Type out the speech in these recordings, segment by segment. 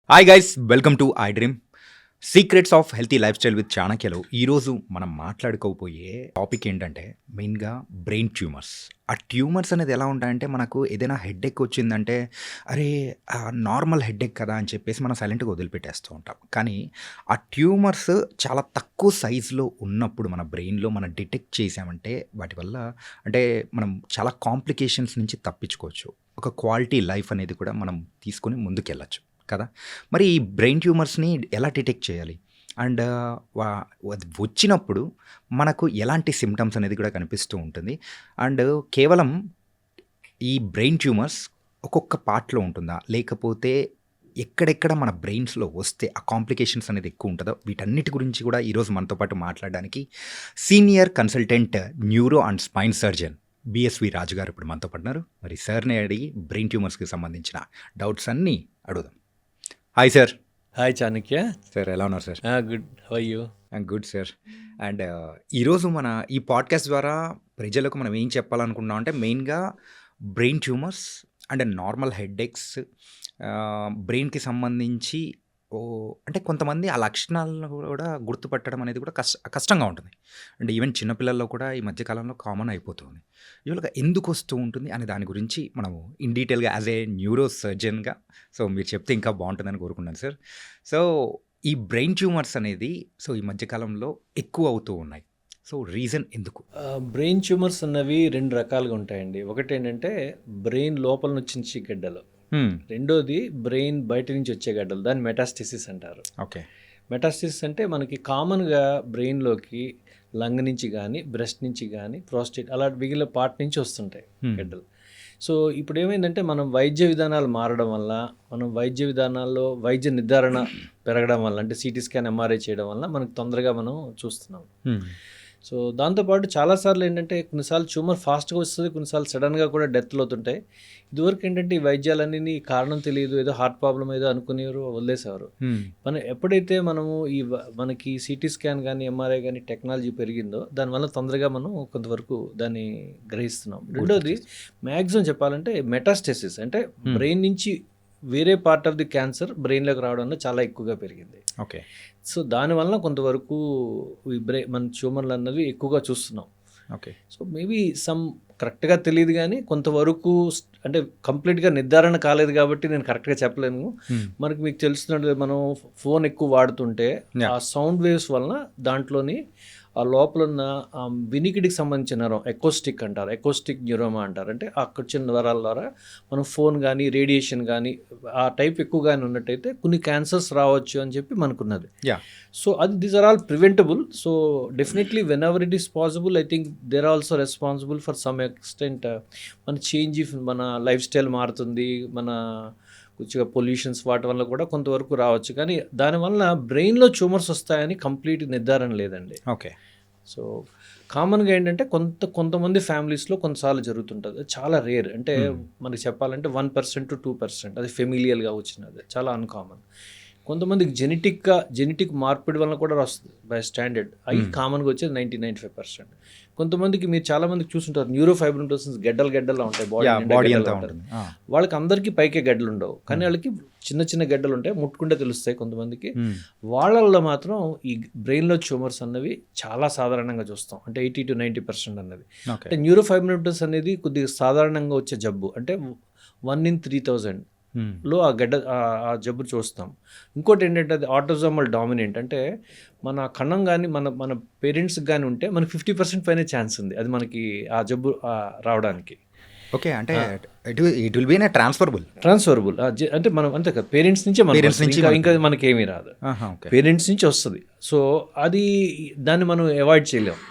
Hi guys, welcome to I dream secrets of healthy lifestyle with చాణక్యలో ఈరోజు మనం మాట్లాడుకోబోయే topic ఏంటంటే మెయిన్గా బ్రెయిన్ ట్యూమర్స్. ఆ ట్యూమర్స్ అనేది ఎలా ఉంటాయంటే మనకు ఏదైనా హెడ్ఏక్ వచ్చిందంటే అరే నార్మల్ హెడ్ఏక్ కదా అని చెప్పేసి మనం సైలెంట్గా వదిలిపెట్టేస్తూ ఉంటాం. కానీ ఆ ట్యూమర్స్ చాలా తక్కువ సైజులో ఉన్నప్పుడు మన బ్రెయిన్లో మనం డిటెక్ట్ చేసామంటే వాటి వల్ల అంటే మనం చాలా కాంప్లికేషన్స్ నుంచి తప్పించుకోవచ్చు. ఒక క్వాలిటీ లైఫ్ అనేది కూడా మనం తీసుకొని ముందుకెళ్ళచ్చు కదా. మరి ఈ బ్రెయిన్ ట్యూమర్స్ని ఎలా డిటెక్ట్ చేయాలి అండ్ అది వచ్చినప్పుడు మనకు ఎలాంటి సిమ్టమ్స్ అనేది కూడా కనిపిస్తూ ఉంటుంది. అండ్ కేవలం ఈ బ్రెయిన్ ట్యూమర్స్ ఒక్కొక్క పార్ట్లో ఉంటుందా, లేకపోతే ఎక్కడెక్కడ మన బ్రెయిన్స్లో వస్తే ఆ కాంప్లికేషన్స్ అనేది ఎక్కువ ఉంటుందో, వీటన్నిటి గురించి కూడా ఈరోజు మనతో పాటు మాట్లాడడానికి senior consultant neuro and spine surgeon B S V Raju garu ఇప్పుడు మనతో పడినారు. మరి సార్ని అడిగి బ్రెయిన్ ట్యూమర్స్కి సంబంధించిన డౌట్స్ అన్నీ అడుగుదాం. Hi sir. Hi Chanakya. Sir ఎలా ఉన్నారు sir? Good, how are you? Good sir. And ఈరోజు మన ఈ పాడ్కాస్ట్ ద్వారా ప్రజలకు మనం ఏం చెప్పాలనుకున్నాం అంటే మెయిన్గా brain tumours and normal headaches, బ్రెయిన్కి సంబంధించి అంటే కొంతమంది ఆ లక్షణాలను కూడా గుర్తుపట్టడం అనేది కూడా కష్టంగా ఉంటుంది. అండ్ ఈవెన్ చిన్నపిల్లల్లో కూడా ఈ మధ్యకాలంలో కామన్ అయిపోతుంది. ఇవాళ ఎందుకు వస్తూ ఉంటుంది అనే దాని గురించి మనము ఇన్ డీటెయిల్గా యాజ్ ఏ న్యూరో సర్జన్గా సో మీరు చెప్తే ఇంకా బాగుంటుందని కోరుకున్నాను సార్. సో ఈ బ్రెయిన్ ట్యూమర్స్ అనేది సో ఈ మధ్యకాలంలో ఎక్కువ అవుతూ ఉన్నాయి. సో రీజన్ ఎందుకు? బ్రెయిన్ ట్యూమర్స్ అన్నవి రెండు రకాలుగా ఉంటాయండి. ఒకటి ఏంటంటే బ్రెయిన్ లోపల నుంచి గడ్డలు, రెండోది బ్రెయిన్ బయట నుంచి వచ్చే గడ్డలు, దాన్ని మెటాస్టసిస్ అంటారు. ఓకే. మెటాస్టసిస్ అంటే మనకి కామన్గా బ్రెయిన్లోకి లంగ్ నుంచి కానీ, బ్రెస్ట్ నుంచి కానీ, ప్రోస్టేట్ అలా మిగిలిన పార్ట్ నుంచి వస్తుంటాయి గడ్డలు. సో ఇప్పుడు ఏమైందంటే మనం వైద్య విధానాలు మారడం వల్ల, మనం వైద్య విధానాల్లో వైద్య నిర్ధారణ పెరగడం వల్ల, అంటే సిటీ స్కాన్, ఎంఆర్ఐ చేయడం వల్ల మనకు తొందరగా మనం చూస్తున్నాం. సో దాంతోపాటు చాలాసార్లు ఏంటంటే కొన్నిసార్లు ట్యూమర్ ఫాస్ట్గా వస్తుంది, కొన్నిసార్లు సడన్గా కూడా డెత్లు అవుతుంటాయి. ఇదివరకు ఏంటంటే ఈ వైద్యాలన్నీ కారణం తెలియదు, ఏదో హార్ట్ ప్రాబ్లం ఏదో అనుకునేవారు, వదిలేసేవారు. మనం ఎప్పుడైతే మనము మనకి సిటీ స్కాన్ కానీ, ఎంఆర్ఐ కానీ టెక్నాలజీ పెరిగిందో దానివల్ల తొందరగా మనం కొంతవరకు దాన్ని గ్రహిస్తున్నాం. రెండోది మ్యాక్సిమం చెప్పాలంటే మెటాస్టసిస్, అంటే బ్రెయిన్ నుంచి వేరే పార్ట్ ఆఫ్ ది క్యాన్సర్ బ్రెయిన్లోకి రావడంలో చాలా ఎక్కువగా పెరిగింది. ఓకే. సో దానివల్ల కొంతవరకు ఈ మన ట్యూమర్లు అన్నవి ఎక్కువగా చూస్తున్నాం. ఓకే. సో మేబీ సమ్ కరెక్ట్గా తెలియదు కానీ కొంతవరకు అంటే కంప్లీట్గా నిర్ధారణ కాలేదు కాబట్టి నేను కరెక్ట్గా చెప్పలేను. మనకి మీకు తెలుస్తున్నట్టు మనం ఫోన్ ఎక్కువ వాడుతుంటే ఆ సౌండ్ వేవ్స్ వలన దాంట్లోని ఆ లోపల ఉన్న వినికిడికి సంబంధించిన నరం ఎకోస్టిక్ అంటారు, ఎకోస్టిక్ న్యూరోమా అంటారు. అంటే అక్కడ చిన్న నరాల ద్వారా మనం ఫోన్ కానీ, రేడియేషన్ కానీ ఆ టైప్ ఎక్కువగానే ఉన్నట్టయితే కొన్ని క్యాన్సర్స్ రావచ్చు అని చెప్పి మనకున్నది. సో అది these are all preventable. So definitely whenever it is possible I think they're also responsible for some extent. మన చేంజ్ మన లైఫ్ స్టైల్ మారుతుంది, మన కొద్దిగా పొల్యూషన్స్ వాటి వల్ల కూడా కొంతవరకు రావచ్చు. కానీ దానివల్ల బ్రెయిన్లో ట్యూమర్స్ వస్తాయని కంప్లీట్ నిర్ధారణ లేదండి. ఓకే. సో కామన్గా ఏంటంటే కొంతమంది ఫ్యామిలీస్లో కొన్నిసార్లు జరుగుతుంటుంది, చాలా రేర్. అంటే మనకి చెప్పాలంటే 1% to 2%, అది ఫెమిలియల్గా వచ్చినది, చాలా అన్కామన్. కొంతమందికి జెనెటిక్ మార్పిడి వల్ల కూడా వస్తుంది బై స్టాండర్డ్, అవి కామన్గా వచ్చేది 90-95%. కొంతమందికి మీరు చాలా మందికి చూస్తుంటారు న్యూరోఫైబ్రోసిస్, గడ్డలు ఉంటాయి బాడీ అంతా ఉంటుంది. వాళ్ళకి అందరికీ పైకే గడ్డలు ఉండవు, కానీ వాళ్ళకి చిన్న చిన్న గడ్డలు ఉంటాయి, ముట్టుకుంటే తెలుస్తాయి కొంతమందికి. వాళ్ళల్లో మాత్రం ఈ బ్రెయిన్లో ట్యూమర్స్ అన్నవి చాలా సాధారణంగా చూస్తాం, అంటే 80-90% అన్నది. అంటే న్యూరోఫైబ్రోసిస్ అనేది కొద్దిగా సాధారణంగా వచ్చే జబ్బు, అంటే 1 in 3,000 లో ఆ జబ్బు చూస్తాం. ఇంకోటి ఏంటంటే అది ఆటోజోమల్ డామినెంట్, అంటే మన కణం కానీ మన పేరెంట్స్కి కానీ ఉంటే మనకి 50% పైన ఛాన్స్ ఉంది అది మనకి ఆ జబ్బు రావడానికి. ఓకే. అంటే ఇట్ విల్ బి ట్రాన్స్ఫరబుల్ అంటే మనం అంతే కదా, పేరెంట్స్ నుంచి ఇంకా మనకేమీ రాదు, పేరెంట్స్ నుంచి వస్తుంది. సో అది దాన్ని మనం అవాయిడ్ చేయలేం.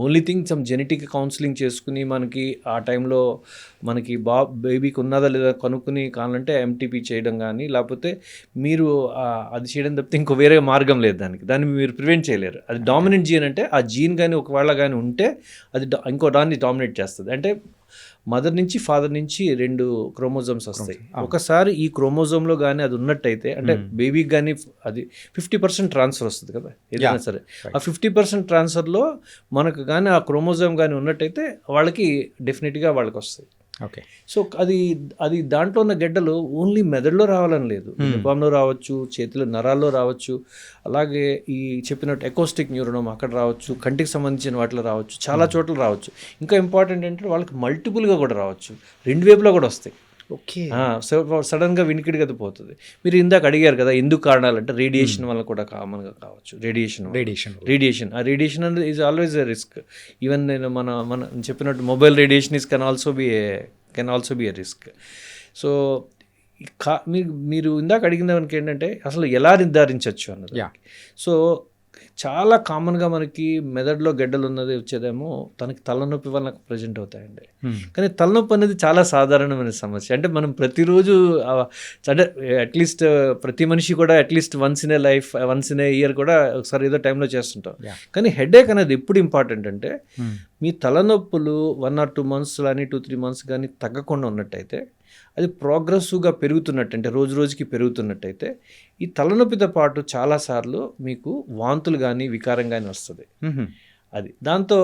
Only thing some genetic counselling చేసుకుని మనకి ఆ టైంలో మనకి బేబీకి ఉన్నదా లేదా కనుక్కుని కావాలంటే ఎంటీపీ చేయడం కానీ, లేకపోతే మీరు అది చేయడం తప్పితే ఇంకో వేరే మార్గం లేదు దాన్ని మీరు ప్రివెంట్ చేయలేరు. అది డామినెంట్ జీన్, అంటే ఆ జీన్ కానీ ఒకవేళ కానీ ఉంటే అది ఇంకో దాన్ని డామినేట్ చేస్తుంది. అంటే మదర్ నుంచి ఫాదర్ నుంచి 2 క్రోమోజోమ్స్ వస్తాయి. ఒకసారి ఈ క్రోమోజోమ్లో కానీ అది ఉన్నట్టయితే, అంటే బేబీకి కానీ అది 50% ట్రాన్స్ఫర్ వస్తుంది కదా ఏదైనా సరే. ఆ 50% ట్రాన్స్ఫర్లో మనకు కానీ ఆ క్రోమోజోమ్ కానీ ఉన్నట్టయితే వాళ్ళకి డెఫినెట్గా వాళ్ళకి వస్తాయి. ఓకే. సో అది దాంట్లో ఉన్న గెడ్డలు ఓన్లీ మెదడులో రావాలని లేదు, లింపంలో రావచ్చు, చేతిలో నరాల్లో రావచ్చు, అలాగే ఈ చెప్పినట్టు ఎకోస్టిక్ న్యూరోనోమ్ అక్కడ రావచ్చు, కంటికి సంబంధించిన వాటిలో రావచ్చు, చాలా చోట్ల రావచ్చు. ఇంకా ఇంపార్టెంట్ ఏంటంటే వాళ్ళకి మల్టిపుల్గా కూడా రావచ్చు, రెండు వైపులా కూడా వస్తాయి. ఓకే. సడన్గా వినికిడి గది పోతుంది. మీరు ఇందాక అడిగారు కదా ఎందుకు కారణాలు అంటే రేడియేషన్ వల్ల కూడా కామన్గా కావచ్చు. రేడియేషన్ ఆ రేడియేషన్ అనేది is always a risk. Even నేను మన చెప్పినట్టు mobile radiation is can also be a risk. So మీరు ఇందాక అడిగిన దానికి ఏంటంటే అసలు ఎలా నిర్ధారించవచ్చు అన్నది. సో చాలా కామన్గా మనకి మెదడులో గడ్డలు ఉన్నది వచ్చేదేమో తనకి తలనొప్పి వల్ల ప్రజెంట్ అవుతాయండి. కానీ తలనొప్పి అనేది చాలా సాధారణమైన సమస్య. అంటే మనం ప్రతిరోజు అంటే అట్లీస్ట్ ప్రతి మనిషి కూడా at least once in a year కూడా ఒకసారి ఏదో టైంలో చేస్తుంటాం. కానీ హెడేక్ అనేది ఎప్పుడు ఇంపార్టెంట్ అంటే మీ తలనొప్పులు 1 or 2 months కానీ 2-3 months కానీ తగ్గకుండా ఉన్నట్టయితే, అది ప్రోగ్రెసివ్గా పెరుగుతున్నట్టు అంటే రోజు రోజుకి పెరుగుతున్నట్టయితే ఈ తలనొప్పితో పాటు చాలాసార్లు మీకు వాంతులు కానీ వికారం కానీ వస్తుంది. అది దాంతో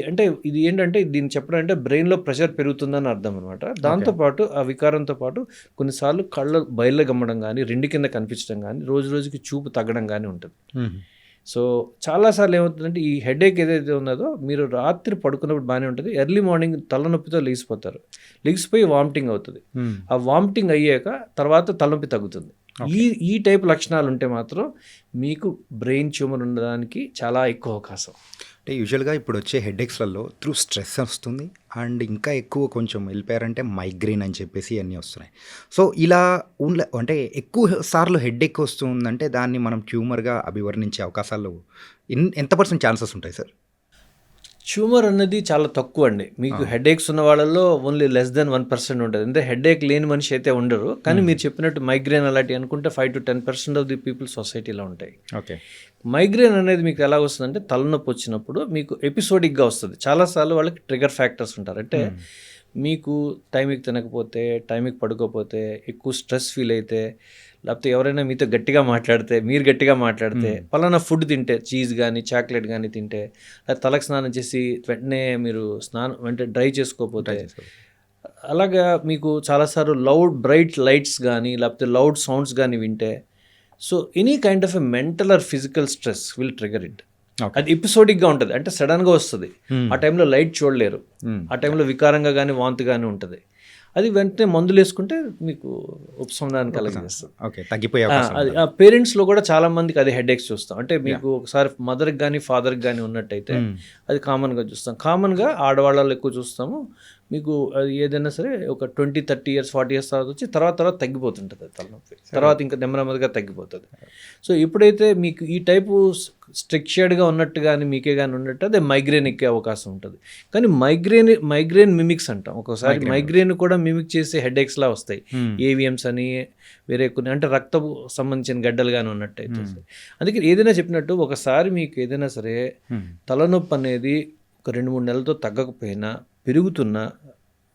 అంటే ఇది ఏంటంటే దీన్ని చెప్పడం అంటే బ్రెయిన్లో ప్రెషర్ పెరుగుతుందని అర్థం అనమాట. దాంతోపాటు ఆ వికారంతో పాటు కొన్నిసార్లు కళ్ళు బయలు గమ్మడం కానీ, రెండు కింద కనిపించడం కానీ, రోజు రోజుకి చూపు తగ్గడం కానీ ఉంటుంది. సో చాలాసార్లు ఏమవుతుందంటే ఈ హెడేక్ ఏదైతే ఉన్నదో మీరు రాత్రి పడుకున్నప్పుడు బాగానే ఉంటుంది, ఎర్లీ మార్నింగ్ తలనొప్పితో లెగిసిపోయి వామిటింగ్ అవుతుంది. ఆ వామిటింగ్ అయ్యాక తర్వాత తలనొప్పి తగ్గుతుంది. ఈ టైప్ లక్షణాలు ఉంటే మాత్రం మీకు బ్రెయిన్ ట్యూమర్ ఉండడానికి చాలా ఎక్కువ అవకాశం. అంటే యూజువల్గా ఇప్పుడు వచ్చే హెడేక్స్లలో త్రూ స్ట్రెస్ వస్తుంది, అండ్ ఇంకా ఎక్కువ కొంచెం వెళ్ళిపోయారంటే మైగ్రేన్ అని చెప్పేసి అన్నీ వస్తున్నాయి. సో ఇలా అంటే ఎక్కువ సార్లు హెడేక్ వస్తుందంటే దాన్ని మనం ట్యూమర్గా అభివర్ణించే అవకాశాలు ఎంత % ఛాన్సెస్ ఉంటాయి సార్? ట్యూమర్ అనేది చాలా తక్కువ అండి. మీకు హెడేక్స్ ఉన్న వాళ్ళలో ఓన్లీ less than 1% ఉంటుంది. అంటే హెడేక్ లేని మనిషి అయితే ఉండరు. కానీ మీరు చెప్పినట్టు మైగ్రేన్ అలాంటివి అనుకుంటే 5 to 10% ఆఫ్ ది పీపుల్ సొసైటీలో ఉంటాయి. ఓకే. మైగ్రేన్ అనేది మీకు ఎలా వస్తుందంటే తలనొప్పి వచ్చినప్పుడు మీకు ఎపిసోడిక్గా వస్తుంది. చాలాసార్లు వాళ్ళకి ట్రిగర్ ఫ్యాక్టర్స్ ఉంటారు. అంటే మీకు టైంకి తినకపోతే, టైంకి పడుకోకపోతే, ఎక్కువ స్ట్రెస్ ఫీల్ అయితే, లేకపోతే ఎవరైనా మీతో గట్టిగా మాట్లాడితే, మీరు గట్టిగా మాట్లాడితే, పలానా ఫుడ్ తింటే, చీజ్ కానీ చాక్లెట్ కానీ తింటే, తలకు స్నానం చేసి వెంటనే మీరు వెంటనే డ్రై చేసుకోకపోతే, అలాగా మీకు చాలాసార్లు బ్రైట్ లైట్స్ కానీ లేకపోతే లౌడ్ సౌండ్స్ కానీ వింటే, so any kind of a mental are physical stress will trigger it. అది ఎపిసోడిక్గా ఉంటుంది, అంటే సడన్గా వస్తుంది. ఆ టైంలో లైట్ చూడలేరు, ఆ టైంలో వికారంగా కానీ వాంతి కానీ ఉంటుంది. అది వెంటనే మందులు వేసుకుంటే మీకు ఉపశమనాన్ని కలిగిస్తుంది. ఓకే, తగ్గిపోయే అది పేరెంట్స్లో కూడా చాలా మందికి అది హెడేక్స్ చూస్తాం. అంటే మీకు ఒకసారి మదర్కి కానీ ఫాదర్కి కానీ ఉన్నట్టయితే అది కామన్గా చూస్తాం. కామన్గా ఆడవాళ్ళలో ఎక్కువ చూస్తాము. మీకు అది ఏదైనా సరే ఒక 20, 30 years 40 years తర్వాత వచ్చి తర్వాత తగ్గిపోతుంటుంది తలనొప్పి. తర్వాత ఇంకా నెమ్మదిగా తగ్గిపోతుంది. సో ఎప్పుడైతే మీకు ఈ టైపు స్ట్రక్చర్డ్గా ఉన్నట్టు కానీ మీకే కానీ ఉన్నట్టు అదే మైగ్రేన్ ఎక్కే అవకాశం ఉంటుంది. కానీ మైగ్రేన్ మిమిక్స్ అంటాం. ఒకసారి మైగ్రేన్ కూడా మిమిక్ చేసే హెడేక్స్లా వస్తాయి. ఏవిఎమ్స్ అని వేరే కొన్ని అంటే రక్తపు సంబంధించిన గడ్డలు కానీ ఉన్నట్టయితే. అందుకే ఏదైనా చెప్పినట్టు ఒకసారి మీకు ఏదైనా సరే తలనొప్పి అనేది ఒక 2-3 నెలలతో తగ్గకపోయినా పెరుగుతున్నా,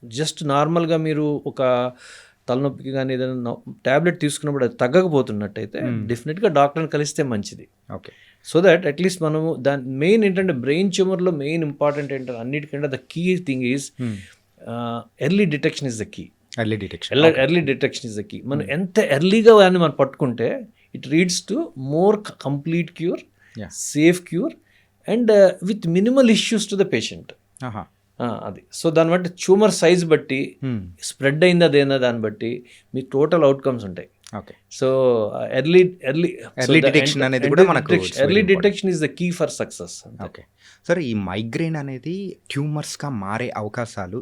జస్ట్ నార్మల్గా మీరు ఒక తలనొప్పికి కానీ ఏదైనా ట్యాబ్లెట్ తీసుకున్నప్పుడు అది తగ్గకపోతున్నట్టయితే డెఫినెట్గా డాక్టర్ని కలిస్తే మంచిది. ఓకే. సో దట్ అట్లీస్ట్ మనము దాని మెయిన్ ఏంటంటే బ్రెయిన్ ట్యూమర్లో మెయిన్ ఇంపార్టెంట్ ఏంటంటే అన్నిటికంటే the key thing is early detection is the key. Early detection is the key. మనం ఎంత ఎర్లీగా దాన్ని మనం పట్టుకుంటే it leads to more complete cure, safe cure and with minimal issues to the patient. అది so దాన్ని బట్టి ట్యూమర్ సైజ్ బట్టి స్ప్రెడ్ అయింది అదేనా దాన్ని బట్టి మీ టోటల్ అవుట్కమ్స్ ఉంటాయి. ఓకే. సో ఎర్లీ డిటెక్షన్ అనేది కూడా మనకు early detection is the key for success. Okay sir, ఈ మైగ్రేన్ అనేది ట్యూమర్స్గా మారే అవకాశాలు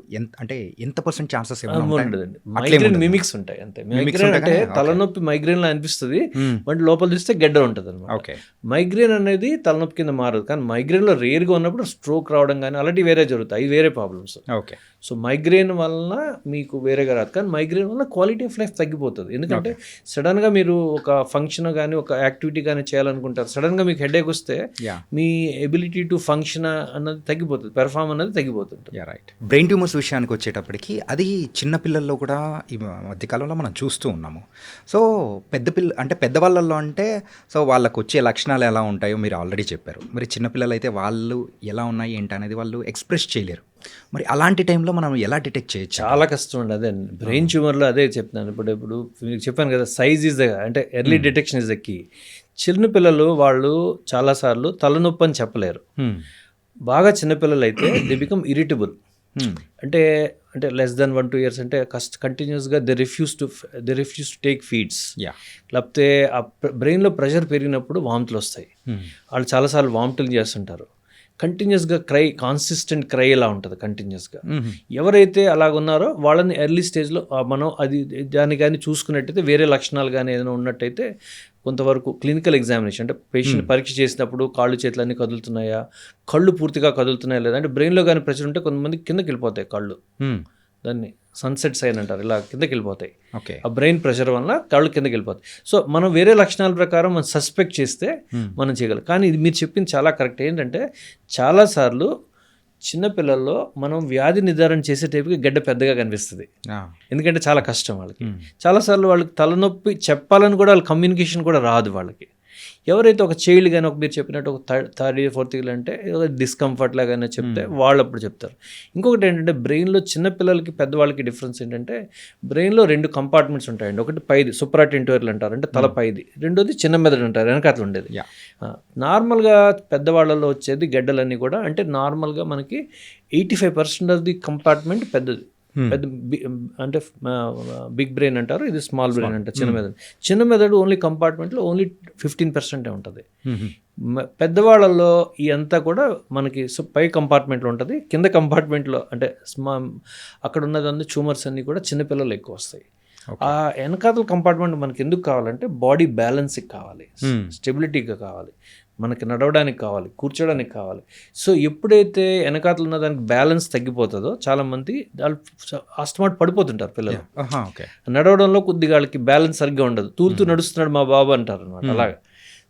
ఎంత % ఛాన్సెస్ ఉండదండి. మైగ్రేన్ మిమిక్స్ ఉంటాయి అంతే. మైగ్రేన్ అంటే తలనొప్పి మైగ్రేన్ లా అనిపిస్తుంది, బట్ లోపల చూస్తే గడ్డ ఉంటుంది అనమాట. ఓకే. మైగ్రేన్ అనేది తలనొప్పి కింద మారదు, కానీ మైగ్రేన్ లో రేర్ గా ఉన్నప్పుడు స్ట్రోక్ రావడం కానీ అలాంటివి వేరే జరుగుతాయి, వేరే ప్రాబ్లమ్స్. ఓకే. సో మైగ్రేన్ వలన మీకు వేరేగా రాదు, కానీ మైగ్రేన్ వల్ల క్వాలిటీ ఆఫ్ లైఫ్ తగ్గిపోతుంది. ఎందుకంటే సడన్గా మీరు ఒక ఫంక్షన్ కానీ ఒక యాక్టివిటీ కానీ చేయాలనుకుంటారు, సడన్గా మీకు హెడేక్ వస్తే yeah me ability to function అన్నది తగ్గిపోతుంది, పెర్ఫార్మ్ అన్నది తగ్గిపోతుంది. Yeah right. బ్రెయిన్ ట్యూమర్స్ విషయానికి వచ్చేటప్పటికి అది చిన్నపిల్లల్లో కూడా ఈ మధ్యకాలంలో మనం చూస్తూ ఉన్నాము. సో పెద్దవాళ్ళల్లో అంటే సో వాళ్ళకు వచ్చే లక్షణాలు ఎలా ఉంటాయో మీరు ఆల్రెడీ చెప్పారు. మరి చిన్నపిల్లలు అయితే వాళ్ళు ఎలా ఉన్నాయి ఏంటి అనేది వాళ్ళు ఎక్స్ప్రెస్ చేయలేరు. మరి అలాంటి టైంలో మనం ఎలా డిటెక్ట్ చేయొచ్చు? చాలా కష్టం అండి. అదే బ్రెయిన్ ట్యూమర్లో అదే చెప్తున్నాను. ఇప్పుడు మీకు చెప్పాను కదా, సైజ్ ఈజ్ ద అంటే early detection is the key. చిన్నపిల్లలు వాళ్ళు చాలాసార్లు తలనొప్పి అని చెప్పలేరు. బాగా చిన్నపిల్లలు అయితే దే బికమ్ ఇరిటబుల్. అంటే లెస్ దెన్ 1-2 years అంటే కంటిన్యూస్గా they refuse to take feeds. Yeah లేకపోతే ఆ బ్రెయిన్లో ప్రెషర్ పెరిగినప్పుడు వామితులు వస్తాయి. వాళ్ళు చాలాసార్లు వామిటింగ్ చేస్తుంటారు. కంటిన్యూస్గా కాన్సిస్టెంట్ క్రై ఇలా ఉంటుంది కంటిన్యూస్గా. ఎవరైతే అలాగున్నారో వాళ్ళని ఎర్లీ స్టేజ్లో మనం దాన్ని కానీ చూసుకున్నట్టయితే, వేరే లక్షణాలు కానీ ఏదైనా ఉన్నట్టయితే కొంతవరకు క్లినికల్ ఎగ్జామినేషన్ అంటే పేషెంట్ పరీక్ష చేసినప్పుడు కాళ్ళు చేతులు అన్నీ కదులుతున్నాయా, కళ్ళు పూర్తిగా కదులుతున్నాయా లేదా, అంటే బ్రెయిన్లో కానీ ప్రెషర్ ఉంటే కొంతమంది కిందకి వెళ్ళిపోతాయి కళ్ళు, దాన్ని సన్సెట్ సైన్ అంటారు, ఇలా కిందకి వెళ్ళిపోతాయి. ఓకే. ఆ బ్రెయిన్ ప్రెషర్ వల్ల కళ్ళు కిందకి వెళ్ళిపోతాయి. సో మనం వేరే లక్షణాల ప్రకారం మనం సస్పెక్ట్ చేస్తే మనం చేయగలం. కానీ ఇది మీరు చెప్పింది చాలా కరెక్ట్. ఏంటంటే చాలాసార్లు చిన్నపిల్లల్లో మనం వ్యాధి నిర్ధారణ చేసే టైపుకి గడ్డ పెద్దగా కనిపిస్తుంది, ఎందుకంటే చాలా కష్టం వాళ్ళకి. చాలాసార్లు వాళ్ళకి తలనొప్పి చెప్పాలని కూడా వాళ్ళ కమ్యూనికేషన్ కూడా రాదు వాళ్ళకి. ఎవరైతే ఒక చైల్డ్ కానీ మీరు చెప్పినట్టు ఒక 3rd year 4th year అంటే డిస్కంఫర్ట్ లాగానే చెప్తే వాళ్ళు అప్పుడు చెప్తారు. ఇంకొకటి ఏంటంటే బ్రెయిన్లో చిన్నపిల్లలకి పెద్దవాళ్ళకి డిఫరెన్స్ ఏంటంటే బ్రెయిన్లో 2 కంపార్ట్మెంట్స్ ఉంటాయండి. ఒకటి పైది సుప్రాటెంటోరియల్ అంటారు, అంటే తల పైది. రెండోది చిన్న మెదడు అంటారు, వెనకాతలు ఉండేది. నార్మల్గా పెద్దవాళ్ళలో వచ్చేది గడ్డలన్నీ కూడా అంటే నార్మల్గా మనకి 85% ఆఫ్ ది కంపార్ట్మెంట్ పెద్దది. పెద్ద అంటే బిగ్ బ్రెయిన్ అంటారు, ఇది స్మాల్ బ్రెయిన్ అంటారు, చిన్న మెదడు. చిన్న మెదడు ఓన్లీ కంపార్ట్మెంట్లో ఓన్లీ 15% ఉంటుంది. పెద్దవాళ్ళల్లో ఈ అంతా కూడా మనకి పై కంపార్ట్మెంట్లో ఉంటుంది, కింద కంపార్ట్మెంట్లో అంటే అక్కడ ఉన్నదంతా ట్యూమర్స్ అన్నీ కూడా చిన్నపిల్లలు ఎక్కువ వస్తాయి. ఆ వెనకాతల కంపార్ట్మెంట్ మనకి ఎందుకు కావాలంటే బాడీ బ్యాలెన్స్కి కావాలి, స్టెబిలిటీగా కావాలి, మనకి నడవడానికి కావాలి, కూర్చోడానికి కావాలి. సో ఎప్పుడైతే వెనకాతలు ఉన్న దానికి బ్యాలెన్స్ తగ్గిపోతుందో చాలామంది వాళ్ళు అస్తమాట పడిపోతుంటారు పిల్లలు. నడవడంలో కొద్దిగా వాళ్ళకి బ్యాలెన్స్ సరిగ్గా ఉండదు, తూలుతూ నడుస్తున్నాడు మా బాబు అంటారు అనమాట. అలాగా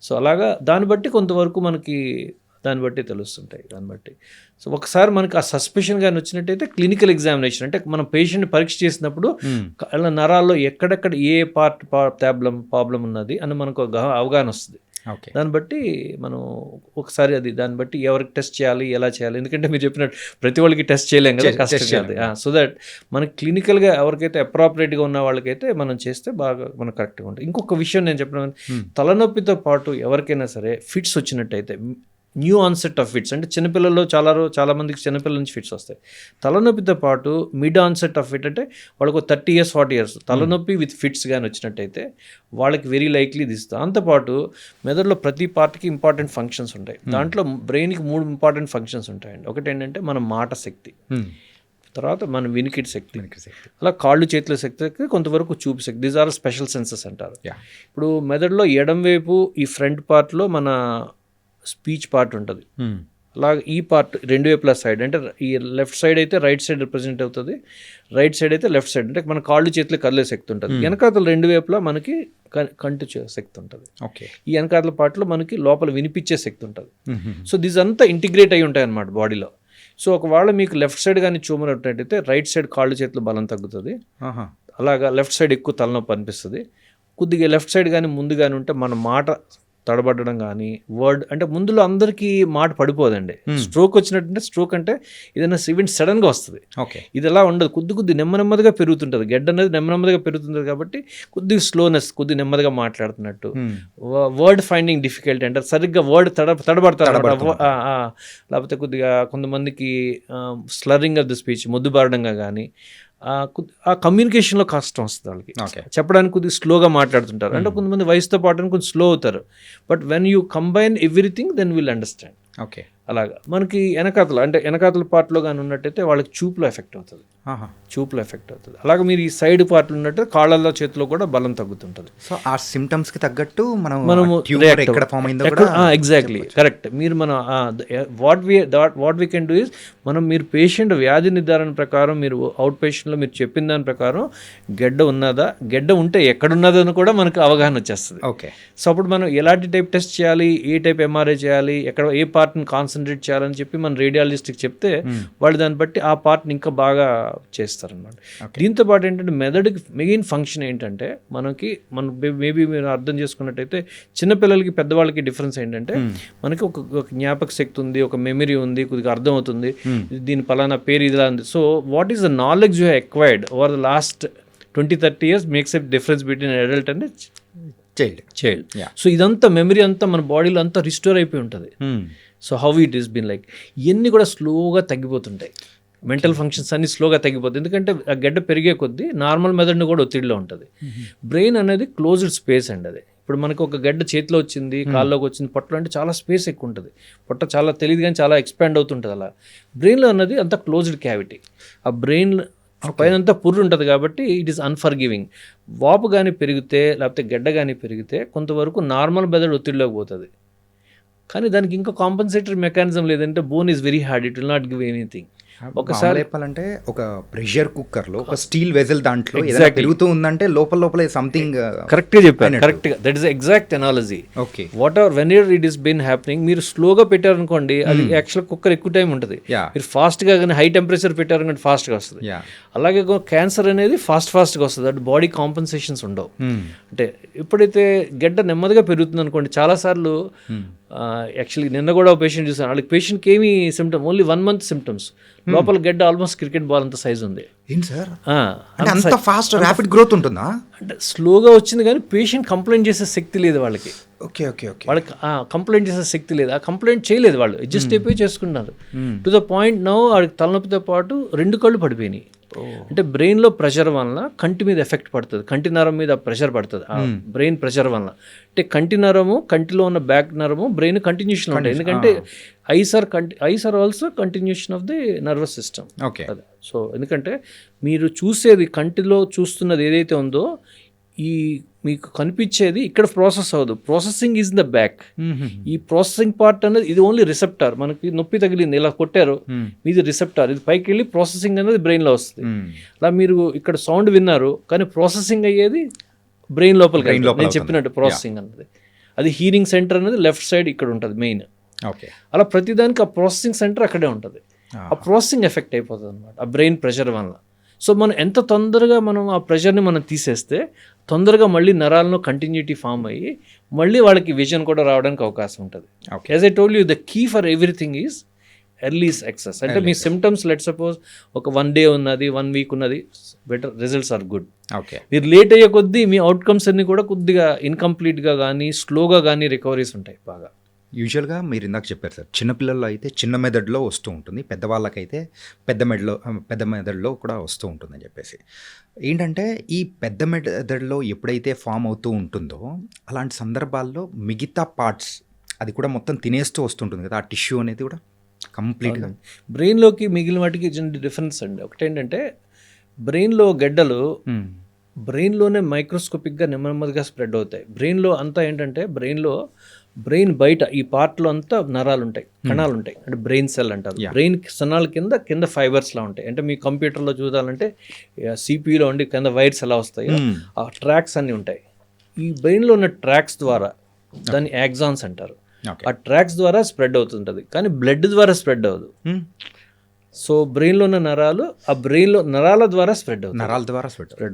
సో అలాగా దాన్ని బట్టి కొంతవరకు మనకి దాన్ని బట్టి తెలుస్తుంటాయి. దాన్ని బట్టి సో ఒకసారి మనకి ఆ సస్పెషన్ కానీ వచ్చినట్టయితే క్లినికల్ ఎగ్జామినేషన్ అంటే మనం పేషెంట్ని పరీక్ష చేసినప్పుడు నరాల్లో ఎక్కడెక్కడ ఏ పార్ట్ ప్రాబ్లం ఉన్నది అని మనకు అవగాహన వస్తుంది. దాన్ని బట్టి మనం ఒకసారి దాన్ని బట్టి ఎవరికి టెస్ట్ చేయాలి, ఎలా చేయాలి, ఎందుకంటే మీరు చెప్పినట్టు ప్రతి వాళ్ళకి టెస్ట్ చేయలేం కదా, కష్టం కాదు. సో దట్ మనకి క్లినికల్గా ఎవరికైతే అప్రాపరియేట్గా ఉన్న వాళ్ళకైతే మనం చేస్తే బాగా మనకు కరెక్ట్గా ఉంటుంది. ఇంకొక విషయం నేను చెప్పిన తలనొప్పితో పాటు ఎవరికైనా సరే ఫిట్స్ వచ్చినట్టయితే, న్యూ ఆన్సెట్ ఆఫ్ ఫిట్స్ అంటే చిన్నపిల్లల్లో చాలామందికి చిన్నపిల్లల నుంచి ఫిట్స్ వస్తాయి. తలనొప్పితో పాటు మిడ్ ఆన్సెట్ ఆఫ్ ఫిట్ అంటే వాళ్ళకు 30 years 40 years తలనొప్పి విత్ ఫిట్స్ కానీ వచ్చినట్టయితే వాళ్ళకి వెరీ లైక్లీ తీస్తుంది. అంతపాటు మెదడులో ప్రతి పార్ట్కి ఇంపార్టెంట్ ఫంక్షన్స్ ఉంటాయి. దాంట్లో బ్రెయిన్కి 3 ఇంపార్టెంట్ ఫంక్షన్స్ ఉంటాయండి. ఒకటి ఏంటంటే మన మాట శక్తి, తర్వాత మన వినికిడి శక్తి, అలా కాళ్ళు చేతుల శక్తి, కొంతవరకు చూపు శక్తి. దీస్ ఆర్ స్పెషల్ సెన్సెస్ అంటారు. ఇప్పుడు మెదడులో ఎడం వైపు ఈ ఫ్రంట్ పార్ట్లో మన స్పీచ్ పార్ట్ ఉంటుంది. అలాగే ఈ పార్ట్ రెండు వైపుల సైడ్ అంటే ఈ లెఫ్ట్ సైడ్ అయితే రైట్ సైడ్ రిప్రజెంట్ అవుతుంది, రైట్ సైడ్ అయితే లెఫ్ట్ సైడ్ అంటే మన కాళ్ళు చేతులు కదిలే శక్తి ఉంటుంది. వెనకాతల రెండు వైపులా మనకి కంటి శక్తి ఉంటుంది. ఓకే. ఈ వెనకాతల పార్ట్లో మనకి లోపల వినిపించే శక్తి ఉంటుంది. సో దీస్ అంతా ఇంటిగ్రేట్ అయి ఉంటాయి అన్నమాట బాడీలో. సో ఒకవేళ మీకు లెఫ్ట్ సైడ్ కానీ ట్యూమర్ ఉన్నట్టయితే రైట్ సైడ్ కాళ్ళు చేతులు బలం తగ్గుతుంది, అలాగా లెఫ్ట్ సైడ్ ఎక్కువ తలనొప్పి అనిపిస్తుంది. కొద్దిగా లెఫ్ట్ సైడ్ కానీ ముందు కానీ ఉంటే మన మాట తడబడడం కానీ వర్డ్ అంటే ముందులో అందరికీ మాట పడిపోదండి. స్ట్రోక్ వచ్చినట్టుంటే స్ట్రోక్ అంటే ఏదైనా ఈవెంట్ సడన్గా వస్తుంది. ఓకే. ఇది ఎలా ఉండదు, కొద్ది నెమ్మదిగా పెరుగుతుంటుంది. గడ్డ అనేది నెమ్మదిగా పెరుగుతుంది కాబట్టి కొద్దిగా స్లోనెస్, కొద్ది నెమ్మదిగా మాట్లాడుతున్నట్టు. వర్డ్ ఫైండింగ్ డిఫికల్టీ అంటే సరిగ్గా వర్డ్ తడబడతారు. లేకపోతే కొద్దిగా కొంతమందికి స్లరింగ్ ఆఫ్ ద స్పీచ్, మొద్దుబారడంగా కానీ ఆ కమ్యూనికేషన్లో కష్టం వస్తుంది వాళ్ళకి. చెప్పడానికి కొద్దిగా స్లోగా మాట్లాడుతుంటారు. అంటే కొంతమంది వయసుతో పాటు కొంచెం స్లో అవుతారు. But when you combine everything then will understand. Okay. అలాగా మనకి వెనకాతల పార్ట్లో కానీ ఉన్నట్టయితే వాళ్ళకి చూపులో ఎఫెక్ట్ అవుతుంది, ఆహా. చూపులో ఎఫెక్ట్ అవుతుంది. అలాగే మీరు ఈ సైడ్ పార్ట్లు ఉన్నట్టు కాళ్ళల్లో చేతిలో కూడా బలం తగ్గుతుంటుంది. సో ఆ సిమ్టమ్స్కి తగ్గట్టు మనము ట్యూమర్ ఎక్కడ ఫామ్ అయిందో కూడా ఎగ్జాక్ట్లీ కరెక్ట్. మీరు మన what we can do is మీరు పేషెంట్ వ్యాధి నిర్ధారణ ప్రకారం మీరు అవుట్ పేషెంట్లో మీరు చెప్పిన దాని ప్రకారం గెడ్డ ఉన్నదా, గెడ్డ ఉంటే ఎక్కడున్నదని కూడా మనకు అవగాహన వచ్చేస్తుంది. ఓకే. సో అప్పుడు మనం ఎలాంటి టైప్ టెస్ట్ చేయాలి, ఏ టైప్ ఎంఆర్ఐ చేయాలి, ఎక్కడ ఏ పార్ట్ని కాన్సన్ట్రేట్ చేయాలని చెప్పి మన రేడియాలజిస్ట్కి చెప్తే వాళ్ళు దాన్ని బట్టి ఆ పార్ట్ని ఇంకా బాగా చేస్తారనమాట. దీంతో పాటు ఏంటంటే మెదడుకి మెయిన్ ఫంక్షన్ ఏంటంటే మన మేబీ మీరు అర్థం చేసుకున్నట్టయితే చిన్నపిల్లలకి పెద్దవాళ్ళకి డిఫరెన్స్ ఏంటంటే మనకి ఒక జ్ఞాపక శక్తి ఉంది, ఒక మెమరీ ఉంది, కొద్దిగా అర్థం అవుతుంది, దీని పలానా పేరు ఇదిలా ఉంది. So what is the knowledge you acquired over the last 20-30 years makes a difference between adult and child. So ఇదంతా మెమరీ అంతా మన బాడీలో అంతా రిస్టోర్ అయిపోయి ఉంటుంది. So how it is been like ఇవన్నీ కూడా స్లోగా తగ్గిపోతుంటాయి. మెంటల్ ఫంక్షన్స్ అన్ని స్లోగా తగ్గిపోతుంది. ఎందుకంటే ఆ గడ్డ పెరిగే కొద్దీ నార్మల్ మెదడుని కూడా ఒత్తిడిలో ఉంటుంది. బ్రెయిన్ అనేది క్లోజ్డ్ స్పేస్ అండి. అది ఇప్పుడు మనకు ఒక గడ్డ చేతిలో వచ్చింది, కాల్లోకి వచ్చింది, పొట్టలో అంటే చాలా స్పేస్ ఎక్కువ ఉంటుంది. పొట్ట చాలా తెలియదు కానీ చాలా ఎక్స్పాండ్ అవుతుంటుంది. అలా బ్రెయిన్లో అన్నది అంత క్లోజ్డ్ క్యావిటీ. ఆ బ్రెయిన్ పైన అంతా పుర్రు ఉంటుంది కాబట్టి ఇట్ ఈస్ అన్ఫర్గివింగ్. వాపు కానీ పెరిగితే లేకపోతే గడ్డ కానీ పెరిగితే కొంతవరకు నార్మల్ మెదడు ఒత్తిడిలోకి పోతుంది. కానీ దానికి ఇంకా కాంపన్సేటరీ మెకానిజం లేదంటే bone is very hard, it will not give anything. ఒకసారి చెప్పాలంటే ఒక ప్రెషర్ కుక్కర్లో ఒక స్టీల్ వెజల్ దాంట్లో ఏదైనా పెరుగుతూ ఉందంటే లోపల సంథింగ్ కరెక్ట్గా చెప్పారు. కరెక్ట్గా that is exact analogy. Okay. Whatever when it is been happening మీరు స్లోగా పెట్టారనుకోండి అది యాక్చువల్ కుక్కర్ ఎక్కువ టైం ఉంటుంది. మీరు ఫాస్ట్గా కానీ హై టెంపరేచర్ పెట్టారనుకోండి ఫాస్ట్గా వస్తుంది. అలాగే క్యాన్సర్ అనేది ఫాస్ట్గా వస్తుంది. అటు బాడీ కాంపన్సేషన్స్ ఉండవు. అంటే ఎప్పుడైతే గడ్డ నెమ్మదిగా పెరుగుతుంది అనుకోండి, చాలాసార్లు యాక్చువల్లీ నిన్న కూడా ఒక పేషెంట్ చూసాను. వాళ్ళకి పేషెంట్కి ఏమి సిమ్టమ్, ఓన్లీ 1 month సిమ్టమ్స్. లోపల గడ్డ ఆల్మోస్ట్ క్రికెట్ బాల్ అంత సైజ్ ఉంది. అంత ఫాస్ట్ ర్యాపిడ్ గ్రోత్ ఉంటుందా? అంటే స్లోగా వచ్చింది కానీ పేషెంట్ కంప్లైంట్ చేసే శక్తి లేదు వాళ్ళకి. ఓకే. వాళ్ళకి కంప్లైంట్ చేసే శక్తి లేదు. ఆ కంప్లైంట్ చేయలేదు వాళ్ళు, అడ్జస్ట్ అయిపోయి చేసుకున్నారు. టు ద పాయింట్ నౌ వాళ్ళకి తలనొప్పితో పాటు 2 కళ్ళు పడిపోయినాయి. అంటే బ్రెయిన్లో ప్రెషర్ వలన కంటి మీద ఎఫెక్ట్ పడుతుంది, కంటి నరం మీద ప్రెషర్ పడుతుంది. ఆ బ్రెయిన్ ప్రెషర్ వలన అంటే కంటి నరము, కంటిలో ఉన్న బ్యాక్ నరము బ్రెయిన్ కంటిన్యూషన్ ఉంటాయి. ఎందుకంటే eyes are also continuation of the nervous system. Okay. So ఎందుకంటే మీరు చూసేది కంటిలో చూస్తున్నది ఏదైతే ఉందో మీకు కనిపించేది ఇక్కడ ప్రాసెస్ అవ్వదు. Processing is in the back. ఈ ప్రాసెసింగ్ పార్ట్ అనేది ఇది ఓన్లీ రిసెప్టార్. మనకి నొప్పి తగిలింది ఇలా కొట్టారు, మీది రిసెప్టార్, ఇది పైకి వెళ్ళి ప్రాసెసింగ్ అనేది బ్రెయిన్లో వస్తుంది. అలా మీరు ఇక్కడ సౌండ్ విన్నారు కానీ ప్రాసెసింగ్ అయ్యేది బ్రెయిన్ లోపలికి. నేను చెప్పినట్టు ప్రాసెసింగ్ అన్నది అది హీరింగ్ సెంటర్ అనేది లెఫ్ట్ సైడ్ ఇక్కడ ఉంటుంది మెయిన్. అలా ప్రతిదానికి ఆ ప్రాసెసింగ్ సెంటర్ అక్కడే ఉంటుంది. ఆ ప్రాసెసింగ్ ఎఫెక్ట్ అయిపోతుంది అనమాట ఆ బ్రెయిన్ ప్రెషర్ వల్ల. సో మనం ఎంత తొందరగా మనం ఆ ప్రెషర్ని మనం తీసేస్తే తొందరగా మళ్ళీ నరాలను కంటిన్యూటీ ఫామ్ అయ్యి మళ్ళీ వాళ్ళకి విజన్ కూడా రావడానికి అవకాశం ఉంటుంది. As I told you the key for everything is early success. అంటే మీ సిమ్టమ్స్ లెట్ సపోజ్ ఒక 1 day ఉన్నది, 1 week ఉన్నది, better results are good. Okay. మీరు లేట్ అయ్యే కొద్దీ మీ అవుట్కమ్స్ అన్ని కూడా కొద్దిగా ఇన్కంప్లీట్గా కానీ స్లోగా కానీ రికవరీస్ ఉంటాయి బాగా. యూజువల్గా మీరు ఇందాక చెప్పారు సార్, చిన్నపిల్లల్లో అయితే చిన్న మెదడులో వస్తూ ఉంటుంది, పెద్దవాళ్ళకైతే పెద్ద మెదడులో కూడా వస్తూ ఉంటుందని చెప్పేసి. ఏంటంటే ఈ పెద్ద మెదడులో ఎప్పుడైతే ఫామ్ అవుతూ ఉంటుందో అలాంటి సందర్భాల్లో మిగతా పార్ట్స్ అది కూడా మొత్తం తినేస్తూ వస్తుంటుంది కదా, ఆ టిష్యూ అనేది కూడా కంప్లీట్గా బ్రెయిన్లోకి మిగిలిన వాటికి డిఫరెన్స్ అండి. ఒకటేంటంటే బ్రెయిన్లో గడ్డలు బ్రెయిన్లోనే మైక్రోస్కోపిక్గా నెమ్మదిగా స్ప్రెడ్ అవుతాయి. బ్రెయిన్లో అంతా ఏంటంటే బ్రెయిన్ బయట ఈ పార్ట్లో అంతా నరాలు ఉంటాయి, కణాలు ఉంటాయి, అంటే బ్రెయిన్ సెల్ అంటారు. బ్రెయిన్ కణాల కింద ఫైబర్స్లా ఉంటాయి. అంటే మీ కంప్యూటర్లో చూడాలంటే సిపియూలో ఉండి కింద వైర్స్ ఎలా వస్తాయో ఆ ట్రాక్స్ అన్నీ ఉంటాయి. ఈ బ్రెయిన్లో ఉన్న ట్రాక్స్ ద్వారా దాన్ని యాక్సాన్స్ అంటారు. ఆ ట్రాక్స్ ద్వారా స్ప్రెడ్ అవుతుంటుంది కానీ బ్లడ్ ద్వారా స్ప్రెడ్ అవ్వదు. సో బ్రెయిన్లో ఉన్న నరాలు ఆ బ్రెయిన్లో నరాల ద్వారా స్ప్రెడ్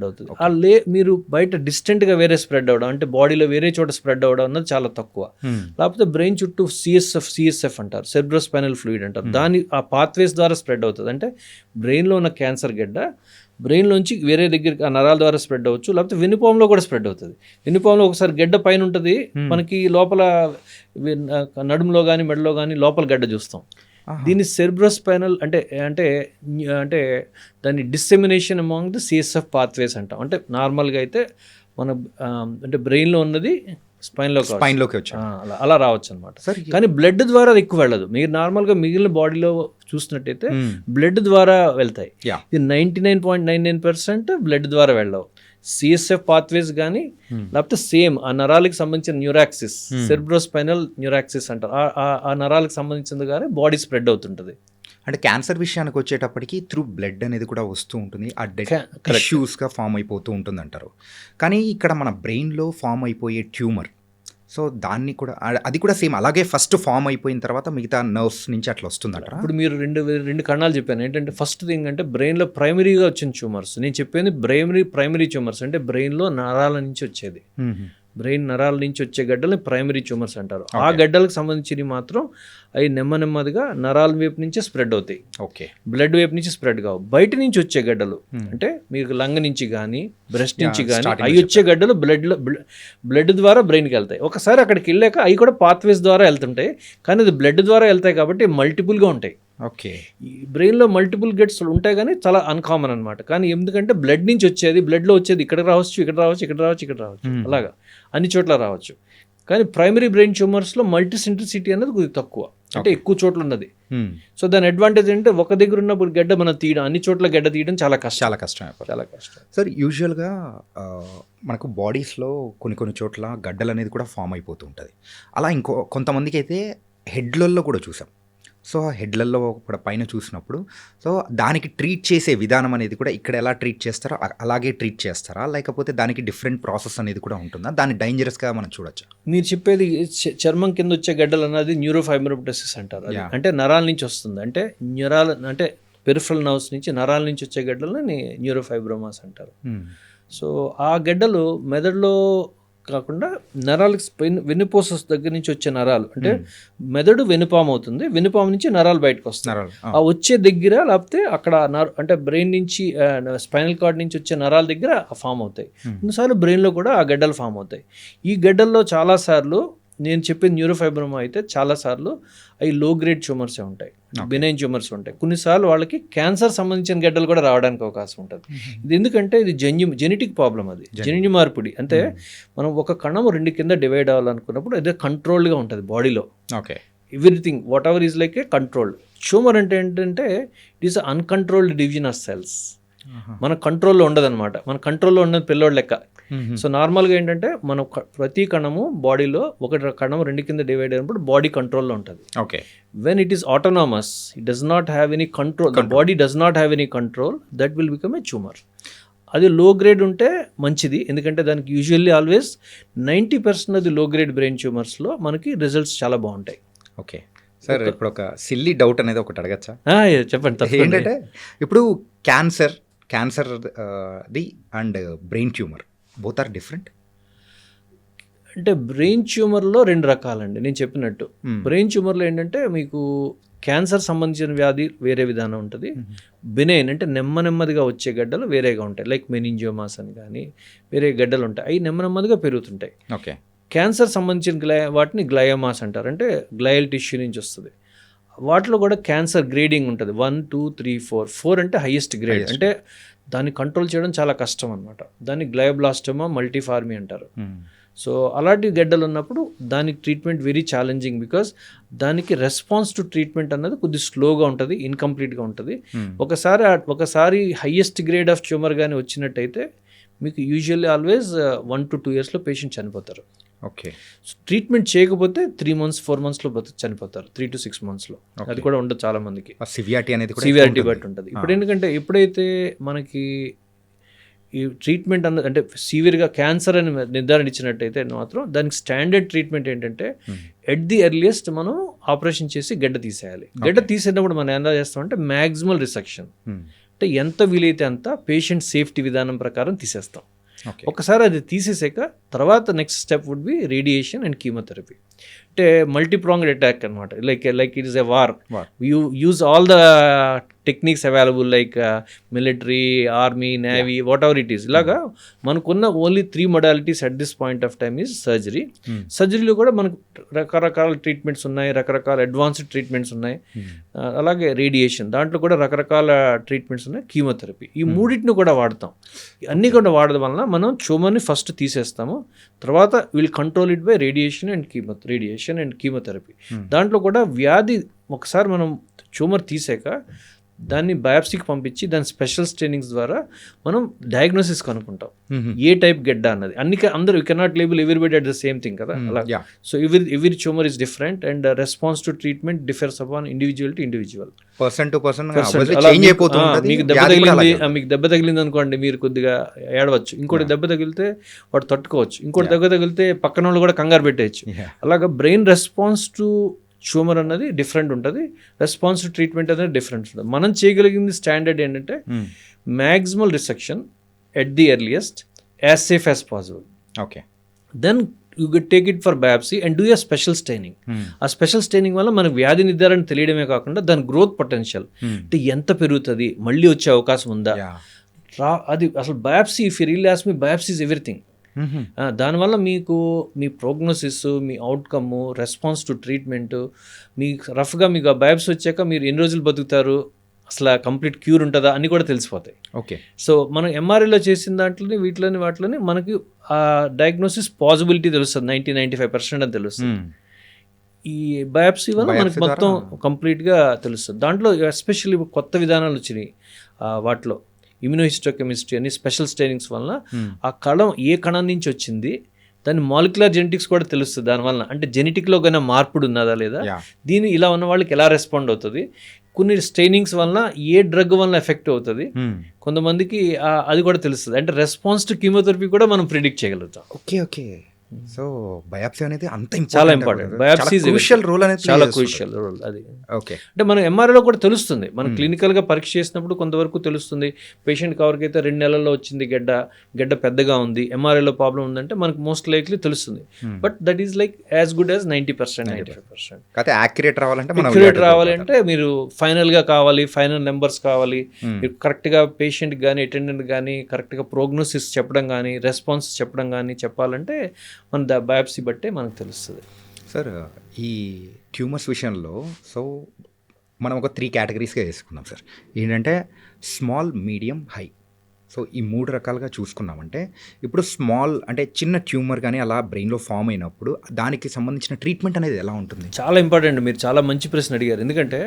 అవుతుంది. మీరు బయట డిస్టెంట్గా వేరే స్ప్రెడ్ అవ్వడం అంటే బాడీలో వేరే చోట స్ప్రెడ్ అవ్వడం అన్నది చాలా తక్కువ. లేకపోతే బ్రెయిన్ చుట్టూ సిఎస్ఎఫ్ అంటారు, సెరిబ్రోస్పైనల్ ఫ్లూయిడ్ అంటారు, దాని ఆ పాత్వేస్ ద్వారా స్ప్రెడ్ అవుతుంది. అంటే బ్రెయిన్లో ఉన్న క్యాన్సర్ గడ్డ బ్రెయిన్లోంచి వేరే దగ్గరికి ఆ నరాల ద్వారా స్ప్రెడ్ అవ్వచ్చు, లేకపోతే వెన్నుపాములో కూడా స్ప్రెడ్ అవుతుంది. వెన్నుపాములో ఒకసారి గడ్డ పైన ఉంటుంది, మనకి లోపల నడుములో కానీ మెడలో కానీ లోపల గడ్డ చూస్తాం. దీన్ని సెరిబ్రోస్పైనల్ అంటే దాన్ని డిస్సెమినేషన్ అమాంగ్ ది సిఎస్ఎఫ్ పాత్వేస్ అంటాం. అంటే నార్మల్గా అయితే మన అంటే బ్రెయిన్లో ఉన్నది స్పైన్లోకి వచ్చాడు. అలా రావచ్చు అనమాట. సార్ కానీ బ్లడ్ ద్వారా అది ఎక్కువ వెళ్ళదు. మీరు నార్మల్గా మిగిలిన బాడీలో చూసినట్టయితే బ్లడ్ ద్వారా వెళ్తాయి. ఇది 99.99% బ్లడ్ ద్వారా వెళ్ళవు. సిఎస్ఎఫ్ పాత్వేస్ కానీ లేకపోతే సేమ్ ఆ నరాలకు సంబంధించిన న్యూరాక్సిస్, సెర్బ్రోస్పైనల్ న్యూరాక్సిస్ అంటారు, ఆ నరాలకు సంబంధించింది కానీ బాడీ స్ప్రెడ్ అవుతుంటుంది. అంటే క్యాన్సర్ విషయానికి వచ్చేటప్పటికి త్రూ బ్లడ్ అనేది కూడా వస్తూ ఉంటుంది, ఆ డెడ్ టిష్యూస్గా ఫామ్ అయిపోతూ ఉంటుంది అంటారు. కానీ ఇక్కడ మన బ్రెయిన్లో ఫామ్ అయిపోయే ట్యూమర్, సో దాన్ని కూడా అది కూడా సేమ్ అలాగే ఫస్ట్ ఫామ్ అయిపోయిన తర్వాత మిగతా నర్వ్స్ నుంచి అట్లా వస్తుందంట. ఇప్పుడు మీరు రెండు కణాలు చెప్పాను. ఏంటంటే ఫస్ట్ థింగ్ అంటే బ్రెయిన్లో ప్రైమరీగా వచ్చిన ట్యూమర్స్. నేను చెప్పేది ప్రైమరీ ట్యూమర్స్ అంటే బ్రెయిన్లో నరాల నుంచి వచ్చేది. బ్రెయిన్ నరాల నుంచి వచ్చే గడ్డలు ప్రైమరీ ట్యూమర్స్ అంటారు. ఆ గడ్డలకు సంబంధించినవి మాత్రం అవి నెమ్మదిగా నరాల వైపు నుంచి స్ప్రెడ్ అవుతాయి. ఓకే, బ్లడ్ వైపు నుంచి స్ప్రెడ్ కావు. బయట నుంచి వచ్చే గడ్డలు అంటే మీకు లంగ్ నుంచి కానీ బ్రెస్ట్ నుంచి కానీ అవి వచ్చే గడ్డలు బ్లడ్ ద్వారా బ్రెయిన్కి వెళ్తాయి. ఒకసారి అక్కడికి వెళ్ళాక అవి కూడా పాత్వేస్ ద్వారా వెళ్తుంటాయి. కానీ అది బ్లడ్ ద్వారా వెళ్తాయి కాబట్టి మల్టిపుల్గా ఉంటాయి. ఓకే, ఈ బ్రెయిన్లో మల్టిపుల్ గెట్స్ ఉంటాయి కానీ చాలా అన్కామన్ అనమాట. కానీ ఎందుకంటే బ్లడ్ నుంచి వచ్చేది, బ్లడ్లో వచ్చేది ఇక్కడ రావచ్చు, ఇక్కడ రావచ్చు, ఇక్కడ రావచ్చు, ఇక్కడ రావచ్చు, అలాగా అన్ని చోట్ల రావచ్చు. కానీ ప్రైమరీ బ్రెయిన్ ట్యూమర్స్లో మల్టీసింట్రిసిటీ అనేది కొద్దిగా తక్కువ, అంటే ఎక్కువ చోట్ల ఉన్నది. సో దాని అడ్వాంటేజ్ ఏంటంటే ఒక దగ్గర ఉన్నప్పుడు గడ్డ మనం తీయడం, అన్ని చోట్ల గడ్డ తీయడం చాలా కష్టం. సార్ యూజువల్గా మనకు బాడీస్లో కొన్ని చోట్ల గడ్డలు అనేది కూడా ఫామ్ అయిపోతూ ఉంటుంది. అలా కొంతమందికి అయితే హెడ్లలో కూడా చూసాం. సో ఆ హెడ్లలో కూడా పైన చూసినప్పుడు సో దానికి ట్రీట్ చేసే విధానం అనేది కూడా ఇక్కడ ఎలా ట్రీట్ చేస్తారో అలాగే ట్రీట్ చేస్తారా, లేకపోతే దానికి డిఫరెంట్ ప్రాసెస్ అనేది కూడా ఉంటుందా? దాన్ని డేంజరస్గా మనం చూడొచ్చా? మీరు చెప్పేది చర్మం కింద వచ్చే గడ్డలు అన్నది న్యూరోఫైబ్రోసిస్ అంటారు. అంటే నరాల నుంచి వస్తుంది. అంటే పెరిఫరల్ నర్వ్స్ నుంచి నరాల నుంచి వచ్చే గడ్డలని న్యూరోఫైబ్రోమాస్ అంటారు. సో ఆ గడ్డలు మెదడులో కాకుండా నరాలకు వెన్నుపూస దగ్గర నుంచి వచ్చే నరాలు, అంటే మెదడు వెనుపాము అవుతుంది, వెనుపాము నుంచి నరాలు బయటకు వస్తాయి. ఆ వచ్చే దగ్గర లేకపోతే అక్కడ అంటే బ్రెయిన్ నుంచి స్పైనల్ కార్డ్ నుంచి వచ్చే నరాల దగ్గర ఫామ్ అవుతాయి. కొన్నిసార్లు బ్రెయిన్లో కూడా ఆ గడ్డలు ఫామ్ అవుతాయి. ఈ గడ్డల్లో చాలాసార్లు నేను చెప్పేది న్యూరోఫైబ్రోమా అయితే చాలాసార్లు అవి లో గ్రేడ్ ట్యూమర్సే ఉంటాయి, బినైన్ ట్యూమర్స్ ఉంటాయి. కొన్నిసార్లు వాళ్ళకి క్యాన్సర్ సంబంధించిన గడ్డలు కూడా రావడానికి అవకాశం ఉంటుంది. ఇది ఎందుకంటే ఇది జెనెటిక్ ప్రాబ్లం, అది జన్యు మార్పిడి. అంటే మనం ఒక కణం 2 కింద డివైడ్ అవ్వాలనుకున్నప్పుడు అదే కంట్రోల్డ్గా ఉంటుంది బాడీలో. Okay, everything what ever is like A controlled. Tumour అంటే ఏంటంటే it is uncontrolled division of cells. మన కంట్రోల్లో ఉండదన్నమాట. మన కంట్రోల్లో ఉన్నది పిల్లోడు లెక్క. సో నార్మల్గా ఏంటంటే మనం ప్రతి కణము బాడీలో ఒక కణం 2 కింద డివైడ్ అయినప్పుడు బాడీ కంట్రోల్లో ఉంటుంది. Okay, when it is autonomous, it does not have any control, the body does not have any control, that will become a tumour. అది లో గ్రేడ్ ఉంటే మంచిది, ఎందుకంటే దానికి యూజువల్లీ ఆల్వేస్ 90% అది లో గ్రేడ్ బ్రెయిన్ ట్యూమర్స్లో మనకి రిజల్ట్స్ చాలా బాగుంటాయి. ఓకే సార్, ఇప్పుడు ఒక సిల్లీ డౌట్ అనేది ఒకటి అడగచ్చా? చెప్పండి. ఏంటంటే ఇప్పుడు cancer the and brain tumour both are different. అంటే బ్రెయిన్ ట్యూమర్లో 2 రకాలండి. నేను చెప్పినట్టు బ్రెయిన్ ట్యూమర్లో ఏంటంటే మీకు క్యాన్సర్ సంబంధించిన వ్యాధి వేరే విధానం ఉంటుంది. బినైన్ అంటే నెమ్మదిగా వచ్చే గడ్డలు వేరేగా ఉంటాయి. లైక్ మెనింజియోమాస్ అని కానీ వేరే గడ్డలు ఉంటాయి, అవి నెమ్మదిగా పెరుగుతుంటాయి. ఓకే, క్యాన్సర్ సంబంధించిన వాటిని గ్లయోమాస్ అంటారు, అంటే గ్లయల్ టిష్యూ నుంచి వస్తుంది. వాటిలో కూడా క్యాన్సర్ గ్రేడింగ్ ఉంటుంది, 1, 2, 3, 4 అంటే హైయెస్ట్ గ్రేడ్. అంటే దాన్ని కంట్రోల్ చేయడం చాలా కష్టం అనమాట. దాన్ని గ్లయోబ్లాస్టోమా మల్టీఫార్మీ అంటారు. సో అలాంటి గడ్డలు ఉన్నప్పుడు దానికి ట్రీట్మెంట్ వెరీ ఛాలెంజింగ్, బికాస్ దానికి రెస్పాన్స్ టు ట్రీట్మెంట్ అన్నది కొద్దిగా స్లోగా ఉంటుంది, ఇన్కంప్లీట్గా ఉంటుంది. ఒకసారి హైయెస్ట్ గ్రేడ్ ఆఫ్ ట్యూమర్ కానీ వచ్చినట్టయితే మీకు యూజువల్లీ ఆల్వేస్ 1 to 2 yearsలో పేషెంట్ చనిపోతారు. ఓకే, ట్రీట్మెంట్ చేయకపోతే 3 months 4 monthsలో చనిపోతారు, 3 to 6 monthsలో. అది కూడా ఉండదు చాలా మందికి. సివియారిటీ బట్టి ఉంటుంది. ఇప్పుడు ఎందుకంటే ఎప్పుడైతే మనకి ఈ ట్రీట్మెంట్ అంటే సివియర్గా క్యాన్సర్ అని నిర్ధారణ ఇచ్చినట్టయితే మాత్రం దానికి స్టాండర్డ్ ట్రీట్మెంట్ ఏంటంటే ఎట్ ది ఎర్లియస్ట్ మనం ఆపరేషన్ చేసి గడ్డ తీసేయాలి. గడ్డ తీసేటప్పుడు మనం ఎలా చేస్తామంటే మ్యాక్సిమల్ రిసెక్షన్, అంటే ఎంత వీలైతే అంత పేషెంట్ సేఫ్టీ విధానం ప్రకారం తీసేస్తాం. ఒకసారి అది తీసేసాక తర్వాత next step would be radiation and chemotherapy. అంటే మల్టీప్రాంగ్డ్ అటాక్ అనమాట. Like it is a war. You use all the techniques available like military, army, navy, whatever it is. ఇలాగా మనకున్న only 3 modalities at this point of time is surgery. సర్జరీలో కూడా మనకు రకరకాల treatments ఉన్నాయి, రకరకాల advanced treatments ఉన్నాయి. అలాగే రేడియేషన్, దాంట్లో కూడా రకరకాల ట్రీట్మెంట్స్ ఉన్నాయి, కీమోథెరపీ. ఈ మూడింటిని కూడా వాడతాం. అన్నీ కూడా వాడడం వలన మనం ట్యూమర్ని ఫస్ట్ తీసేస్తాము, తర్వాత will control it by radiation and chemotherapy. దాంట్లో కూడా వ్యాధి ఒకసారి మనం ట్యూమర్ తీసాక దాన్ని బయాప్సీకి పంపించి దాని స్పెషల్ స్టెయినింగ్స్ ద్వారా మనం డయాగ్నోసిస్ కనుక్కుంటాం ఏ టైప్ గెడ్డ అన్నది. అందరూ you cannot label everybody at the same thing కదా అలా. So every tumour is different and response to treatment differs upon individual to individual. మీకు దెబ్బ తగిలింది అనుకోండి, మీరు కొద్దిగా ఏడవచ్చు, ఇంకోటి దెబ్బ తగిలితే వాడు తట్టుకోవచ్చు, ఇంకోటి దెబ్బ తగిలితే పక్కన వాళ్ళు కూడా కంగారు పెట్టేయచ్చు. అలాగా బ్రెయిన్ రెస్పాన్స్ టు ట్యూమర్ అన్నది డిఫరెంట్ ఉంటుంది, రెస్పాన్స్ టు ట్రీట్మెంట్ అనేది డిఫరెంట్ ఉంటుంది. మనం చేయగలిగింది స్టాండర్డ్ ఏంటంటే maximal resection at the earliest, as safe as possible. Okay, then you take it for biopsy and do a special staining. ఆ special staining వల్ల మనకు వ్యాధి నిర్ధారణ తెలియడమే కాకుండా దాని గ్రోత్ పొటెన్షియల్ అంటే ఎంత పెరుగుతుంది, మళ్ళీ వచ్చే అవకాశం ఉందా, అది అసలు biopsy. If you really ask me, biopsy is everything. దానివల్ల మీకు మీ ప్రోగ్నోసిస్, మీ అవుట్కమ్, రెస్పాన్స్ టు ట్రీట్మెంట్, మీకు రఫ్గా మీకు ఆ బయాప్సీ వచ్చాక మీరు ఎన్ని రోజులు బతుకుతారు, అసలు కంప్లీట్ క్యూర్ ఉంటుందా అని కూడా తెలిసిపోతాయి. ఓకే, సో మనం ఎంఆర్ఐలో చేసిన దాంట్లోని వాటిలోని మనకి ఆ డయాగ్నోసిస్ పాసిబిలిటీ తెలుస్తుంది, 90-95% అని తెలుస్తుంది. ఈ బయాప్సీ వల్ల మనకి మొత్తం కంప్లీట్గా తెలుస్తుంది. దాంట్లో ఎస్పెషల్లీ కొత్త విధానాలు వచ్చినాయి వాటిలో, ఇమ్యూనోహిస్టోకెమిస్ట్రీ అని స్పెషల్ స్టెయినింగ్స్ వల్ల ఆ కణం ఏ కణం నుంచి వచ్చింది, దాని మాలిక్యులర్ జెనెటిక్స్ కూడా తెలుస్తుంది. దానివల్ల అంటే జెనెటిక్లో కానీ మార్పుడు ఉన్నదా లేదా, దీని ఇలా ఉన్న వాళ్ళకి ఎలా రెస్పాండ్ అవుతుంది, కొన్ని స్టెయినింగ్స్ వల్ల ఏ డ్రగ్ వల్ల ఎఫెక్ట్ అవుతుంది, కొంతమందికి అది కూడా తెలుస్తుంది. అంటే రెస్పాన్స్ టు కీమోథెరపీ కూడా మనం ప్రిడిక్ట్ చేయగలుగుతాం. ఓకే. సో బయాప్సీ అనేది అంత చాలా ఇంపార్టెంట్. బయాప్సీ క్రూషియల్ రోల్ అనేది చాలా క్రూషియల్ రోల్ అది. ఓకే, అంటే మనం ఎంఆర్ఐలో కూడా తెలుస్తుంది, మనం క్లినికల్గా పరీక్ష చేసినప్పుడు కొంతవరకు తెలుస్తుంది. పేషెంట్కి ఎవరికైతే 2 నెలల్లో వచ్చింది గడ్డ పెద్దగా ఉంది, ఎంఆర్ఐలో ప్రాబ్లం ఉందంటే మనకు మోస్ట్ లైక్లీ తెలుస్తుంది. But that is like as good as 90%, 95%. అయితే యాక్యురేట్ రావాలంటే మీరు ఫైనల్గా కావాలి, ఫైనల్ నెంబర్స్ కావాలి, మీరు కరెక్ట్గా పేషెంట్కి కానీ అటెండెంట్ కానీ కరెక్ట్గా ప్రోగ్నోసిస్ చెప్పడం కానీ రెస్పాన్స్ చెప్పడం కానీ చెప్పాలంటే మన బయాప్సీ బట్టే మనకు తెలుస్తుంది. సార్, ఈ ట్యూమర్స్ విషయంలో సో మనం ఒక 3 కేటగిరీస్గా వేసుకున్నాం సార్. ఏంటంటే స్మాల్, మీడియం, హై. సో ఈ 3 రకాలుగా చూసుకున్నామంటే ఇప్పుడు స్మాల్ అంటే చిన్న ట్యూమర్ కానీ అలా బ్రెయిన్లో ఫామ్ అయినప్పుడు దానికి సంబంధించిన ట్రీట్మెంట్ అనేది ఎలా ఉంటుంది? చాలా ఇంపార్టెంట్. మీరు చాలా మంచి ప్రశ్న అడిగారు. ఎందుకంటే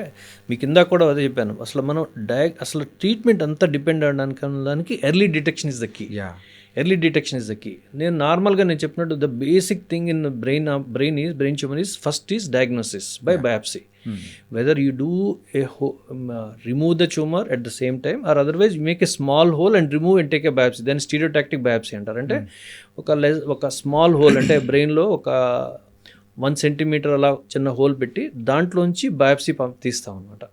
మీకు ఇందాక కూడా అదే చెప్పాను, అసలు మనం అసలు ట్రీట్మెంట్ అంతా డిపెండ్ అవడానికి early detection is the key. Early detection is the key. నేను నార్మల్గా నేను చెప్పినట్టు the basic thing in brain tumour is first is diagnosis by biopsy. Whether you do remove the tumour at the same time or otherwise you make a small hole and remove and take a biopsy, then stereotactic biopsy అంటారు. అంటే ఒక small whole అంటే బ్రెయిన్లో ఒక 1 centimeter అలా చిన్న whole పెట్టి దాంట్లోంచి బయాప్సీ తీస్తాం అనమాట.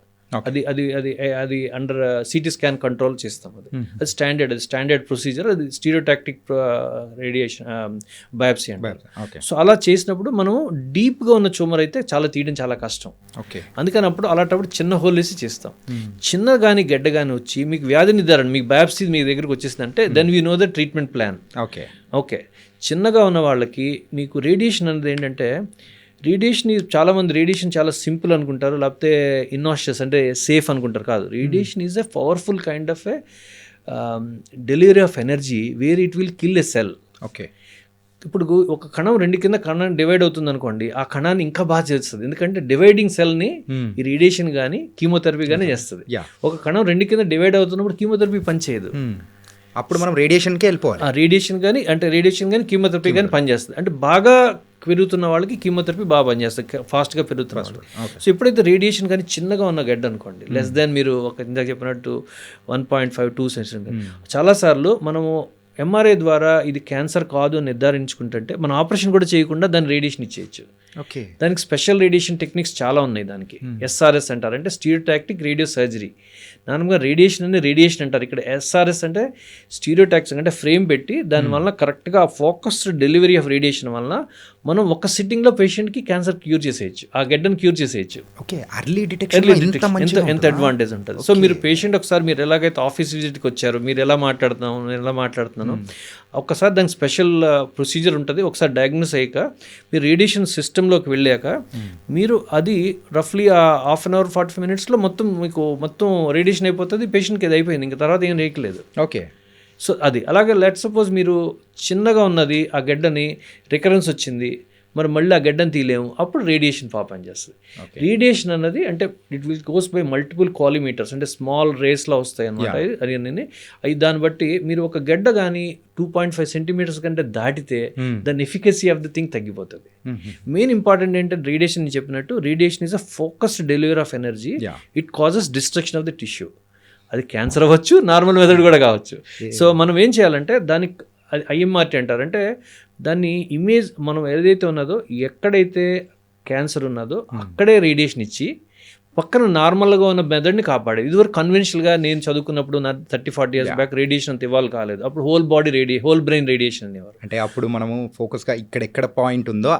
అది అండర్ సిటీ స్కాన్ కంట్రోల్ చేస్తాం. అది స్టాండర్డ్ ప్రొసీజర్. అది స్టీరియోటాక్టిక్ రేడియేషన్ బయాప్సీ అంటారు. సో అలా చేసినప్పుడు మనం డీప్గా ఉన్న ట్యూమర్ అయితే తీయడం చాలా కష్టం. అందుకని అలాంటప్పుడు చిన్న హోల్ వేసి చేస్తాం. చిన్న కానీ గడ్డ కానీ వచ్చి మీకు వ్యాధి నిర్ధారణ, మీకు బయాప్సీ మీ దగ్గరికి వచ్చేసిందంటే then we know the treatment plan. Okay, చిన్నగా ఉన్న వాళ్ళకి మీకు రేడియేషన్ అనేది ఏంటంటే, చాలామంది రేడియేషన్ చాలా సింపుల్ అనుకుంటారు, లేకపోతే ఇన్నాషియస్ అంటే సేఫ్ అనుకుంటారు. కాదు, radiation is a powerful kind of a delivery of energy where it will kill a cell. Okay, ఇప్పుడు ఒక కణం 2 కింద కణం డివైడ్ అవుతుంది అనుకోండి, ఆ కణాన్ని ఇంకా బాగా చేస్తుంది. ఎందుకంటే డివైడింగ్ సెల్ని ఈ రేడియేషన్ కానీ కీమోథెరపీ కానీ చేస్తుంది. ఒక కణం 2 కింద డివైడ్ అవుతున్నప్పుడు కీమోథెరపీ పనిచేయదు. అప్పుడు మనం రేడియేషన్కి వెళ్ళిపోవాలి. రేడియేషన్ కానీ కీమోథెరపీ కానీ పనిచేస్తుంది. అంటే బాగా పెరుగుతున్న వాళ్ళకి కీమోథెరపీ బాగా పనిచేస్తుంది, ఫాస్ట్గా పెరుగుతున్న వాళ్ళు. సో ఎప్పుడైతే రేడియేషన్ కానీ చిన్నగా ఉన్న గడ్డ అనుకోండి, లెస్ దాన్ మీరు ఇందాక చెప్పినట్టు 1.5-2 centimeters, చాలాసార్లు మనము ఎంఆర్ఐ ద్వారా ఇది క్యాన్సర్ కాదు అని నిర్ధారించుకుంటుంటే మనం ఆపరేషన్ కూడా చేయకుండా దాన్ని రేడియేషన్ ఇచ్చేయచ్చు. ఓకే. దానికి స్పెషల్ రేడియేషన్ టెక్నిక్స్ చాలా ఉన్నాయి దానికి. ఎస్ఆర్ఎస్ అంటారు, అంటే స్టీరియోటాక్టిక్ రేడియో సర్జరీ. నార్మల్గా రేడియేషన్ అని రేడియేషన్ అంటారు, ఇక్కడ ఎస్ఆర్ఎస్ అంటే స్టీరియోటాక్టిక్ అంటే ఫ్రేమ్ పెట్టి దానివల్ల కరెక్ట్గా ఫోకస్డ్ డెలివరీ ఆఫ్ రేడియేషన్ వల్ల మనం ఒక సిట్టింగ్లో పేషెంట్కి క్యాన్సర్ క్యూర్ చేసేయచ్చు, ఆ గడ్డను క్యూర్ చేసేయచ్చు. ఓకే. ఎర్లీ డిటెక్షన్ ఎంత అడ్వాంటేజ్ ఉంటుంది. సో మీరు పేషెంట్ ఒకసారి మీరు ఎలాగైతే ఆఫీస్ విజిట్కి వచ్చారు, మీరు ఎలా మాట్లాడుతున్నాను ఒక్కసారి దానికి స్పెషల్ ప్రొసీజర్ ఉంటుంది. ఒకసారి డయాగ్నోస్ అయ్యాక మీరు రేడియేషన్ సిస్టంలోకి వెళ్ళాక మీరు అది రఫ్లీ హాఫ్ అన్ అవర్ 45 minutesలో మొత్తం రేడియేషన్ అయిపోతుంది, పేషెంట్కి అది అయిపోయింది, ఇంకా తర్వాత ఏం రేయట్లేదు. ఓకే. సో అది అలాగే లెట్ సపోజ్ మీరు చిన్నగా ఉన్నది ఆ గడ్డని రికరెన్స్ వచ్చింది, మరి మళ్ళీ ఆ గడ్డను తీయలేము, అప్పుడు రేడియేషన్ పాపం చేస్తుంది. రేడియేషన్ అన్నది అంటే it will goes by multiple collimators, అంటే స్మాల్ రేస్లో వస్తాయి అన్నమాట. అవి దాన్ని బట్టి మీరు ఒక గడ్డ కానీ 2.5 centimeters కంటే దాటితే దాని ఎఫికసీ ఆఫ్ ది థింగ్ తగ్గిపోతుంది. మెయిన్ ఇంపార్టెంట్ ఏంటంటే రేడియేషన్ చెప్పినట్టు radiation is a focused delivery of energy. It causes destruction of the tissue. అది క్యాన్సర్ అవ్వచ్చు, నార్మల్ మెథడ్ కూడా కావచ్చు. సో మనం ఏం చేయాలంటే దానికి అది ఐఎంఆర్టీ అంటారు, అంటే దాన్ని ఇమేజ్ మనం ఏదైతే ఉన్నదో ఎక్కడైతే క్యాన్సర్ ఉన్నదో అక్కడే రేడియేషన్ ఇచ్చి పక్కన నార్మల్గా ఉన్న మెథడ్ని కాపాడేది. ఇదివరకు కన్వెన్షనల్గా నేను చదువుకున్నప్పుడు నా 30-40 years బ్యాక్ రేడియేషన్ అంత ఇవాల్వ్ కాలేదు. అప్పుడు హోల్ బ్రెయిన్ రేడియేషన్ అనేవారు. అంటే అప్పుడు మనము ఫోకస్గా ఇక్కడెక్కడ పాయింట్ ఉందో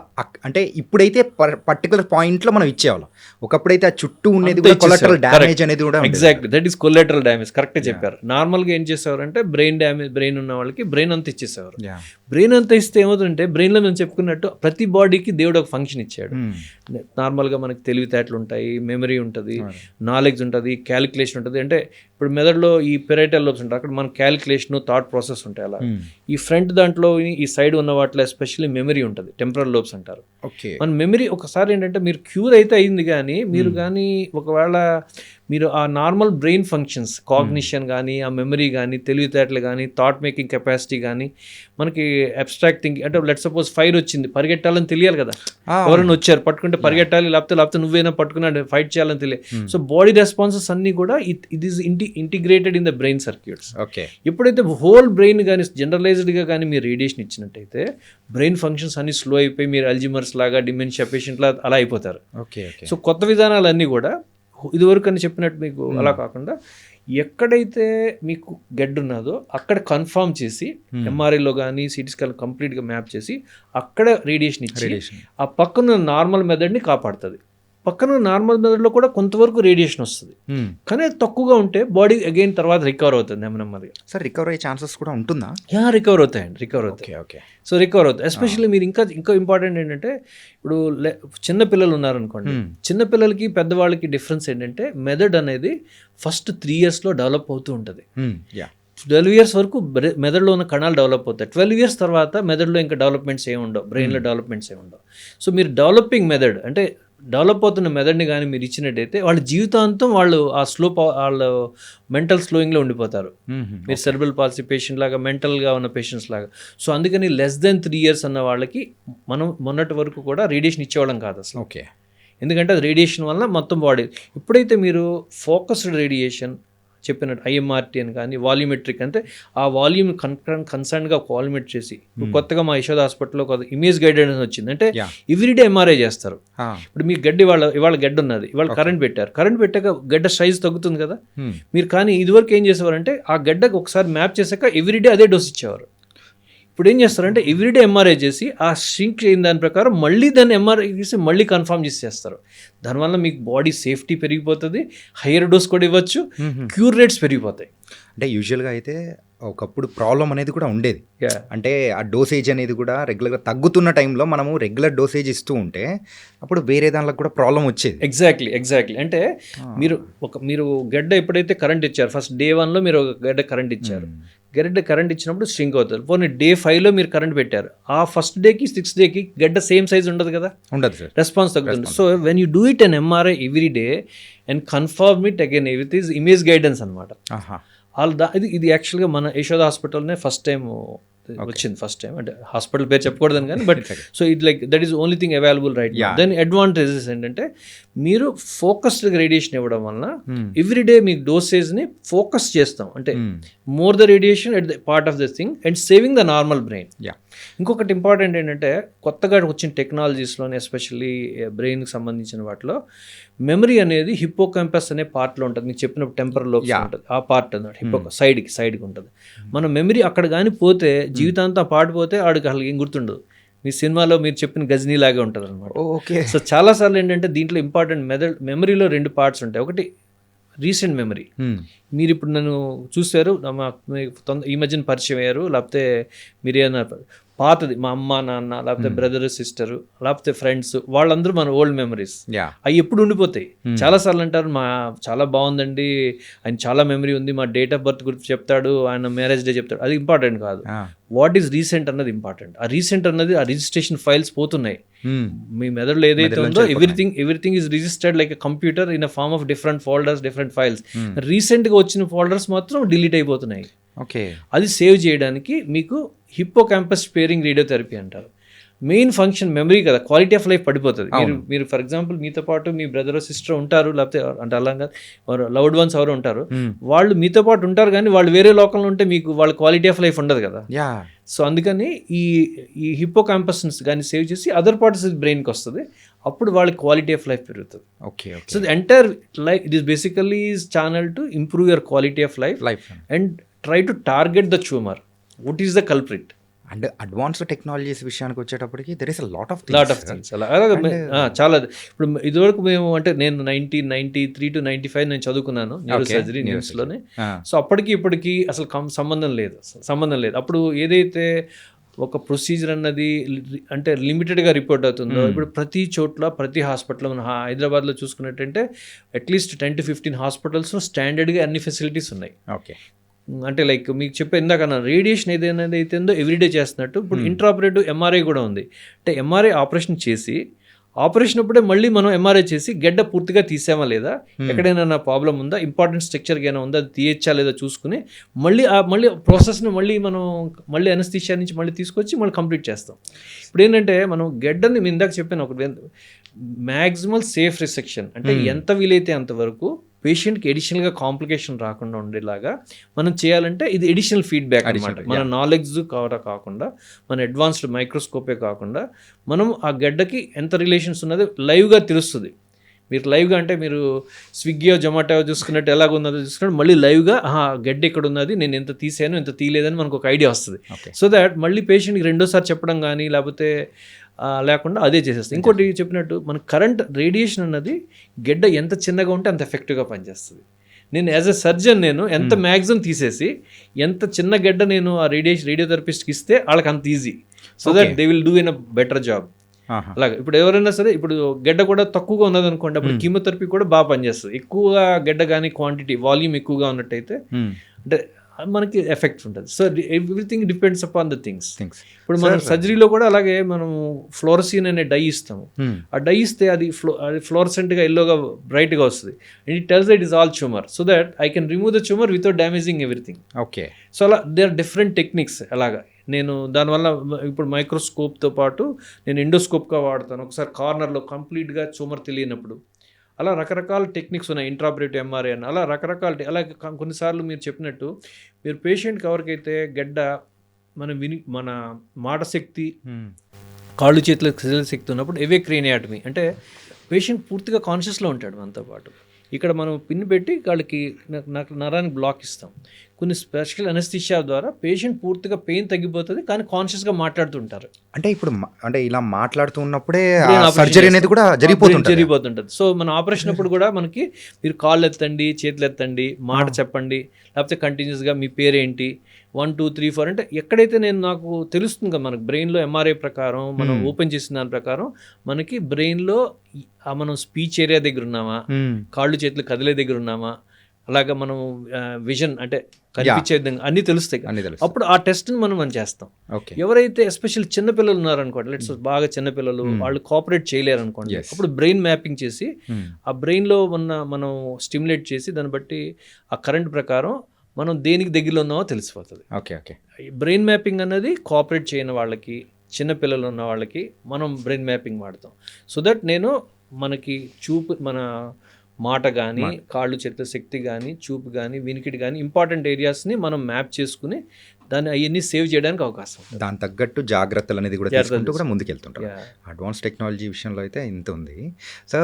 అంటే ఇప్పుడైతే పర్టికులర్ పాయింట్లో మనం ఇచ్చేవాళ్ళం. ఒకప్పుడైతే ఆ చుట్టూ ఉండేది కూడా కొలాటరల్ డ్యామేజ్ అనేది కూడా. Exactly, that is collateral damage. కరెక్ట్గా చెప్పారు. నార్మల్గా ఏం చేసేవారంటే బ్రెయిన్ ఉన్న వాళ్ళకి బ్రెయిన్ అంతా ఇచ్చేసేవారు. బ్రెయిన్ అంతా ఇస్తే ఏమవుతుందంటే బ్రెయిన్లో మేము చెప్పుకున్నట్టు ప్రతి బాడీకి దేవుడు ఒక ఫంక్షన్ ఇచ్చాడు. నార్మల్గా మనకి తెలివితేటలు ఉంటాయి, మెమరీ ఉంటుంది, నాలెడ్జ్ ఉంటుంది, క్యాలిక్యులేషన్ ఉంటుంది. అంటే ఇప్పుడు మెదడులో ఈ పెరైటల్ లోబ్స్ ఉంటాయి, అక్కడ మన క్యాలిక్యులేషన్, థాట్ ప్రాసెస్ ఉంటాయి. అలా ఈ ఫ్రంట్ దాంట్లో ఈ సైడ్ ఉన్న వాటిలో ఎస్పెషల్లీ మెమరీ ఉంటుంది, టెంపరల్ లోబ్స్ అంటారు. మన మెమరీ ఒకసారి ఏంటంటే మీరు క్యూర్ అయితే అయింది, కానీ మీరు కానీ ఒకవేళ మీరు ఆ నార్మల్ బ్రెయిన్ ఫంక్షన్స్, కాగ్నిషన్ కానీ, ఆ మెమరీ కానీ, తెలివితేటలు కానీ, థాట్ మేకింగ్ కెపాసిటీ కానీ, మనకి అబ్స్ట్రాక్ట్ థింకింగ్, అంటే లెట్ సపోజ్ ఫైర్ వచ్చింది, పరిగెట్టాలని తెలియాలి కదా, ఎవరైనా వచ్చారు పట్టుకుంటే పరిగెట్టాలి, లేకపోతే నువ్వేనా పట్టుకున్నా ఫైట్ చేయాలని తెలియదు. సో బాడీ రెస్పాన్సెస్ అన్నీ కూడా it is integrated in the brain circuits. ఎప్పుడైతే హోల్ బ్రెయిన్ కానీ జనరలైజ్డ్గా కానీ మీరు రేడియేషన్ ఇచ్చినట్టయితే బ్రెయిన్ ఫంక్షన్స్ అన్ని స్లో అయిపోయి మీరు అల్జిమర్స్ లాగా, డిమెన్షియా పేషెంట్ లాగా అలా అయిపోతారు. సో కొత్త విధానాలన్నీ కూడా ఇదివరకు అని చెప్పినట్టు మీకు అలా కాకుండా ఎక్కడైతే మీకు గడ్డ ఉన్నదో అక్కడ కన్ఫర్మ్ చేసి ఎంఆర్ఐలో కానీ సిటీ స్కాన్ కంప్లీట్గా మ్యాప్ చేసి అక్కడ రేడియేషన్ ఇచ్చి ఆ పక్కన నార్మల్ మెథడ్ని కాపాడుతుంది. పక్కన నార్మల్ మెథడ్లో కూడా కొంతవరకు రేడియేషన్ వస్తుంది, కానీ అది తక్కువగా ఉంటే బాడీ అగైన్ తర్వాత రికవర్ అవుతుంది నెమ్మదిగా. సార్ రికవర్ అయ్యే ఛాన్సెస్ కూడా ఉంటుందా? రికవర్ అవుతాయండి, రికవర్ అవుతాయి. సో రికవర్ అవుతాయి. ఎస్పెషల్లీ మీరు ఇంకా ఇంపార్టెంట్ ఏంటంటే ఇప్పుడు చిన్నపిల్లలు ఉన్నారనుకోండి, చిన్నపిల్లలకి పెద్దవాళ్ళకి డిఫరెన్స్ ఏంటంటే మెథడ్ అనేది ఫస్ట్ 3 yearsలో డెవలప్ అవుతూ ఉంటుంది. 12 years వరకు మెదడులో ఉన్న కణాలు డెవలప్ అవుతాయి. 12 years తర్వాత మెదడులో ఇంకా డెవలప్మెంట్స్ ఏమి ఉండవు, బ్రెయిన్లో డెవలప్మెంట్స్ ఏమి ఉండవు. సో మీరు డెవలపింగ్ మెథడ్ అంటే డెవలప్ అవుతున్న మెథడ్ని కానీ మీరు ఇచ్చినట్టయితే వాళ్ళ జీవితాంతం వాళ్ళు ఆ వాళ్ళు మెంటల్ స్లోయింగ్లో ఉండిపోతారు. మీరు సెరెబ్రల్ పాలసీ పేషెంట్ లాగా, మెంటల్గా ఉన్న పేషెంట్స్ లాగా. సో అందుకని less than 3 years అన్న వాళ్ళకి మనం మొన్నటి వరకు కూడా రేడియేషన్ ఇచ్చేవాళ్ళం కాదు అసలు. ఎందుకంటే అది రేడియేషన్ వల్ల మొత్తం బాడీ. ఎప్పుడైతే మీరు ఫోకస్డ్ రేడియేషన్ చెప్పినట్టు ఐఎంఆర్టీ అని కానీ వాల్యూమెట్రిక్ అంటే ఆ వాల్యూమ్ కన్సర్న్గా వాల్యూమెట్ చేసి కొత్తగా మా యశోద హాస్పిటల్లో ఒక ఇమేజ్ గైడెన్స్ వచ్చింది. అంటే ఎవ్రీడే ఎంఆర్ఐ చేస్తారు. ఇప్పుడు మీ గడ్డ ఇవాళ గడ్డ ఉన్నది, ఇవాళ కరెంట్ పెట్టాక గడ్డ సైజ్ తగ్గుతుంది కదా. మీరు కానీ ఇదివరకు ఏం చేసేవారంటే ఆ గడ్డకు ఒకసారి మ్యాప్ చేశాక ఎవ్రీడే అదే డోస్ ఇచ్చేవారు. ఇప్పుడు ఏం చేస్తారంటే ఎవ్రీడే ఎంఆర్ఐ చేసి ఆ ష్రింక్ అయిన దాని ప్రకారం మళ్ళీ దాన్ని ఎంఆర్ఐ చేసి మళ్ళీ కన్ఫర్మ్ చేసేస్తారు. దానివల్ల మీకు బాడీ సేఫ్టీ పెరిగిపోతుంది, హయ్యర్ డోస్ కూడా ఇవ్వచ్చు, క్యూర్ రేట్స్ పెరిగిపోతాయి. అంటే యూజువల్గా అయితే ఒకప్పుడు ప్రాబ్లం అనేది కూడా ఉండేది. అంటే ఆ డోసేజ్ అనేది కూడా రెగ్యులర్గా తగ్గుతున్న టైంలో మనము రెగ్యులర్ డోసేజ్ ఇస్తూ ఉంటే అప్పుడు వేరే దానిలో కూడా ప్రాబ్లం వచ్చేది. ఎగ్జాక్ట్లీ అంటే మీరు గడ్డ ఎప్పుడైతే కరెంట్ ఇచ్చారు, ఫస్ట్ day 1లో మీరు ఒక గడ్డ కరెంట్ ఇచ్చారు, గడ్డ కరెంట్ ఇచ్చినప్పుడు స్ట్రింక్ అవుతుంది. పోనీ day 5లో మీరు కరెంట్ పెట్టారు, ఆ ఫస్ట్ డేకి 6th డేకి గడ్డ సేమ్ సైజ్ ఉండదు కదా, ఉండదు సార్, రెస్పాన్స్ తగ్గుతుంది. So when you do it on MRI every day and confirm it again with is image guidance అనమాట. ఇది యాక్చువల్గా మన యశోద హాస్పిటల్నే ఫస్ట్ టైం వచ్చింది ఫస్ట్ టైం. అంటే హాస్పిటల్ పేరు చెప్పకూడదని కానీ but so it like that is only thing available right. Then advantages ఏంటంటే మీరు ఫోకస్డ్ రేడియేషన్ ఇవ్వడం వలన ఎవ్రీడే మీకు డోసేజ్ని ఫోకస్ చేస్తాం, అంటే more the radiation at the part of the thing and saving the normal brain. ఇంకొకటి ఇంపార్టెంట్ ఏంటంటే కొత్తగా వచ్చిన టెక్నాలజీస్లోనే ఎస్పెషల్లీ బ్రెయిన్కి సంబంధించిన వాటిలో మెమరీ అనేది హిప్పోకాంపస్ అనే పార్ట్లో ఉంటుంది. మీకు చెప్పినప్పుడు టెంపరల్ లోబ్స్ ఉంటుంది, ఆ పార్ట్ అన్నమాట సైడ్కి ఉంటుంది. మన మెమరీ అక్కడ కానీ పోతే జీవితాంతం పాడిపోతే ఆడికి అసలు ఏం గుర్తుండదు. మీ సినిమాలో మీరు చెప్పిన గజనీ లాగే ఉంటుంది అనమాట. సో చాలాసార్లు ఏంటంటే దీంట్లో ఇంపార్టెంట్ మెమరీలో 2 పార్ట్స్ ఉంటాయి. ఒకటి రీసెంట్ మెమరీ, మీరు ఇప్పుడు నన్ను చూశారు, ఈ మధ్యన పరిచయం అయ్యారు, లేకపోతే మీరు ఏమన్నా పాతది మా అమ్మ నాన్న లేకపోతే బ్రదర్ సిస్టర్ లేకపోతే ఫ్రెండ్స్ వాళ్ళందరూ మన ఓల్డ్ మెమరీస్ అవి ఎప్పుడు ఉండిపోతాయి. చాలాసార్లు అంటారు మా చాలా బాగుందండి, ఆయన చాలా మెమరీ ఉంది, మా డేట్ ఆఫ్ బర్త్ గురించి చెప్తాడు, ఆయన మ్యారేజ్ డే చెప్తాడు. అది ఇంపార్టెంట్ కాదు. వాట్ ఈస్ రీసెంట్ అన్నది ఇంపార్టెంట్. ఆ రీసెంట్ అన్నది ఆ రిజిస్ట్రేషన్ ఫైల్స్ పోతున్నాయి. మీ మెదడులో ఏదైతే ఉందో everything is registered like a computer in a form of different folders, different files. రీసెంట్గా వచ్చిన ఫోల్డర్స్ మాత్రం డిలీట్ అయిపోతున్నాయి. అది సేవ్ చేయడానికి మీకు హిప్పోకాంపస్ స్పేరింగ్ రేడియోథెరపీ అంటారు. మెయిన్ ఫంక్షన్ మెమరీ కదా, క్వాలిటీ ఆఫ్ లైఫ్ పడిపోతుంది. మీరు ఫర్ ఎగ్జాంపుల్ మీతో పాటు మీ బ్రదర్ సిస్టర్ ఉంటారు, లేకపోతే అంటే అలాగా లవ్డ్ వన్స్ ఎవరు ఉంటారు, వాళ్ళు మీతో పాటు ఉంటారు కానీ వాళ్ళు వేరే లోకంలో ఉంటే మీకు వాళ్ళ క్వాలిటీ ఆఫ్ లైఫ్ ఉండదు కదా. సో అందుకని ఈ హిప్పోకాంపస్ కానీ సేవ్ చేసి అదర్ పార్ట్స్ బ్రెయిన్కి వస్తుంది, అప్పుడు వాళ్ళ క్వాలిటీ ఆఫ్ లైఫ్ పెరుగుతుంది. So the entire life it is basically is channel to improve your quality of life and try to target the tumour. What is the culprit? And advanced technologies విషయానికి వచ్చేటప్పటికి there is lot of things. చాలా ఇప్పుడు ఇదివరకు మేము అంటే నేను 1993 to 95 నేను చదువుకున్నాను న్యూరో సర్జరీ న్యూస్లోనే. సో అప్పటికి ఇప్పటికి అసలు సంబంధం లేదు. అప్పుడు ఏదైతే ఒక ప్రొసీజర్ అన్నది అంటే లిమిటెడ్గా రిపోర్ట్ అవుతుందో ఇప్పుడు ప్రతి చోట్ల ప్రతి హాస్పిటల్లో మన హైదరాబాద్లో చూసుకున్నట్టంటే అట్లీస్ట్ 10 to 15 హాస్పిటల్స్లో స్టాండర్డ్గా అన్ని ఫెసిలిటీస్ ఉన్నాయి. అంటే లైక్ మీకు చెప్పే ఇందాక రేడియేషన్ ఏదైనా అయితేందో ఎవ్రీడే చేస్తున్నట్టు ఇప్పుడు ఇంట్రాపరేటివ్ ఎంఆర్ఐ కూడా ఉంది. అంటే ఎంఆర్ఐ ఆపరేషన్ చేసి ఆపరేషన్ అప్పుడే మళ్ళీ మనం ఎంఆర్ఐ చేసి గడ్డ పూర్తిగా తీసామా లేదా, ఎక్కడైనా ప్రాబ్లం ఉందా, ఇంపార్టెంట్ స్ట్రక్చర్ ఏమైనా ఉందా, అది తీయచ్చా లేదా చూసుకుని మళ్ళీ ప్రాసెస్ని మనం మళ్ళీ అనస్థీషియా నుంచి మళ్ళీ తీసుకొచ్చి మళ్ళీ కంప్లీట్ చేస్తాం. ఇప్పుడు ఏంటంటే మనం గడ్డని మీ ఇందాక చెప్పాను ఒకటి మ్యాక్సిమల్ సేఫ్ రిసెక్షన్, అంటే ఎంత వీలైతే అంతవరకు పేషెంట్కి ఎడిషనల్గా కాంప్లికేషన్ రాకుండా ఉండేలాగా మనం చేయాలంటే ఇది ఎడిషనల్ ఫీడ్బ్యాక్ అనమాట. మన నాలెడ్జ్ కాకుండా మన అడ్వాన్స్డ్ మైక్రోస్కోపే కాకుండా మనం ఆ గడ్డకి ఎంత రిలేషన్స్ ఉన్నది లైవ్గా తెలుస్తుంది. మీరు లైవ్గా అంటే మీరు స్విగ్గీ జొమాటో చూసుకున్నట్టు ఎలాగున్నదో చూసుకున్నట్టు మళ్ళీ లైవ్గా గడ్డ ఎక్కడ ఉన్నది, నేను ఎంత తీసాను ఎంత తీయలేదని మనకు ఒక ఐడియా వస్తుంది. సో దాట్ మళ్ళీ పేషెంట్కి రెండోసారి చెప్పడం కానీ లేకపోతే లేకుండా అదే చేసేస్తుంది. ఇంకోటి చెప్పినట్టు మన కరెంట్ రేడియేషన్ అన్నది గడ్డ ఎంత చిన్నగా ఉంటే అంత ఎఫెక్టివ్గా పనిచేస్తుంది. నేను యాజ్ ఎ సర్జన్ నేను ఎంత మ్యాక్సిమం తీసేసి ఎంత చిన్న గడ్డ నేను ఆ రేడియోథెరపిస్ట్కి ఇస్తే వాళ్ళకి అంత easy, so that they will do in a better job. అలాగే ఇప్పుడు ఎవరైనా సరే ఇప్పుడు గడ్డ కూడా తక్కువగా ఉన్నది అనుకోండి, అప్పుడు కీమోథెరపీ కూడా బాగా పనిచేస్తుంది. ఎక్కువగా గడ్డ కానీ క్వాంటిటీ వాల్యూమ్ ఎక్కువగా ఉన్నట్టయితే అంటే మనకి ఎఫెక్ట్ ఉంటుంది. So everything depends upon the things. ఇప్పుడు మనం సర్జరీలో కూడా అలాగే మనం ఫ్లోరసిన్ అనే డై ఇస్తాము. ఆ డై ఇస్తే అది ఫ్లోరసెంట్గా ఎల్లోగా బ్రైట్గా వస్తుంది. And it tells it is all tumour, so that I can remove the tumour without damaging everything. So అలా దే ఆర్ డిఫరెంట్ టెక్నిక్స్. అలాగా నేను దానివల్ల ఇప్పుడు మైక్రోస్కోప్తో పాటు నేను ఎండోస్కోప్గా వాడతాను. ఒకసారి కార్నర్లో కంప్లీట్గా ట్యూమర్ తెలియనప్పుడు అలా రకరకాల టెక్నిక్స్ ఉన్నాయి. ఇంట్రాపరేటివ్ ఎంఆర్ఐ అని అలా రకరకాల అలాగే కొన్నిసార్లు మీరు చెప్పినట్టు మీరు పేషెంట్కి ఎవరికైతే గడ్డ మన మాట శక్తి కాళ్ళు చేతుల శక్తి ఉన్నప్పుడు ఎవే క్రేనియాటమీ అంటే పేషెంట్ పూర్తిగా కాన్షియస్లో ఉంటాడు మనతో పాటు. ఇక్కడ మనం పిన్ పెట్టి వాళ్ళకి నరానికి బ్లాక్ ఇస్తాం. కొన్ని స్పెషల్ అనస్థీషియా ద్వారా పేషెంట్ పూర్తిగా పెయిన్ తగ్గిపోతుంది కానీ కాన్షియస్గా మాట్లాడుతుంటారు. అంటే ఇప్పుడు అంటే ఇలా మాట్లాడుతున్నప్పుడే సర్జరీ అనేది కూడా జరిగిపోతుంటుంది. సో మన ఆపరేషన్ అప్పుడు కూడా మనకి మీరు కాళ్ళు ఎత్తండి, చేతులు ఎత్తండి, మాట చెప్పండి, లేకపోతే కంటిన్యూస్గా మీ పేరేంటి 1 2 3 4 అంటే ఎక్కడైతే నాకు తెలుస్తుంది కదా మనకు బ్రెయిన్లో ఎంఆర్ఐ ప్రకారం మనం ఓపెన్ చేసిన దాని ప్రకారం మనకి బ్రెయిన్లో మనం స్పీచ్ ఏరియా దగ్గర ఉన్నామా, కాళ్ళు చేతులు కదిలే దగ్గర ఉన్నామా, అలాగా మనం విజన్ అంటే కనిపించే విధంగా అన్నీ తెలుస్తాయి. అప్పుడు ఆ టెస్ట్ని మనం చేస్తాం. ఎవరైతే ఎస్పెషల్ చిన్నపిల్లలు ఉన్నారనుకోండి, లెట్స్ బాగా చిన్నపిల్లలు వాళ్ళు కోఆపరేట్ చేయలేరు అనుకోండి, అప్పుడు బ్రెయిన్ మ్యాపింగ్ చేసి ఆ బ్రెయిన్లో మనం స్టిమ్యులేట్ చేసి దాన్ని బట్టి ఆ కరెంట్ ప్రకారం మనం దేనికి దగ్గరలో ఉన్నామో తెలిసిపోతుంది. ఓకే. ఓకే. బ్రెయిన్ మ్యాపింగ్ అనేది కోఆపరేట్ చేయని వాళ్ళకి, చిన్న పిల్లలు ఉన్న వాళ్ళకి మనం బ్రెయిన్ మ్యాపింగ్ వాడతాం. సో దట్ మనకి మన మాట కానీ, కాళ్ళు చేతుల శక్తి కానీ, చూపు కానీ, వినికిడి కానీ ఇంపార్టెంట్ ఏరియాస్ని మనం మ్యాప్ చేసుకుని దాన్ని అవన్నీ సేవ్ చేయడానికి అవకాశం ఉంది. దాని తగ్గట్టు జాగ్రత్తలు అనేది కూడా తీసుకుంటూ కూడా ముందుకెళ్తుంటారు. అడ్వాన్స్ టెక్నాలజీ విషయంలో అయితే ఇంత ఉంది. సో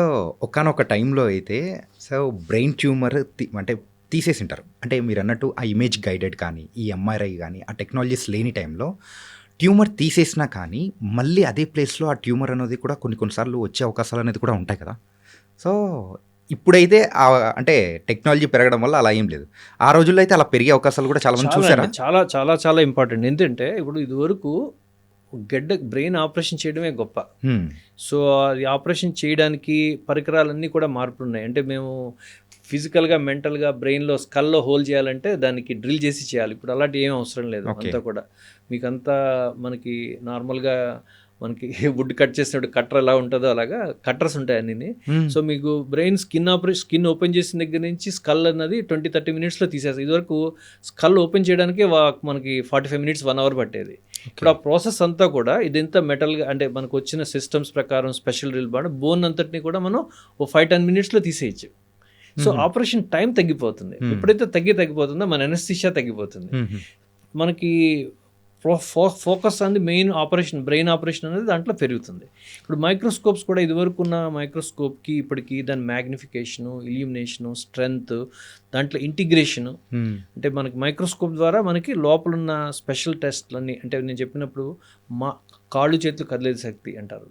ఒకానొక టైంలో అయితే సో బ్రెయిన్ ట్యూమర్ అంటే తీసేసి ఉంటారు. అంటే మీరు అన్నట్టు ఆ ఇమేజ్ గైడెడ్ కానీ, ఈ ఎంఆర్ఐ కానీ ఆ టెక్నాలజీస్ లేని టైంలో ట్యూమర్ తీసేసినా కానీ మళ్ళీ అదే ప్లేస్లో ఆ ట్యూమర్ అనేది కూడా కొన్నిసార్లు వచ్చే అవకాశాలు అనేది కూడా ఉంటాయి కదా. సో ఇప్పుడైతే అంటే టెక్నాలజీ పెరగడం వల్ల అలా ఏం లేదు. ఆ రోజుల్లో అయితే అలా పెరిగే అవకాశాలు కూడా చాలా మంది చూసారా? చాలా చాలా చాలా ఇంపార్టెంట్. ఎందుకంటే ఇప్పుడు ఇదివరకు బ్రెయిన్ ఆపరేషన్ చేయడమే గొప్ప. సో అది ఆపరేషన్ చేయడానికి పరికరాలన్నీ కూడా మార్పులు ఉన్నాయి. అంటే మేము ఫిజికల్గా, మెంటల్గా బ్రెయిన్లో స్కల్లో హోల్ చేయాలంటే దానికి డ్రిల్ చేసి చేయాలి. ఇప్పుడు అలాంటి ఏం అవసరం లేదు. అంతా కూడా మీకంతా మనకి నార్మల్గా మనకి వుడ్ కట్ చేసినప్పుడు కట్టర్ ఎలా ఉంటుందో అలాగా కట్టర్స్ ఉంటాయి అన్నీ. సో మీకు బ్రెయిన్ స్కిన్ ఓపెన్ చేసిన దగ్గర నుంచి స్కల్ అన్నది 20-30 మినిట్స్లో తీసేస్తాం. ఇదివరకు స్కల్ ఓపెన్ చేయడానికి మనకి 45 మినిట్స్ 1 అవర్ పట్టేది. ఇప్పుడు ఆ ప్రాసెస్ అంతా కూడా ఇదంతా మెటల్గా అంటే మనకు వచ్చిన సిస్టమ్స్ ప్రకారం స్పెషల్ డ్రిల్ బోన్ అంతటిని కూడా మనం 5-10 మినిట్స్లో తీసేయచ్చు. సో ఆపరేషన్ టైం తగ్గిపోతుంది. ఎప్పుడైతే తగ్గిపోతుందో మన ఎనస్థీషియా తగ్గిపోతుంది. మనకి ఫోకస్ అనేది మెయిన్ ఆపరేషన్, బ్రెయిన్ ఆపరేషన్ అనేది దాంట్లో పెరుగుతుంది. ఇప్పుడు మైక్రోస్కోప్స్ కూడా ఇదివరకు ఉన్న మైక్రోస్కోప్కి ఇప్పటికి దాని మ్యాగ్నిఫికేషను, ఇల్యూమినేషను, స్ట్రెంగ్త్, దాంట్లో ఇంటిగ్రేషను, అంటే మనకి మైక్రోస్కోప్ ద్వారా మనకి లోపలున్న స్పెషల్ టెస్ట్లన్నీ, అంటే నేను చెప్పినప్పుడు కాళ్ళు చేతులు కదిలేదు శక్తి అంటారు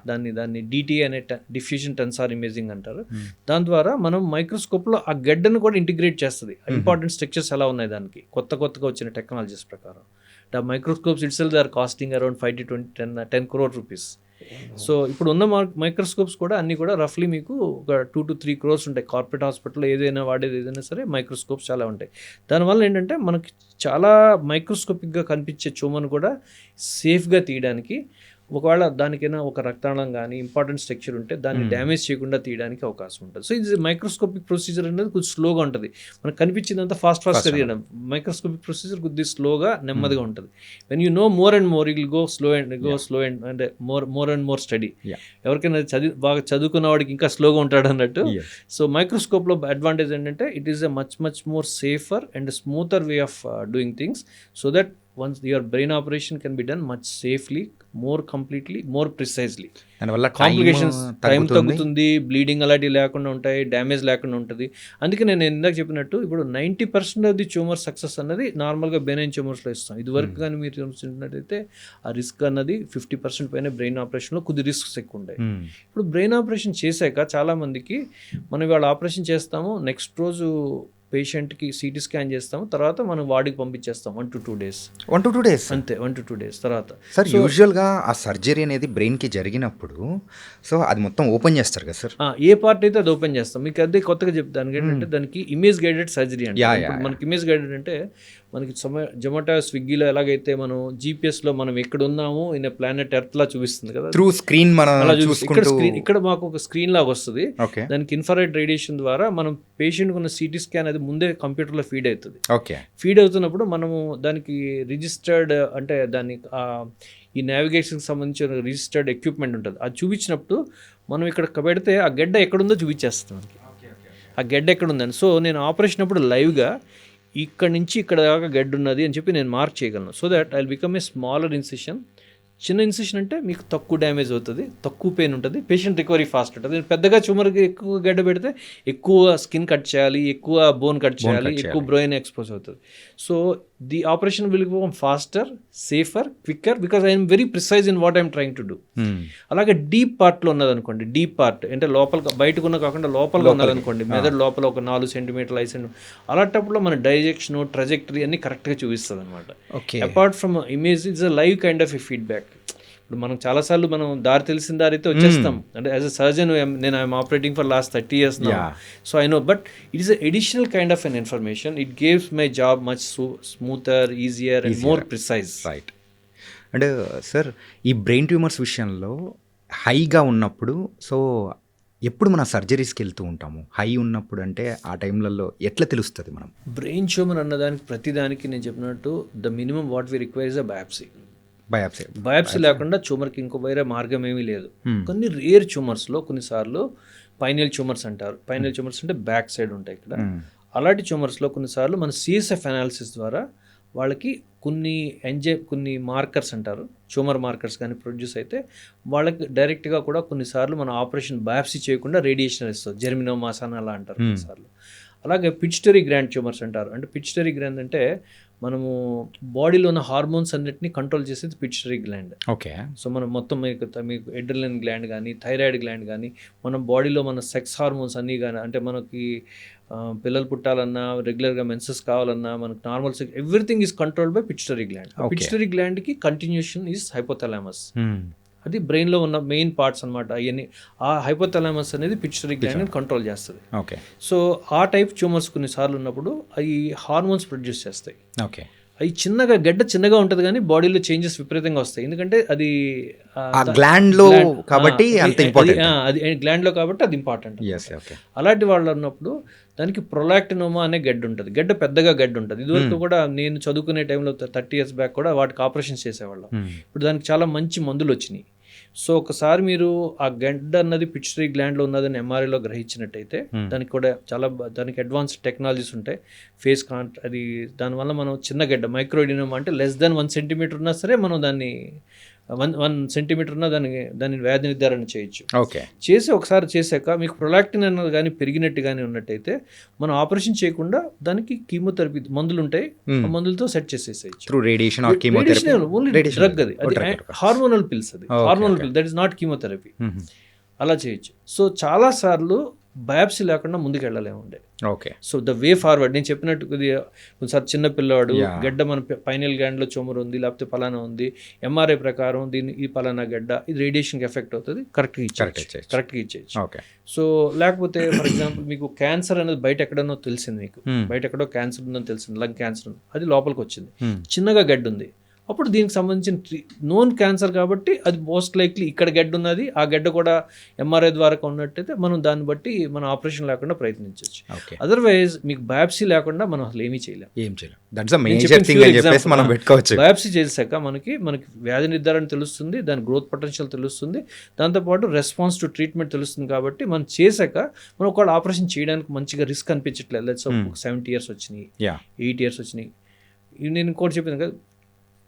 దాన్ని డిటిఏ అనే డిఫ్యూజన్ టెన్సార్ ఇమేజింగ్ అంటారు. దాని ద్వారా మనం మైక్రోస్కోప్లో ఆ గడ్డను కూడా ఇంటిగ్రేట్ చేస్తుంది. ఇంపార్టెంట్ స్ట్రక్చర్స్ ఎలా ఉన్నాయి దానికి కొత్తగా వచ్చిన టెక్నాలజీస్ ప్రకారం. The microscopes itself are costing around 5 to 10 crore rupees. So ఇప్పుడు ఉన్న మైక్రోస్కోప్స్ కూడా అన్నీ కూడా రఫ్లీ మీకు ఒక 2 to 3 crores ఉంటాయి. కార్పొరేట్ హాస్పిటల్లో ఏదైనా సరే మైక్రోస్కోప్స్ చాలా ఉంటాయి. దానివల్ల ఏంటంటే మనకి చాలా మైక్రోస్కోపిక్గా కనిపించే ట్యూమర్ను కూడా సేఫ్గా తీయడానికి, ఒకవేళ దానికైనా ఒక రక్తనాళం కానీ ఇంపార్టెంట్ స్ట్రక్చర్ ఉంటే దాన్ని డ్యామేజ్ చేయకుండా తీయడానికి అవకాశం ఉంటుంది. సో ఇది మైక్రోస్కోపిక్ ప్రొసీజర్ అనేది కొంచెం స్లోగా ఉంటుంది. మనకు కనిపించిందంతా ఫాస్ట్గా తీయడం. మైక్రోస్కోపిక్ ప్రొసీజర్ కొద్దిగా స్లోగా, నెమ్మదిగా ఉంటుంది. When you know more and more will go slow and అంటే మోర్ అండ్ మోర్ స్టడీ. ఎవరికైనా బాగా చదువుకున్న వాడికి ఇంకా స్లోగా ఉంటాడు అన్నట్టు. సో మైక్రోస్కోప్లో అడ్వాంటేజ్ ఏంటంటే it is a much more safer and smoother way of doing things, so that once your brain operation can be done much safely, more completely, more precisely. దానివల్ల కాంప్లికేషన్స్ టైం తగ్గుతుంది, bleeding అలాంటివి లేకుండా ఉంటాయి, damage లేకుండా ఉంటుంది. అందుకే నేను ఇందాక చెప్పినట్టు ఇప్పుడు 90% ఆఫ్ ది ట్యూమర్ సక్సెస్ అన్నది నార్మల్గా బెనైన్ ట్యూమర్స్లో ఇస్తాం. ఇదివరకు కానీ మీరు చూసినట్టయితే ఆ రిస్క్ అన్నది 50% పైన బ్రెయిన్ ఆపరేషన్లో కొద్ది రిస్క్స్ ఎక్కువ ఉంటాయి. ఇప్పుడు బ్రెయిన్ ఆపరేషన్ చేశాక చాలామందికి మనం ఇవాళ ఆపరేషన్ చేస్తాము, నెక్స్ట్ రోజు పేషెంట్కి సిటీ స్కాన్ చేస్తాము, తర్వాత మనం వాడికి పంపించేస్తాం 1 to 2 days. 1 to 2 days అంతే. 1 to 2 days తర్వాత. సార్ యూజువల్గా ఆ సర్జరీ అనేది బ్రెయిన్కి జరిగినప్పుడు సో అది మొత్తం ఓపెన్ చేస్తారు కదా సార్? ఏ పార్ట్ అయితే అది ఓపెన్ చేస్తాం. మీకు అదే కొత్తగా చెప్తాను ఏంటంటే దానికి ఇమేజ్ గైడెడ్ సర్జరీ అంటే. మనకి ఇమేజ్ గైడెడ్ అంటే మనకి జొమాటో, స్విగ్గీలో ఎలాగైతే మనం జీపీఎస్లో మనం ఎక్కడ ఉన్నాము ఇన్ ప్లానెట్ ఎర్త్ లా చూపిస్తుంది కదా, త్రూ స్క్రీన్ ఇక్కడ మాకు ఒక స్క్రీన్ లాగా వస్తుంది. దానికి ఇన్ఫ్రారెడ్ రేడియేషన్ ద్వారా మనం పేషెంట్కి ఉన్న సిటీ స్కాన్ అది ముందే కంప్యూటర్లో ఫీడ్ అవుతుంది. ఫీడ్ అవుతున్నప్పుడు మనము దానికి రిజిస్టర్డ్ అంటే దాన్ని ఈ నావిగేషన్కి సంబంధించిన రిజిస్టర్డ్ ఎక్విప్మెంట్ ఉంటుంది. అది చూపించినప్పుడు మనం ఇక్కడ పెడితే ఆ గడ్డ ఎక్కడుందో చూపించేస్తుంది మనకి, ఆ గడ్డ ఎక్కడుందని. సో నేను ఆపరేషన్ అప్పుడు లైవ్గా ఇక్కడ నుంచి ఇక్కడ దాకా గడ్డ ఉన్నది అని చెప్పి నేను మార్క్ చేయగలను. So that I will become a smaller incision. చిన్న ఇన్సిషన్ అంటే మీకు తక్కువ డ్యామేజ్ అవుతుంది, తక్కువ పెయిన్ ఉంటుంది, పేషెంట్ రికవరీ ఫాస్ట్ ఉంటుంది. పెద్దగా ట్యూమర్కి ఎక్కువ గడ్డ పెడితే ఎక్కువ స్కిన్ కట్ చేయాలి, ఎక్కువ బోన్ కట్ చేయాలి, ఎక్కువ బ్రెయిన్ ఎక్స్పోజ్ అవుతుంది. So the operation will become faster, safer, quicker because I'm very precise in what I'm trying to do. అలాగే డీప్ పార్ట్లో ఉన్నదనుకోండి, డీప్ పార్ట్ అంటే లోపల బయటకు ఉన్న కాకుండా లోపల ఉన్నదనుకోండి, మెదడు లోపల ఒక 4 సెంటీమీటర్లు 5 సెంటీమీటర్, అలాంటప్పుడు మన డైజెక్షన్, ట్రజెక్టరీ అన్ని కరెక్ట్గా చూపిస్తుంది అనమాట. Apart from image it's a live kind of a feedback. ఇప్పుడు మనం చాలాసార్లు మనం దారి తెలిసిన దారితో వచ్చేస్తాం. అంటే యాజ్ అ సర్జన్ నేను I'm operating for last 30 years now. So I know, but it is an additional kind of an information. It gives my job much smoother, easier and more precise. Right. And sir ఈ brain tumours విషయంలో హైగా ఉన్నప్పుడు so ఎప్పుడు మన సర్జరీస్కి వెళ్తూ ఉంటాము high ఉన్నప్పుడు అంటే ఆ టైంలలో ఎట్లా తెలుస్తుంది మనం బ్రెయిన్ ట్యూమర్ అన్నదానికి ప్రతిదానికి నేను చెప్పినట్టు the minimum what we require is a biopsy. Biopsy లేకుండా ట్యూమర్కి ఇంకో వేరే మార్గం ఏమీ లేదు. కొన్ని రేర్ ట్యూమర్స్లో కొన్నిసార్లు పైనల్ ట్యూమర్స్ అంటారు. పైనల్ ట్యూమర్స్ అంటే బ్యాక్ సైడ్ ఉంటాయి ఇక్కడ. అలాంటి ట్యూమర్స్లో కొన్నిసార్లు మన సిఎస్ఎఫ్ అనాలిసిస్ ద్వారా వాళ్ళకి కొన్ని మార్కర్స్ అంటారు, ట్యూమర్ మార్కర్స్ కానీ ప్రొడ్యూస్ అయితే వాళ్ళకి డైరెక్ట్గా కూడా కొన్నిసార్లు మన ఆపరేషన్ బయాప్సీ చేయకుండా రేడియేషన్ ఇస్తుంది. జెర్మినోమాస్ అని అలా అంటారు కొన్నిసార్లు. అలాగే పిట్యూటరీ గ్లాండ్ ట్యూమర్స్ అంటారు. అంటే పిట్యూటరీ గ్లాండ్ అంటే మనము బాడీలో ఉన్న హార్మోన్స్ అన్నిటిని కంట్రోల్ చేసేది పిట్యూటరీ గ్లాండ్. ఓకే. సో మనం మొత్తం మీకు ఎడ్రినలిన్ గ్లాండ్ కానీ థైరాయిడ్ గ్లాండ్ కానీ మన బాడీలో మన సెక్స్ హార్మోన్స్ అన్నీ కానీ అంటే మనకి పిల్లలు పుట్టాలన్నా రెగ్యులర్గా మెన్సెస్ కావాలన్నా మనకు normal sex everything is controlled by pituitary gland. Pituitary గ్లాండ్కి కంటిన్యూషన్ ఈజ్ హైపోథాలమస్. అది బ్రెయిన్లో ఉన్న మెయిన్ పార్ట్స్ అనమాట. అవన్నీ ఆ హైపోథాలమస్ అనేది పిట్యూటరీ గ్లాండ్ని కంట్రోల్ చేస్తుంది. ఓకే. సో ఆ టైప్ ట్యూమర్స్ కొన్నిసార్లు ఉన్నప్పుడు అవి హార్మోన్స్ ప్రొడ్యూస్ చేస్తాయి. ఓకే. అవి గడ్డ చిన్నగా ఉంటుంది కానీ బాడీలో చేంజెస్ విపరీతంగా వస్తాయి. ఎందుకంటే అది గ్లాండ్లో కాబట్టి అంత ఇంపార్టెంట్. అది గ్లాండ్లో కాబట్టి అది ఇంపార్టెంట్. అలాంటి వాళ్ళు ఉన్నప్పుడు దానికి ప్రొలాక్టినోమా అనే గడ్డ ఉంటుంది. పెద్దగా గడ్డ ఉంటుంది. ఇదివరకు కూడా నేను చదువుకునే టైంలో 30 years బ్యాక్ కూడా వాటికి ఆపరేషన్ చేసేవాళ్ళం. ఇప్పుడు దానికి చాలా మంచి మందులు వచ్చినాయి. సో ఒకసారి మీరు ఆ గడ్డ అన్నది పిట్యూటరీ గ్లాండ్లో ఉన్నదని ఎంఆర్ఐలో గ్రహించినట్టయితే దానికి అడ్వాన్స్డ్ టెక్నాలజీస్ ఉంటాయి. అది దానివల్ల మనం చిన్న గడ్డ మైక్రోడినోమా అంటే లెస్ దెన్ 1 centimeter ఉన్నా సరే మనం దాన్ని 1 centimeter ఉన్నా దాన్ని వ్యాధి నిర్ధారణ చేయొచ్చు. ఓకే. ఒకసారి చేశాక మీకు ప్రొలాక్టిన్ అన్నది కానీ పెరిగినట్టు కానీ ఉన్నట్టయితే మనం ఆపరేషన్ చేయకుండా దానికి కీమోథెరపీ మందులు ఉంటాయి. ఆ మందులతో సెట్ చేసేసేయచ్చు. Only drug. అది హార్మోనల్ పిల్స్. అది hormonal pill, that is not chemotherapy. అలా చేయొచ్చు. సో చాలా సార్లు బయాప్సీ లేకుండా ముందుకు వెళ్ళలేముండే. Okay. So the way forward నేను చెప్పినట్టు కొన్నిసారి చిన్న పిల్లవాడు గడ్డ మన పైనల్ గ్లాండ్లో ట్యూమర్ ఉంది లేకపోతే పలానా ఉంది, ఎంఆర్ఐ ప్రకారం ఈ పలానా గడ్డ ఇది రేడియేషన్కి ఎఫెక్ట్ అవుతుంది, కరెక్ట్గా ఇచ్చేయచ్చు. సో లేకపోతే ఫర్ ఎగ్జాంపుల్ మీకు క్యాన్సర్ అనేది బయట ఎక్కడనో తెలిసింది, మీకు బయట ఎక్కడో క్యాన్సర్ ఉందని తెలిసింది, లంగ్ క్యాన్సర్ ఉంది, అది లోపలికి వచ్చింది, చిన్నగా గడ్డ ఉంది. అప్పుడు దీనికి సంబంధించిన నోన్ క్యాన్సర్ కాబట్టి అది మోస్ట్ లైక్లీ ఇక్కడ గడ్డ ఉన్నది, ఆ గడ్డ కూడా ఎంఆర్ఐ ద్వారా ఉన్నట్టయితే మనం దాన్ని బట్టి మన ఆపరేషన్ లేకుండా ప్రయత్నించవచ్చు. అదర్వైజ్ మీకు బయాప్సీ లేకుండా మనం అసలు ఏమీ చేయలేం. బయాప్సీ చేసాక మనకి వ్యాధి నిర్ధారణ తెలుస్తుంది, దాని గ్రోత్ పొటెన్షియల్ తెలుస్తుంది, దాంతోపాటు రెస్పాన్స్ టు ట్రీట్మెంట్ తెలుస్తుంది. కాబట్టి మనం చేశాక మనం ఒకవేళ ఆపరేషన్ చేయడానికి మంచిగా రిస్క్ అనిపించట్లేదు. 70 years వచ్చినాయి, 8 years వచ్చినాయి. నేను ఇంకోటి చెప్పాను కదా,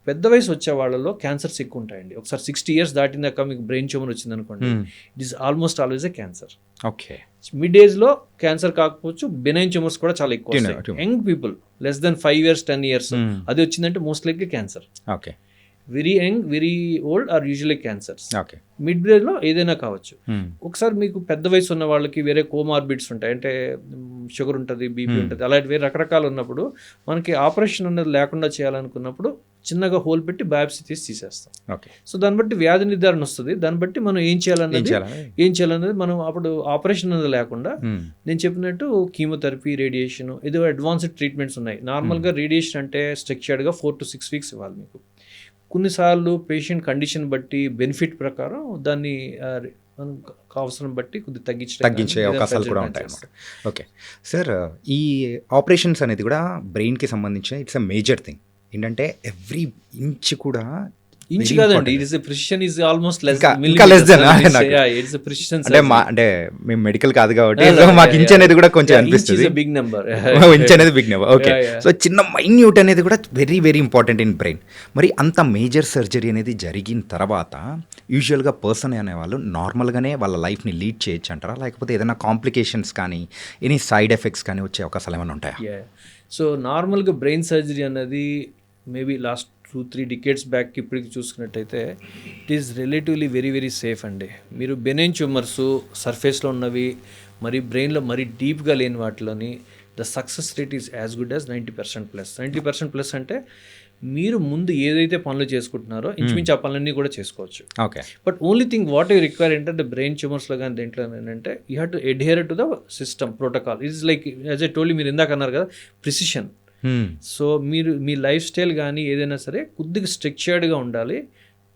పెద్ద వయసు వచ్చే వాళ్ళలో క్యాన్సర్స్ ఎక్కువ ఉంటాయండి. ఒకసారి 60 years దాటినాక మీకు బ్రెయిన్ ట్యూమర్ వచ్చింది అనుకోండి, it is almost always a cancer. Okay. Mid ఏజ్లో క్యాన్సర్ కాకపోవచ్చు, బెనైన్ ట్యూమర్స్ కూడా చాలా ఎక్కువ. Young people less than 5 years 10 years అది వచ్చిందంటే most likely cancer. Okay. Very young very old are usually cancers. Mid ఏజ్లో ఏదైనా కావచ్చు. ఒకసారి మీకు పెద్ద వయసు ఉన్న వాళ్ళకి వేరే కోమార్బిడ్స్ ఉంటాయి, అంటే షుగర్ ఉంటుంది, బీపీ ఉంటుంది, అలాంటి వేరే రకరకాలు ఉన్నప్పుడు మనకి ఆపరేషన్ అనేది లేకుండా చేయాలనుకున్నప్పుడు చిన్నగా హోల్ పెట్టి బయాప్సీ తీసేస్తాం. సో దాన్ని బట్టి వ్యాధి నిర్ధారణ వస్తుంది. దాన్ని బట్టి మనం ఏం చేయాలన్నది మనం అప్పుడు ఆపరేషన్ అనేది లేకుండా నేను చెప్పినట్టు కీమోథెరపీ, రేడియేషన్, ఏదో అడ్వాన్స్డ్ ట్రీట్మెంట్స్ ఉన్నాయి. నార్మల్గా రేడియేషన్ అంటే స్ట్రక్చర్డ్గా 4 to 6 weeks ఇవ్వాలి మీకు. కొన్నిసార్లు పేషెంట్ కండిషన్ బట్టి బెనిఫిట్ ప్రకారం దాన్ని అవసరం బట్టి కొద్దిగా తగ్గించే అవకాశాలు కూడా ఉంటాయి అన్నమాట. ఓకే సార్, ఈ ఆపరేషన్స్ అనేది కూడా బ్రెయిన్కి సంబంధించిన ఇట్స్ అ మేజర్ థింగ్. ఏంటంటే ఎవ్రీ ఇంచ్ కూడా ఇంచ్ కాదండి, it is a precision is almost less than it's a precision. అంటే మేము మెడికల్ కాదు కాబట్టి మాకు ఇంచ్ అనేది కూడా కొంచెం అనిపిస్తుంది. బిగ్ నెంబర్ ఇంచ్ అనేది బిగ్ నెంబర్. ఓకే. సో చిన్న మైన్యూట్ అనేది కూడా very very important in brain. మరి అంత మేజర్ సర్జరీ అనేది జరిగిన తర్వాత యూజువల్గా పర్సన్ అనేవాళ్ళు నార్మల్గానే వాళ్ళ లైఫ్ని లీడ్ చేయొచ్చు అంటారా, లేకపోతే ఏదైనా కాంప్లికేషన్స్ కానీ ఎనీ సైడ్ ఎఫెక్ట్స్ కానీ వచ్చే అవకాశాలు ఏమైనా ఉంటాయా? సో నార్మల్గా బ్రెయిన్ సర్జరీ అనేది మేబీ లాస్ట్ 2-3 decades బ్యాక్ ఇప్పటికి చూసుకున్నట్టయితే it is relatively very very safe అండి. మీరు బెనైన్ ట్యూమర్స్ సర్ఫేస్లో ఉన్నవి మరి బ్రెయిన్లో మరీ డీప్గా లేని వాటిలోని the success rate is as good as 90%+. 90%+ అంటే మీరు ముందు ఏదైతే పనులు చేసుకుంటున్నారో ఇంచుమించు ఆ పనులన్నీ కూడా చేసుకోవచ్చు. Okay. But only thing what you require ఏంటంటే బ్రెయిన్ ట్యూమర్స్లో కానీ దేంట్లో ఏంటంటే you have to adhere to the system protocol. It's like as I told, మీరు ఇందాక అన్నారు కదా ప్రిసిషన్. సో మీరు మీ లైఫ్ స్టైల్ కానీ ఏదైనా సరే కొద్దిగా స్ట్రక్చర్డ్గా ఉండాలి,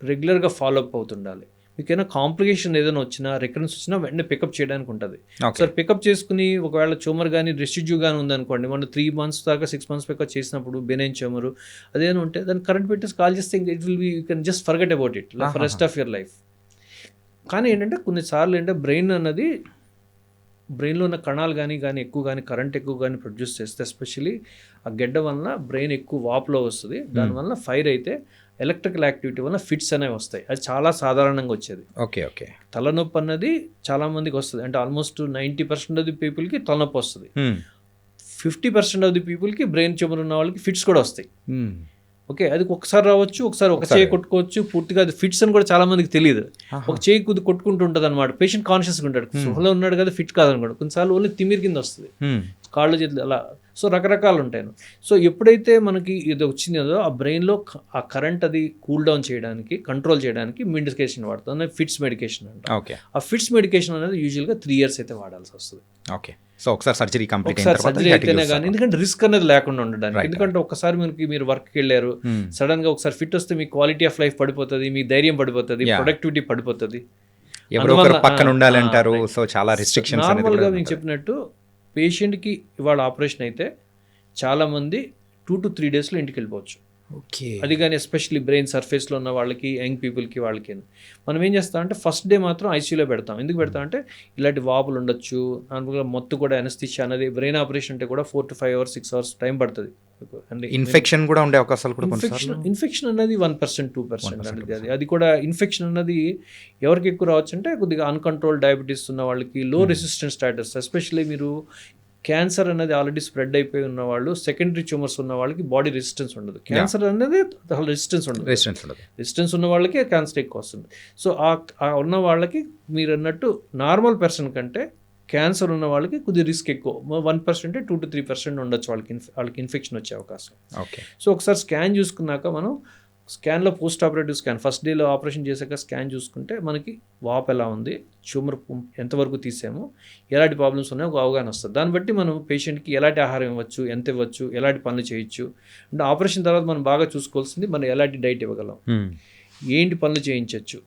రెగ్యులర్గా ఫాలోఅప్ అవుతుండాలి. మీకైనా కాంప్లికేషన్ ఏదైనా వచ్చినా రికరెన్స్ వచ్చినా వెంటనే పికప్ చేయడానికి ఉంటుంది. ఓకే. ఒకసారి పికప్ చేసుకుని ఒకవేళ ట్యూమర్ కానీ రెసిడ్యూ కానీ ఉందనుకోండి, మనం 3 months దాకా 6 months పికప్ చేసినప్పుడు బెనైన్ ట్యూమర్ అదేనా ఉంటే దాన్ని కరెంట్ పెట్టేసి కాల్ చేస్తే it will be you can just forget about it for rest of your life. కానీ ఏంటంటే కొన్నిసార్లు ఏంటంటే బ్రెయిన్లో ఉన్న కణాలు కానీ ఎక్కువ కానీ కరెంట్ ఎక్కువ కానీ ప్రొడ్యూస్ చేస్తే ఎస్పెషలీ ఆ గెడ్డ వలన బ్రెయిన్ ఎక్కువ వాపులో వస్తుంది. దానివల్ల ఫైర్ అయితే ఎలక్ట్రికల్ యాక్టివిటీ వల్ల ఫిట్స్ అనేవి వస్తాయి. అది చాలా సాధారణంగా వచ్చేది. ఓకే. ఓకే. తలనొప్పి అన్నది చాలామందికి వస్తుంది. అంటే ఆల్మోస్ట్ 90% ఆఫ్ ది పీపుల్కి తలనొప్పి వస్తుంది. 50% ఆఫ్ ది పీపుల్కి బ్రెయిన్ ట్యూమర్ ఉన్న వాళ్ళకి ఫిట్స్ కూడా వస్తాయి. ఓకే, అది ఒకసారి రావచ్చు, ఒకసారి ఒక చేయి కొట్టుకోవచ్చు. పూర్తిగా అది ఫిట్స్ అని కూడా చాలా మందికి తెలియదు. ఒక చేయి కొట్టుకుంటూ ఉంటుంది అనమాట. పేషెంట్ కాన్షియస్గా ఉంటాడు, సుహలో ఉన్నాడు కదా, ఫిట్ కాదనుకోండి. కొన్నిసార్లు ఓన్లీ తిమిరి కింద వస్తుంది, కాళ్ళు చేతులు అలా. సో రకరకాలు ఉంటాయి. సో ఎప్పుడైతే మనకి ఇది వచ్చిందో ఆ బ్రెయిన్లో ఆ కరెంట్ అది కూల్ డౌన్ చేయడానికి, కంట్రోల్ చేయడానికి మెడికేషన్ వాడుతుంది, ఫిట్స్ మెడికేషన్ అంట. ఓకే. ఆ ఫిట్స్ మెడికేషన్ అనేది యూజువల్గా 3 years అయితే వాడాల్సి వస్తుంది. ఓకే. సో ఒకసారి సర్జరీ కంప్లీట్ సర్జరీ అయితేనే కానీ, ఎందుకంటే రిస్క్ అనేది లేకుండా ఉండడానికి. ఎందుకంటే ఒకసారి మీరు వర్క్కి వెళ్ళారు, సడన్ గా ఒకసారి ఫిట్ వస్తే మీ క్వాలిటీ ఆఫ్ లైఫ్ పడిపోతుంది, మీ ధైర్యం పడిపోతుంది, ప్రొడక్టివిటీ పడిపోతుంది. ఎవరో ఒకరు పక్కన ఉండాలంటారు. సో చాలా రిస్ట్రిక్షన్స్. నార్మల్గా మీకు చెప్పినట్టు పేషెంట్కి ఇవాళ ఆపరేషన్ అయితే చాలా మంది 2 to 3 days ఇంటికి వెళ్ళిపోవచ్చు. ఓకే. అది కానీ ఎస్పెషల్లీ బ్రెయిన్ సర్ఫేస్లో ఉన్న వాళ్ళకి, యంగ్ పీపుల్కి, వాళ్ళకి మనం ఏం చేస్తామంటే ఫస్ట్ డే మాత్రం ఐసీయూలో పెడతాం. ఎందుకు పెడతామంటే ఇలాంటి వాపులు ఉండొచ్చు, నార్మల్గా మొత్తం కూడా ఎనస్థిషియా అనేది బ్రెయిన్ ఆపరేషన్ అంటే కూడా 4 to 5 hours 6 hours టైం పడుతుంది. ఇన్ఫెక్షన్ కూడా ఉండే అవకాశాలు కూడా. ఇన్ఫెక్షన్ అనేది 1% 2% అనేది. అది కూడా ఇన్ఫెక్షన్ అన్నది ఎవరికి ఎక్కువ రావచ్చు అంటే కొద్దిగా అన్కంట్రోల్ డయాబెటీస్ ఉన్న వాళ్ళకి, లో రెసిస్టెన్స్ స్టాటస్. ఎస్పెషల్లీ మీరు క్యాన్సర్ అనేది ఆల్రెడీ స్ప్రెడ్ అయిపోయి ఉన్న వాళ్ళు, సెకండరీ ట్యూమర్స్ ఉన్న వాళ్ళకి బాడీ రెసిస్టెన్స్ ఉండదు. క్యాన్సర్ అనేది రెసిస్టెన్స్ ఉండదు. రెసిస్టెన్స్ ఉన్న వాళ్ళకి క్యాన్సర్ ఎక్కువ వస్తుంది. సో ఆ ఉన్న వాళ్ళకి మీరు అన్నట్టు నార్మల్ పర్సన్ కంటే క్యాన్సర్ ఉన్న వాళ్ళకి కొద్దిగా రిస్క్ ఎక్కువ. 1% 2 to 3% ఉండొచ్చు వాళ్ళకి ఇన్ఫెక్షన్ వచ్చే అవకాశం. ఓకే. సో ఒకసారి స్కాన్ చూసుకున్నాక మనం స్కాన్లో పోస్ట్ ఆపరేటివ్ స్కాన్ ఫస్ట్ డేలో ఆపరేషన్ చేశాక స్కాన్ చూసుకుంటే మనకి వాప్ ఎలా ఉంది, ట్యూమర్ ఎంతవరకు తీసాము, ఎలాంటి ప్రాబ్లమ్స్ ఉన్నాయో ఒక అవగాహన వస్తుంది. దాన్ని బట్టి మనం పేషెంట్కి ఎలాంటి ఆహారం ఇవ్వచ్చు, ఎంత ఇవ్వచ్చు, ఎలాంటి పనులు చేయొచ్చు. అంటే ఆపరేషన్ తర్వాత మనం బాగా చూసుకోవాల్సింది మనం ఎలాంటి డైట్ ఇవ్వగలం, ఏంటి పనులు చేయించవచ్చు,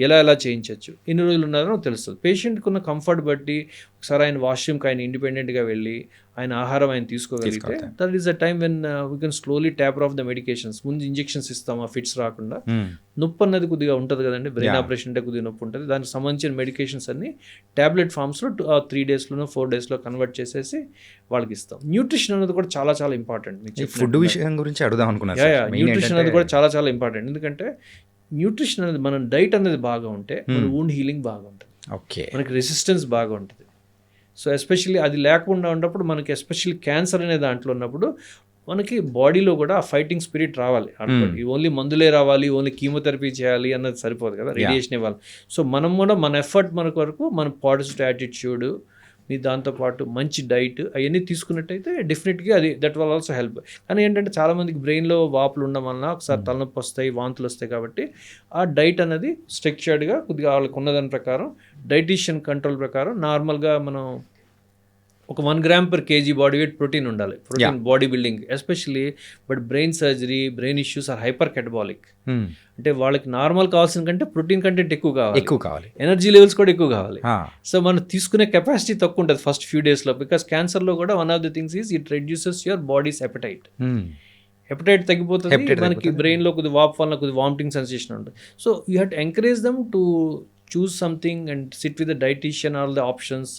ఎలా చేయించవచ్చు, ఎన్ని రోజులు ఉన్నారో తెలుస్తుంది. పేషెంట్కి ఉన్న కంఫర్ట్ బట్టి ఒకసారి ఆయన వాష్రూమ్కి ఆయన ఇండిపెండెంట్గా వెళ్ళి ఆయన ఆహారం ఆయన తీసుకోగలిగితే that is the time when we can slowly taper off the medications. ముందు ఇంజెక్షన్స్ ఇస్తాం ఆ ఫిట్స్ రాకుండా. నొప్పి అన్నది కొద్దిగా ఉంటుంది కదండి, బ్రెయిన్ ఆపరేషన్ అంటే కొద్దిగా నొప్పి ఉంటుంది. దానికి సంబంధించిన మెడికేషన్స్ అన్ని ట్యాబ్లెట్ ఫామ్స్లో 3 days 4 days కన్వర్ట్ చేసేసి వాళ్ళకి ఇస్తాం. న్యూట్రిషన్ అనేది కూడా చాలా చాలా ఇంపార్టెంట్. ఫుడ్ విషయం గురించి అడుగుదాం అనుకున్నాను. న్యూట్రిషన్ అనేది కూడా చాలా చాలా ఇంపార్టెంట్. ఎందుకంటే న్యూట్రిషన్ అనేది మన డైట్ అనేది బాగా ఉంటే మన వూండ్ హీలింగ్ బాగా ఉంటుంది. ఓకే. మనకి రెసిస్టెన్స్ బాగా ఉంటుంది. సో ఎస్పెషల్లీ అది లేకుండా ఉన్నప్పుడు మనకి ఎస్పెషల్లీ క్యాన్సర్ అనే దాంట్లో ఉన్నప్పుడు మనకి బాడీలో కూడా ఆ ఫైటింగ్ స్పిరిట్ రావాలి. ఓన్లీ మందులే రావాలి, ఓన్లీ కీమోథెరపీ చేయాలి అన్నది సరిపోదు కదా, రేడియేషన్ ఇవ్వాలి. సో మనం కూడా మన ఎఫర్ట్ మనకు వరకు మన పాజిటివ్ యాటిట్యూడ్, మీ దాంతోపాటు మంచి డైట్ అవన్నీ తీసుకున్నట్టయితే డెఫినెట్గా అది దట్ విల్ ఆల్సో హెల్ప్. కానీ ఏంటంటే చాలామందికి బ్రెయిన్లో వాపులు ఉండడం వలన ఒకసారి తలనొప్పి వస్తాయి, వాంతులు వస్తాయి. కాబట్టి ఆ డైట్ అనేది స్ట్రక్చర్డ్గా కొద్దిగా వాళ్ళకి ఉన్నదాని ప్రకారం డైటీషియన్ కంట్రోల్ ప్రకారం నార్మల్గా మనం ఒక 1 gram per kg body weight protein ఉండాలి. Protein bodybuilding especially. But brain surgery, brain issues are hypercatabolic. అంటే వాళ్ళకి నార్మల్ కావాల్సిన కంటే ప్రోటీన్ కంటెంట్ ఎక్కువ కావాలి, ఎనర్జీ లెవెల్స్ కూడా ఎక్కువ కావాలి. సో మనం తీసుకునే కెపాసిటీ తక్కువ ఉంటుంది ఫస్ట్ ఫ్యూ డేస్లో. బికాస్ క్యాన్సర్లో కూడా one of the things is it reduces your body's appetite. Appetite తగ్గిపోతుంది, మనకి బ్రెయిన్లో కొద్దిగా వాప్ వల్ల కొద్దిగా వామిటింగ్ సెన్సేషన్ ఉంటుంది. So you have to encourage them to choose something and sit with the dietician, all the options.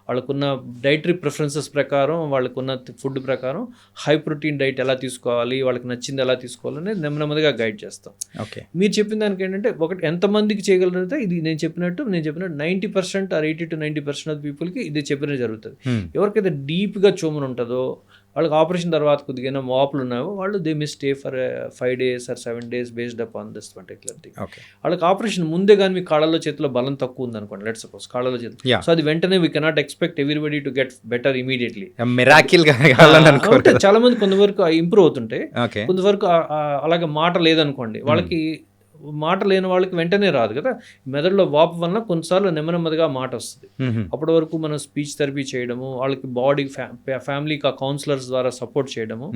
వాళ్ళకున్న డైటరీ ప్రిఫరెన్సెస్ ప్రకారం, వాళ్ళకున్న ఫుడ్ ప్రకారం హై ప్రోటీన్ డైట్ ఎలా తీసుకోవాలి, వాళ్ళకి నచ్చింది ఎలా తీసుకోవాలని నెమ్మదిగా గైడ్ చేస్తాం. ఓకే. మీరు చెప్పిన దానికి ఏంటంటే ఒకటి ఎంతమందికి చేయగలరైతే ఇది నేను చెప్పినట్టు 90% or 80 to 90% ఆఫ్ పీపుల్కి ఇది చెప్పినట్టు జరుగుతుంది. ఎవరికైతే డీప్గా ట్యూమర్ ఉంటుందో వాళ్ళకి ఆపరేషన్ తర్వాత కొద్దిగా ఏమైనా వాపులు ఉన్నాయో వాళ్ళు they may stay for 5 days or 7 days based upon this particular thing. వాళ్ళకి ఆపరేషన్ ముందే కానీ మీ కాళ్ళలో చేతిలో బలం తక్కువ ఉంది అనుకోండి, లెట్స్ సపోజ్ కాళ్ళలో చేతిలో. సో అది వెంటనే we cannot expect everybody to get better immediately. చాలా మంది కొంతవరకు ఇంప్రూవ్ అవుతుంటాయి, కొంతవరకు అలాగే మాట లేదనుకోండి, వాళ్ళకి మాట లేని వాళ్ళకి వెంటనే రాదు కదా, మెదడులో వాపు వలన కొన్నిసార్లు నెమ్మదిగా మాట వస్తుంది. అప్పటి వరకు మనం స్పీచ్ థెరపీ చేయడము, వాళ్ళకి బాడీ ఫ్యామిలీ కౌన్సిలర్స్ ద్వారా సపోర్ట్ చేయడము,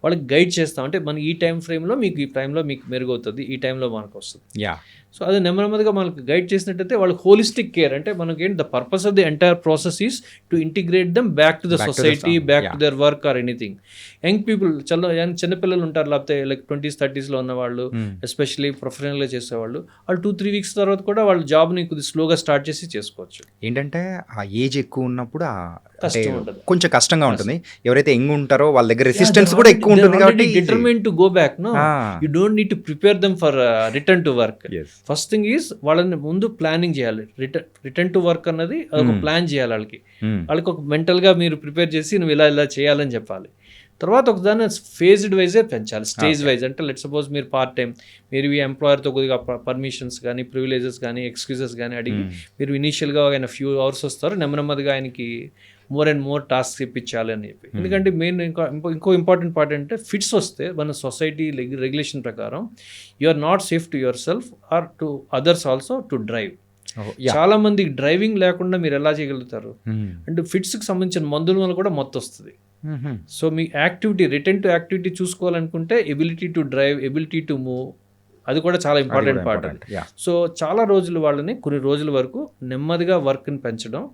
వాళ్ళకి గైడ్ చేస్తాం. అంటే మన ఈ టైం ఫ్రేమ్లో మీకు ఈ టైంలో మీకు మెరుగవుతుంది, ఈ టైంలో మనకు వస్తుంది. సో అది నెమ్మదిగా మనకు గైడ్ చేసినట్టయితే వాళ్ళకి హోలిస్టిక్ కేర్, అంటే మనకేంటి the purpose of the entire process is to integrate them back to the society, back to their work or anything. Young people చిన్నపిల్లలు ఉంటారు, లేకపోతే లైక్ 20s 30s ఉన్న వాళ్ళు, ఎస్పెషల్లీ ప్రొఫెషనల్గా చేసేవాళ్ళు, వాళ్ళు 2-3 వీక్స్ తర్వాత కూడా వాళ్ళ జాబ్ని కొద్దిగా స్లోగా స్టార్ట్ చేసి చేసుకోవచ్చు. ఏంటంటే ఆ ఏజ్ ఎక్కువ ఉన్నప్పుడు కష్టం ఉంటుంది, కొంచెం కష్టంగా ఉంటుంది. ఎవరైతే యంగ్ ఉంటారో వాళ్ళ దగ్గర రెసిస్టెన్స్ కూడా ఎక్కువ ఉంటుంది కాబట్టి determine to go back. No, you don't need to prepare them for return to work. First thing is వాళ్ళని ముందు ప్లానింగ్ చేయాలి. రిటర్న్ టు వర్క్ అన్నది ఒక ప్లాన్ చేయాలి వాళ్ళకి ఒక మెంటల్గా మీరు ప్రిపేర్ చేసి నువ్వు ఇలా చేయాలని చెప్పాలి. తర్వాత ఒకదాన్ని ఫేజ్డ్ వైజే పెంచాలి, స్టేజ్ వైజ్. అంటే లెట్ సపోజ్ మీరు పార్ట్ టైం, మీరు ఈ ఎంప్లాయర్తో కొద్దిగా పర్మిషన్స్ కానీ ప్రివిలేజెస్ కానీ ఎక్స్క్యూజెస్ కానీ అడిగి మీరు ఇనీషియల్గా ఆయన ఫ్యూ అవర్స్ వస్తారు, నెమ్మదిగా ఆయనకి మోర్ అండ్ మోర్ టాస్క్ ఇప్పించాలి అని చెప్పి. ఎందుకంటే మెయిన్ ఇంకో ఇంపార్టెంట్ పార్ట్ అంటే ఫిట్స్ వస్తే మన సొసైటీ రెగ్యులేషన్ ప్రకారం you are not safe to yourself or to others also to drive. చాలా మంది డ్రైవింగ్ లేకుండా మీరు ఎలా చేయగలుగుతారు అంటే ఫిట్స్కి సంబంధించిన మందుల వల్ల కూడా మొత్తం వస్తుంది. సో మీ యాక్టివిటీ, రిటర్న్ టు యాక్టివిటీ చూసుకోవాలనుకుంటే ability to drive, ability to move, అది కూడా చాలా ఇంపార్టెంట్ పార్ట్. సో చాలా రోజులు వాళ్ళని కొన్ని రోజుల వరకు నెమ్మదిగా వర్క్ని పెంచడం,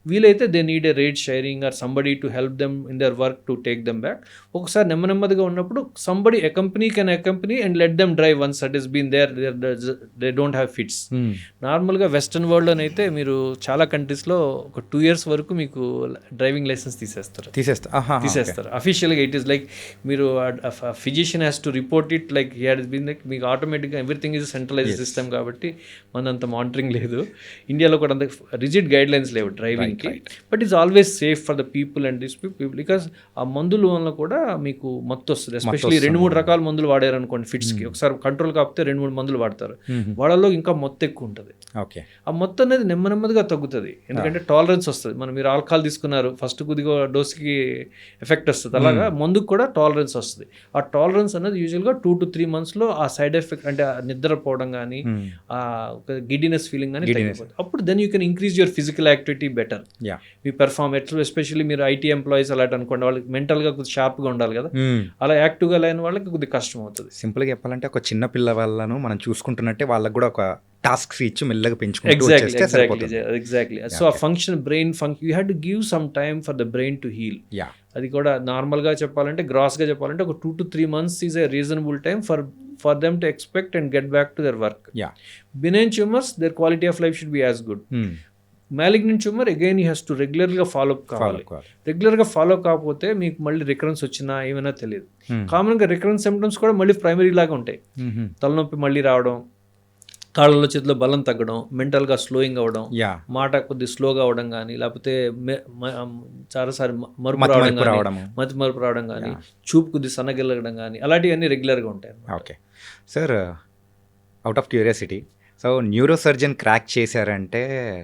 వీలైతే they need a rate sharing or somebody to help them in their work to take them back. ఒకసారి నెమ్మదిగా ఉన్నప్పుడు somebody accompany and let them drive once that is been there, they don't have fits. నార్మల్గా western వరల్డ్లోనైతే మీరు చాలా కంట్రీస్లో ఒక 2 years వరకు మీకు డ్రైవింగ్ లైసెన్స్ తీసేస్తారు అఫీషియల్గా. ఇట్ ఈస్ లైక్ మీరు physician has to report it like he has been like, మీకు ఆటోమేటిక్గా ఎవ్రీథింగ్ ఈజ్ సెంట్రలైజ్ సిస్టమ్ కాబట్టి మనంత మానిటరింగ్ లేదు. ఇండియాలో కూడా అంత రిజిడ్ గైడ్ లైన్స్ లేవు driving. But is always safe for the people and this people, because ఆ మందుల వల్ల కూడా మీకు మత్తు వస్తుంది. ఎస్పెషల్లీ 2-3 రకాల మందులు వాడారు అనుకోండి ఫిట్స్కి, ఒకసారి కంట్రోల్ కాకపోతే 2-3 మందులు వాడతారు, వాళ్ళలో ఇంకా మత్తు ఎక్కువ ఉంటుంది. ఆ మత్తు అనేది నెమ్మదిగా తగ్గుతుంది, ఎందుకంటే టాలరెన్స్ వస్తుంది. మీరు ఆల్కహాల్ తీసుకున్నారు, ఫస్ట్ కొద్దిగా డోస్కి ఎఫెక్ట్ వస్తుంది, అలాగా మందుకు కూడా టాలరెన్స్ వస్తుంది. ఆ టాలరెన్స్ అనేది యూజువల్గా 2 to 3 monthsలో ఆ సైడ్ ఎఫెక్ట్, అంటే నిద్రపోవడం కానీ ఆ గిడ్డినెస్ ఫీలింగ్ కానీ తగ్గిపోతుంది. అప్పుడు then you can increase your physical activity better. మీ పెర్ఫార్మ్ ఎస్పెషల్లీ మీరు ఐటీ ఎంప్లాయీస్ అలాంటి అనుకోండి, వాళ్ళకి మెంటల్గా కొద్దిగా షార్ప్గా ఉండాలి కదా, అలా యాక్టివ్గా లేని వాళ్ళకి కొద్దిగా కష్టం అవుతుంది. సింపుల్గా చెప్పాలంటే ఒక చిన్న పిల్ల వాళ్ళను మనం చూసుకుంటున్నట్టే వాళ్ళకి కూడా ఒక టాస్క్స్ ఇచ్చి మెల్లగా పెంచుకుంటూ ఎగ్జాక్ట్లీ. సో ఆ brain function, you have to give some time for the brain to heal. అది కూడా నార్మల్గా చెప్పాలంటే, గ్రాస్గా చెప్పాలంటే ఒక 2 to 3 months is a reasonable time for them to expect and get back to their work. Benign tumours their quality of life should be as good. Malignant tumour again you has to రెగ్యులర్గా follow up కావాలి. రెగ్యులర్గా follow కాకపోతే మీకు మళ్ళీ recurrence వచ్చినా ఏమైనా తెలియదు. కామన్గా రికరెన్స్ సిమ్టమ్స్ కూడా మళ్ళీ ప్రైమరీ లాగా ఉంటాయి. తలనొప్పి మళ్ళీ రావడం, కాళ్ళలో చేతిలో బలం తగ్గడం, మెంటల్గా స్లోయింగ్ అవ్వడం, మాట కొద్దిగా స్లోగా అవడం కానీ, లేకపోతే చాలాసారి మతి మరుపు రావడం కానీ, చూపు కొద్దిగా సన్నగిల్లడం కానీ, అలాంటివన్నీ రెగ్యులర్గా ఉంటాయి. Okay sir, out of curiosity, so neurosurgeon crack చేశారంటే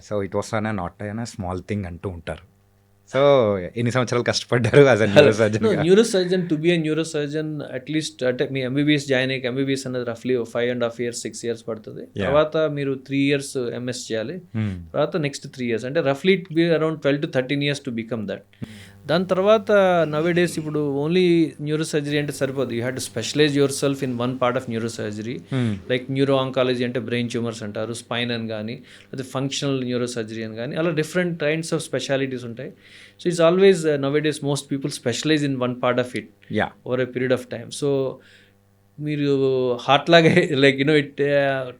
so it was not small thing అంటూ ఉంటారు. సో ఎన్ని సంవత్సరాలు కష్టపడ్డారు as a neurosurgeon? Neurosurgeon to be a neurosurgeon at least, అంటే మీ ఎంబీబీఎస్ జాయిన్ అయ్యి, ఎంబీబీఎస్ అనేది రఫ్లీ 5.5 years 6 years పడుతుంది. తర్వాత మీరు 3 years ఎంఎస్ చేయాలి, తర్వాత నెక్స్ట్ 3 years, అంటే రఫ్లీ it be around 12 to 13 years to become that. దాని తర్వాత నవేడేస్ ఇప్పుడు ఓన్లీ న్యూరో సర్జరీ అంటే సరిపోదు, you have to specialise yourself in one part of neurosurgery. Like neuro oncology అంటే బ్రెయిన్ ట్యూమర్స్ అంటారు, spine అని కానీ, లేదా ఫంక్షనల్ న్యూరో సర్జరీ అని కానీ, అలా డిఫరెంట్ కైండ్స్ ఆఫ్ స్పెషాలిటీస్ ఉంటాయి. So it's always nowadays most people specialise in one part of it over a period of time. So మీరు హార్ట్ లాగే like it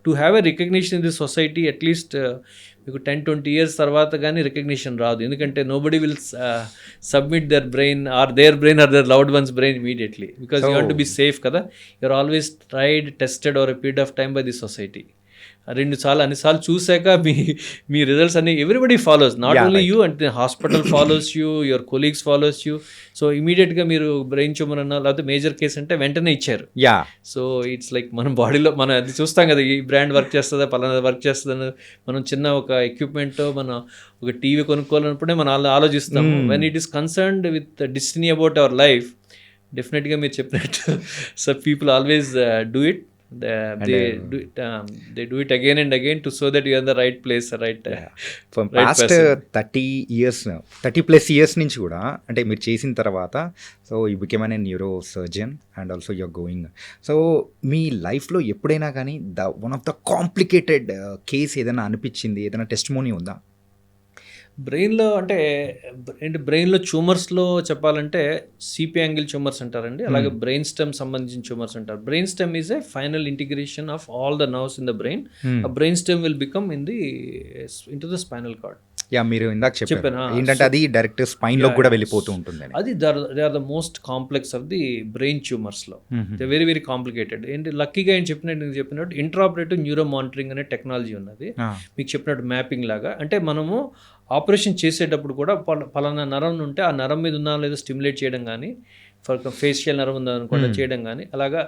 to have a recognition in this society at least మీకు 10-20 years తర్వాత కానీ recognition రాదు, ఎందుకంటే nobody will submit their brain or their loved ones brain immediately, because you want to be safe కదా. You're always tried, tested over a period of time by the society. అన్నిసార్లు చూసాక మీ results అన్ని everybody follows, not only you, అంటే hospital follows you, your colleagues follows you. So ఇమీడియట్గా మీరు brain tumour అన్నా లేకపోతే మేజర్ కేసు అంటే వెంటనే ఇచ్చారు. సో ఇట్స్ లైక్ మన బాడీలో మనం అది చూస్తాం కదా, ఈ బ్రాండ్ వర్క్ చేస్తుందా, పలానా వర్క్ చేస్తుందని. మనం చిన్న ఒక ఎక్విప్మెంట్, మనం ఒక టీవీ కొనుక్కోవాలన్నప్పుడే మనం ఆలోచిస్తాం. When it is concerned with destiny about our life, డెఫినెట్గా మీరు చెప్పినట్టు so people always do it. They do it again and again to so that you are in the right place, right from right past person. 30+ years నుంచి కూడా అంటే మీరు చేసిన తర్వాత so you became an neurosurgeon and also you're going. So మీ లైఫ్లో ఎప్పుడైనా కానీ one of the complicated case ఏదైనా అనిపించింది, ఏదైనా టెస్టిమోనీ ఉందా? బ్రెయిన్లో అంటే ఏంటి బ్రెయిన్లో ట్యూమర్స్లో చెప్పాలంటే సిపి యాంగిల్ ట్యూమర్స్ అంటారండి, అలాగే బ్రెయిన్ స్టెమ్ సంబంధించిన ట్యూమర్స్ అంటారు. Brain stem is a final integration of all the nerves in the brain. ఆ brain stem will become into the spinal cord. Yeah, మీరు ఇందాక చెప్పారు చెప్పాను, ఏంటంటే అది డైరెక్ట్ స్పైన్లో కూడా వెళ్ళిపోతూ ఉంటుంది. అది they are the most complex of the brain ట్యూమర్స్లో. They very very complicated. ఏంటి లక్కీగా ఏం చెప్పినట్టు ఇంట్రాపరేటివ్ న్యూరో మానిటరింగ్ అనే టెక్నాలజీ ఉన్నది. మీకు చెప్పినట్టు మ్యాపింగ్ లాగా, అంటే మనము ఆపరేషన్ చేసేటప్పుడు కూడా పలానా నరం ఉంటే ఆ నరం మీద ఉన్నా లేదా స్టిమ్యులేట్ చేయడం కానీ, ఫర్ ఫేషియల్ నరం ఉందనుకోండి చేయడం కానీ, అలాగా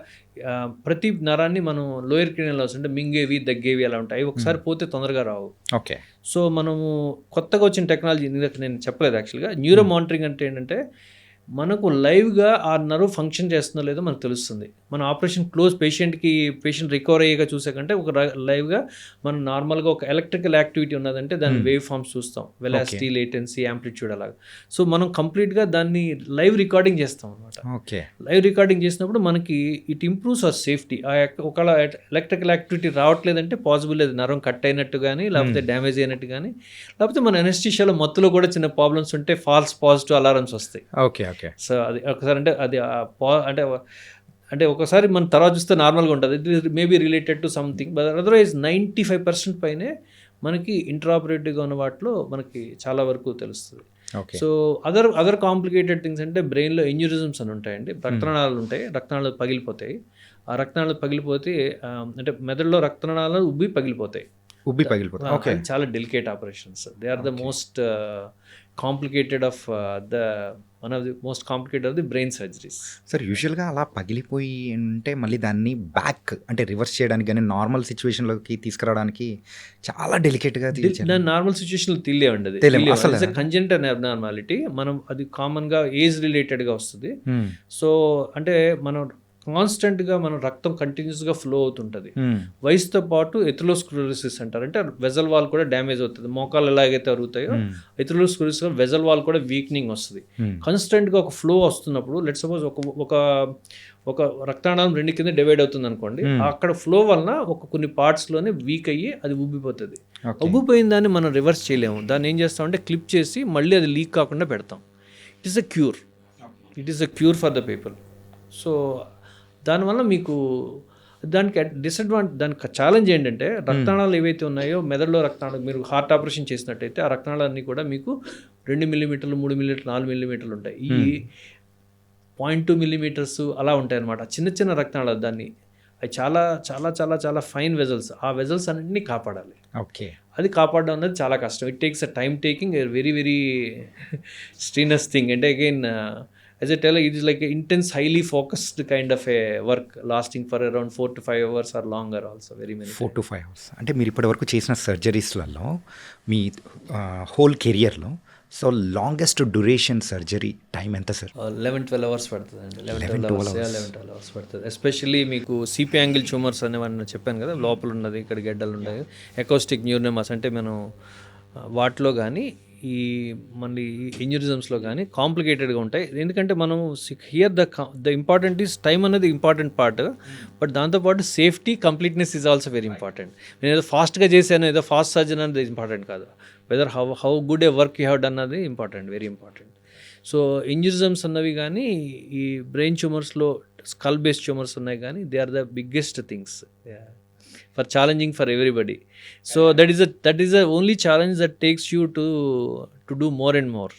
ప్రతి నరాన్ని మనం లోయర్ క్రిమినల్ నర్వ్స్ అంటే మింగేవి దగ్గేవి అలా ఉంటాయి, ఒకసారి పోతే తొందరగా రావు. ఓకే. సో మనము కొత్తగా వచ్చిన టెక్నాలజీ నేను చెప్పలేదు యాక్చువల్గా. న్యూరో మానిటరింగ్ అంటే ఏంటంటే మనకు లైవ్గా ఆ నర్వ్ ఫంక్షన్ చేస్తుందో లేదో మనకు తెలుస్తుంది. మన ఆపరేషన్ పేషెంట్ రికవర్ అయ్యేగా చూసే కంటే ఒక లైవ్గా మనం నార్మల్గా ఒక ఎలక్ట్రికల్ యాక్టివిటీ ఉన్నదంటే దాని వేవ్ ఫార్మ్స్ చూస్తాం, వెలాసిటీ, లేటెన్సీ, యాంప్లిట్యూడ్ అలాగా. సో మనం కంప్లీట్గా దాన్ని లైవ్ రికార్డింగ్ చేస్తాం అనమాట. ఓకే. లైవ్ రికార్డింగ్ చేసినప్పుడు మనకి ఇట్ ఇంప్రూవ్స్ అవర్ సేఫ్టీ. ఒకవేళ ఎలక్ట్రికల్ యాక్టివిటీ రావట్లేదంటే పాసిబుల్ లేదు, నరం కట్ అయినట్టు కానీ, లేకపోతే డ్యామేజ్ అయినట్టు కానీ, లేకపోతే మన ఎనెస్థీషియాలో మత్తులో కూడా చిన్న ప్రాబ్లమ్స్ ఉంటే ఫాల్స్ పాజిటివ్ అలారమ్స్ వస్తాయి. ఓకే. ఓకే. సో అది ఒకసారి అంటే అది అంటే ఒకసారి మన తర్వాత చూస్తే నార్మల్గా ఉంటుంది. It is maybe related to something, but otherwise 95% పైనే మనకి ఇంట్రాపరేటివ్గా ఉన్న వాటిలో మనకి చాలా వరకు తెలుస్తుంది. సో అదర్ కాంప్లికేటెడ్ థింగ్స్ అంటే బ్రెయిన్లో ఎన్యూరిజమ్స్ అని ఉంటాయండి. రక్తనాళాలు ఉంటాయి, రక్తనాళాలు పగిలిపోతాయి. ఆ రక్తనాళాలు పగిలిపోతే అంటే మెదడులో రక్తనాళాలు ఉబ్బి పగిలిపోతాయి. ఓకే. చాలా delicate operations. They are the most complicated of one of the most complicated of the brain surgeries. Sir యూజువల్గా అలా పగిలిపోయి ఉంటే మళ్ళీ దాన్ని బ్యాక్ అంటే రివర్స్ చేయడానికి కానీ నార్మల్ సిచ్యువేషన్లోకి తీసుకురావడానికి చాలా డెలికేట్గా దాని నార్మల్ సిచ్యువేషన్లో తెలియవండి. అది కంజెంటల్ అబ్నార్మాలిటీ. మనం అది కామన్గా ఏజ్ రిలేటెడ్గా వస్తుంది. సో అంటే మనం కాన్స్టెంట్గా మనం రక్తం కంటిన్యూస్గా ఫ్లో అవుతుంటుంది. వయసుతో పాటు ఎథెరోస్క్లెరోసిస్ అంటారు, అంటే వెజల్ వాల్ కూడా డ్యామేజ్ అవుతుంది. మోకాలు ఎలాగైతే అరుగుతాయో ఎథెరోస్క్లెరోసిస్ వెజల్ వాల్ కూడా వీక్నింగ్ వస్తుంది. కాన్స్టెంట్గా ఒక ఫ్లో వస్తున్నప్పుడు లెట్స్ సపోజ్ ఒక రక్తనాళం 2 కింద డివైడ్ అవుతుంది అనుకోండి, అక్కడ ఫ్లో వలన కొన్ని పార్ట్స్లోనే వీక్ అయ్యి అది ఉబ్బిపోతుంది. ఉబ్బిపోయిన దాన్ని మనం రివర్స్ చేయలేము. దాన్ని ఏం చేస్తామంటే క్లిప్ చేసి మళ్ళీ అది లీక్ కాకుండా పెడతాం. It is a cure for the people. So దానివల్ల మీకు దానికి దానికి ఛాలెంజ్ ఏంటంటే రక్తనాళాలు ఏవైతే ఉన్నాయో మెదడులో రక్తనాళాలు, మీరు హార్ట్ ఆపరేషన్ చేసినట్టయితే ఆ రక్తనాళాలన్నీ కూడా మీకు 2 మిల్లీమీటర్లు, 3 మిల్లీమీటర్లు, 4 మిల్లీమీటర్లు ఉంటాయి. ఈ 0.2 మిల్లీమీటర్స్ అలా ఉంటాయి అన్నమాట. చిన్న రక్తనాళాలు. దాన్ని అవి చాలా చాలా చాలా చాలా ఫైన్ వెజల్స్. ఆ వెజల్స్ అన్నింటినీ కాపాడాలి. ఓకే. అది కాపాడడం అనేది చాలా కష్టం. It takes a time taking, very very strenuous thing. అంటే again as I tell you, it is like an intense, highly focused kind of a work lasting for around 4 to 5 hours or longer also, very many 4 to 5 hours. అంటే మీరు ఇప్పటివరకు చేసిన సర్జరీస్లలో మీ whole కెరియర్లో so longest duration surgery time ఎంత sir? 11-12 hours పడుతుంది అండి. 11-12 hours పడుతుంది. Especially మీకు సిపి యాంగిల్ ట్యూమర్స్ అనేవన్నీ చెప్పాను కదా, లోపల ఉన్నది, ఇక్కడ గెడ్డలు ఉన్నాయి, ఎకోస్టిక్ న్యూరోనమస్ అంటే మనం వాటిలో కానీ ఈ మళ్ళీ ఎన్యూరిజమ్స్లో కానీ కాంప్లికేటెడ్గా ఉంటాయి. ఎందుకంటే మనం here the important is time అనేది ఇంపార్టెంట్ పార్ట్, బట్ దాంతోపాటు safety, completeness is also very important. నేను ఏదో ఫాస్ట్గా చేశాను, ఏదో ఫాస్ట్ సర్జన్ అనేది ఇంపార్టెంట్ కాదు. Whether how good a work you have done అన్నది important, very important. So aneurysms అన్నవి కానీ ఈ బ్రెయిన్ ట్యూమర్స్లో స్కల్ బేస్డ్ ట్యూమర్స్ ఉన్నాయి కానీ they are the biggest things for challenging for everybody. So that is the only challenge that takes you to do more and more.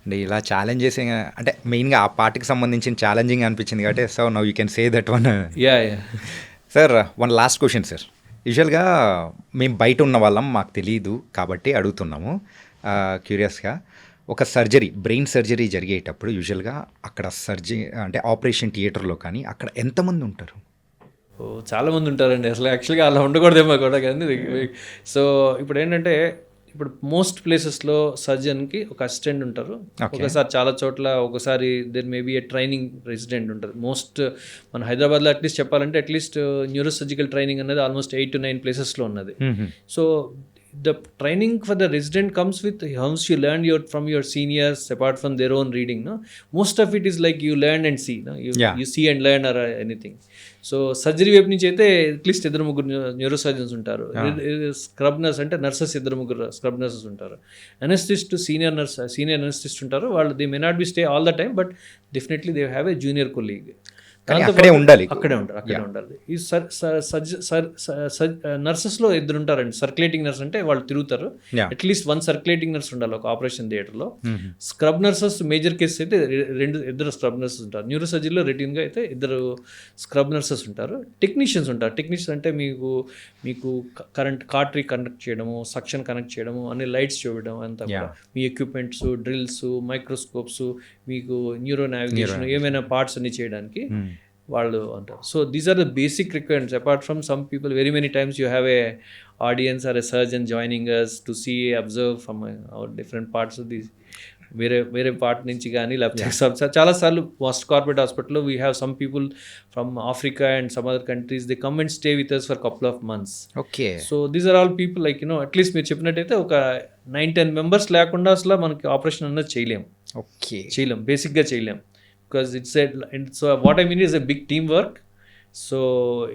అంటే ఇలా challenge చేసే అంటే మెయిన్గా ఆ పార్టీకి సంబంధించిన ఛాలెంజింగ్ అనిపించింది కాబట్టి so now you can say that one. Sir one last question sir. యూజువల్గా మేము బయట ఉన్న వాళ్ళం, మాకు తెలియదు కాబట్టి అడుగుతున్నాము క్యూరియస్గా. ఒక సర్జరీ, బ్రెయిన్ సర్జరీ జరిగేటప్పుడు యూజువల్గా అక్కడ అంటే ఆపరేషన్ థియేటర్లో కానీ అక్కడ ఎంతమంది ఉంటారు? చాలామంది ఉంటారండి. అసలు యాక్చువల్గా అలా ఉండకూడదేమో కూడా కానీ. సో ఇప్పుడు ఏంటంటే ఇప్పుడు మోస్ట్ ప్లేసెస్లో సర్జన్కి ఒక అసిస్టెంట్ ఉంటారు. Okay. ఒకసారి చాలా చోట్ల ఒకసారి there may be A training resident ఉంటుంది. మోస్ట్ మన హైదరాబాద్లో అట్లీస్ట్ చెప్పాలంటే అట్లీస్ట్ న్యూరో సర్జికల్ ట్రైనింగ్ అనేది ఆల్మోస్ట్ 8 to 9 ప్లేసెస్లో ఉన్నది. So the training for the resident comes with once you learn from your seniors apart from their own reading, no, most of it is like you learn and see, no, you see and learn or anything. So surgery వైపు నుంచి అయితే at least 2-3 neuro surgeons ఉంటారు. Scrub nurse అంటే nurses 2-3 scrub nurses ఉంటారు. అనెస్థిస్ట్ senior అనెస్థిస్ట్ ఉంటారు. వాళ్ళు they may not be stay all the time, but definitely they have a junior colleague. అక్కడే ఉండాలి. అక్కడే ఉండాలి. ఈ నర్సెస్లో 2 ఉంటారండి. సర్క్యులేటింగ్ నర్స్ అంటే వాళ్ళు తిరుగుతారు. అట్లీస్ట్ 1 సర్క్యులేటింగ్ నర్స్ ఉండాలి ఒక ఆపరేషన్ థియేటర్లో. స్క్రబ్ నర్సెస్ మేజర్ కేసెస్ అయితే 2 స్క్రబ్ నర్సెస్ ఉంటారు. న్యూరో సర్జరీలో రొటీన్గా అయితే 2 స్క్రబ్ నర్సెస్ ఉంటారు. టెక్నీషియన్స్ ఉంటారు. టెక్నీషియన్స్ అంటే మీకు కార్టరీ కనెక్ట్ చేయడము, సక్షన్ కనెక్ట్ చేయడము, అన్ని లైట్స్ చూడడం అంతా కూడా. మీ ఎక్విప్మెంట్స్, డ్రిల్స్, మైక్రోస్కోప్స్, మీకు న్యూరో నావిగేషన్ ఏమైనా పార్ట్స్ అన్ని చేయడానికి వాళ్ళు అంటారు. So these are the basic requirements. Apart from some people very many times you have a audience or a surgeon joining us to see observe from our different parts of this వేరే పార్ట్ నుంచి కానీ లేకపోతే చాలాసార్లు most corporate హాస్పిటల్లో we have some people from Africa and some other countries they come and stay with us for couple of months. Okay. So these are all people like at least మీరు చెప్పినట్టయితే ఒక 9-10 మెంబర్స్ లేకుండా అసలు మనకి operation అన్నది చేయలేం. బేసిక్గా చేయలేం. Because so what I mean is a big teamwork. So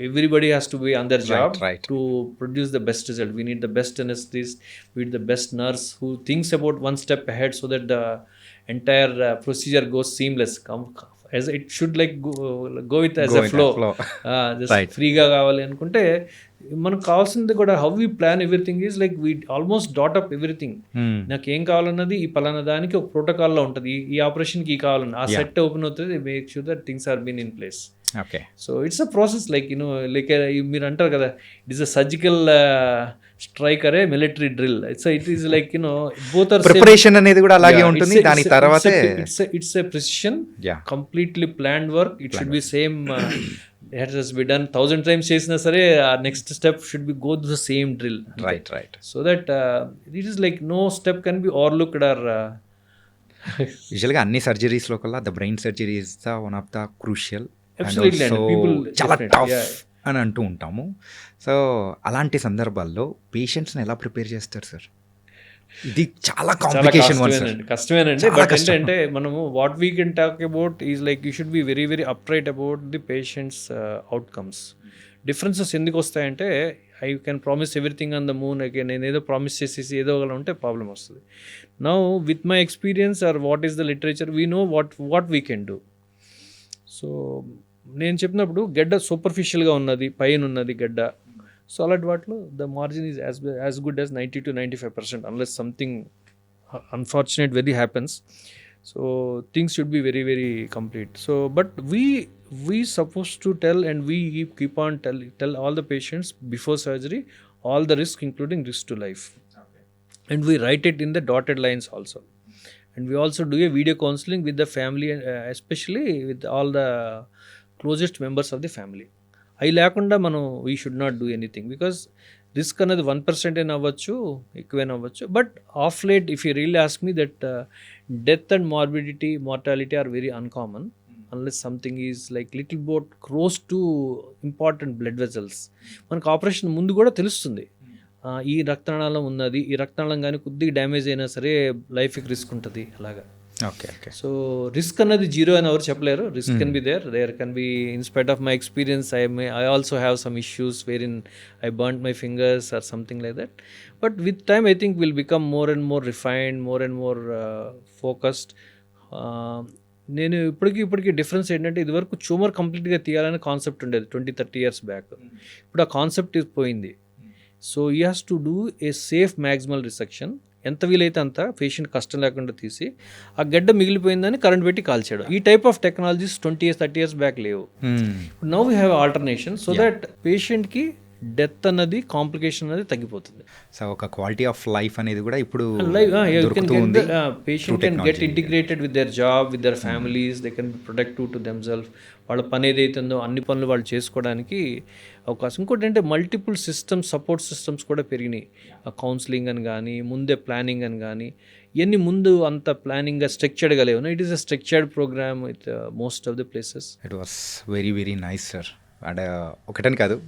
everybody has to be on their job to produce the best result. We need the best anesthetist, we need the best nurse who thinks about one step ahead so that the entire procedure goes seamless. As it should like go with as a flow. Just ఫ్రీగా కావాలి అనుకుంటే మనకు కావాల్సింది కూడా how we plan everything is like we almost dot up everything. నాకు ఏం కావాలన్నది ఈ పలానా దానికి ఒక ప్రోటోకాల్లో ఉంటుంది. ఈ ఆపరేషన్కి ఈ కావాలన్న ఆ సెట్ ఓపెన్ అవుతుంది. Make sure that things are been in place. Okay. So it's a process like like మీరు అంటారు కదా, it is a surgical strike or military drill. It is like both are preparation అనేది కూడా అలాగే ఉంటుంది. దాని తర్వాత it's a precision, completely planned work. It should be same. It has been done 1000 times చేసినా సరే next step should be go to the same drill. Right. So that it is like no step can be overlooked or యూజువల్గా అన్ని సర్జరీస్లో కల్లా the brain surgery is the one of the crucial, చాలా tough అని అంటూ ఉంటాము. So అలాంటి సందర్భాల్లో పేషెంట్స్ని ఎలా ప్రిపేర్ చేస్తారు సార్? ఇది చాలా కష్టమేనండి. బట్ ఏంటంటే మనము what we can talk about is like you should be very very upright about the patients outcomes. Differences ఎందుకు వస్తాయంటే I can promise everything on the moon, నేను ఏదో ప్రామిస్ చేసేసి ఏదో ఒకలా ఉంటే ప్రాబ్లం వస్తుంది. Now with my experience or what is the literature, we know what we can do. So నేను చెప్పినప్పుడు గడ్డ సూపర్ఫిషియల్గా ఉన్నది, పైన ఉన్నది గడ్డ. సో అలాంటి వాటిలో the margin is as good as 90 to 95% unless something unfortunate very happens. So things should be very very complete. So but we supposed to tell and we keep on tell all the patients before surgery all the risk, including risk to life. And we write it in the dotted lines also. And we also do a video counseling with the family, especially with all the closest members of the family. అవి లేకుండా మనం we should not do anything, because risk అనేది 1% అయినా అవ్వచ్చు, ఎక్కువైనా అవ్వచ్చు. But of late if you really ask me that death and mortality are very uncommon unless something is like little bit close to important blood vessels. మనకు operation ముందు కూడా తెలుస్తుంది ఈ రక్తనాళం ఉన్నది, ఈ రక్తనాళం కానీ కొద్దిగా డ్యామేజ్ అయినా సరే లైఫ్కి రిస్క్ ఉంటుంది అలాగా. ఓకే. సో రిస్క్ అన్నది జీరో అని ఎవరు చెప్పలేరు. Risk can be there can be in spite of my experience I also have some issues where in I burned my fingers or something like that. But with time I think will become more and more refined, more and more focused. నేను ఇప్పటికీ difference ఏంటంటే ఇదివరకు tumour కంప్లీట్గా తీయాలనే concept ఉండేది 20-30 years back. ఇప్పుడు ఆ concept పోయింది. So you has to do a safe maximal resection. ఎంత వీలైతే అంత పేషెంట్ కష్టం లేకుండా తీసి ఆ గడ్డ మిగిలిపోయిందని కరెంట్ పెట్టి కాల్చాడు. ఈ type of technologies 20-30 years back లేవు. Now we have alternation so that పేషెంట్కి డెత్ అన్నది కాంప్లికేషన్ అనేది తగ్గిపోతుంది. సో ఒక క్వాలిటీ ఆఫ్ లైఫ్ అనేది కూడా ఇప్పుడు Patient ఉంది can get integrated with their job, with their families. They can be productive to themselves. వాళ్ళ పని ఏదైతుందో అన్ని పనులు వాళ్ళు చేసుకోవడానికి అవకాశం. ఇంకోటి అంటే మల్టిపుల్ సిస్టమ్స్, సపోర్ట్ సిస్టమ్స్ కూడా పెరిగినాయి. కౌన్సిలింగ్ అని కానీ, ముందే ప్లానింగ్ అని కానీ, ఇవన్నీ ముందు అంత ప్లానింగ్గా స్ట్రక్చర్డ్గా లేవు. It is a structured programme with most of the places. It was very very nice sir. And ఒకటని కాదు,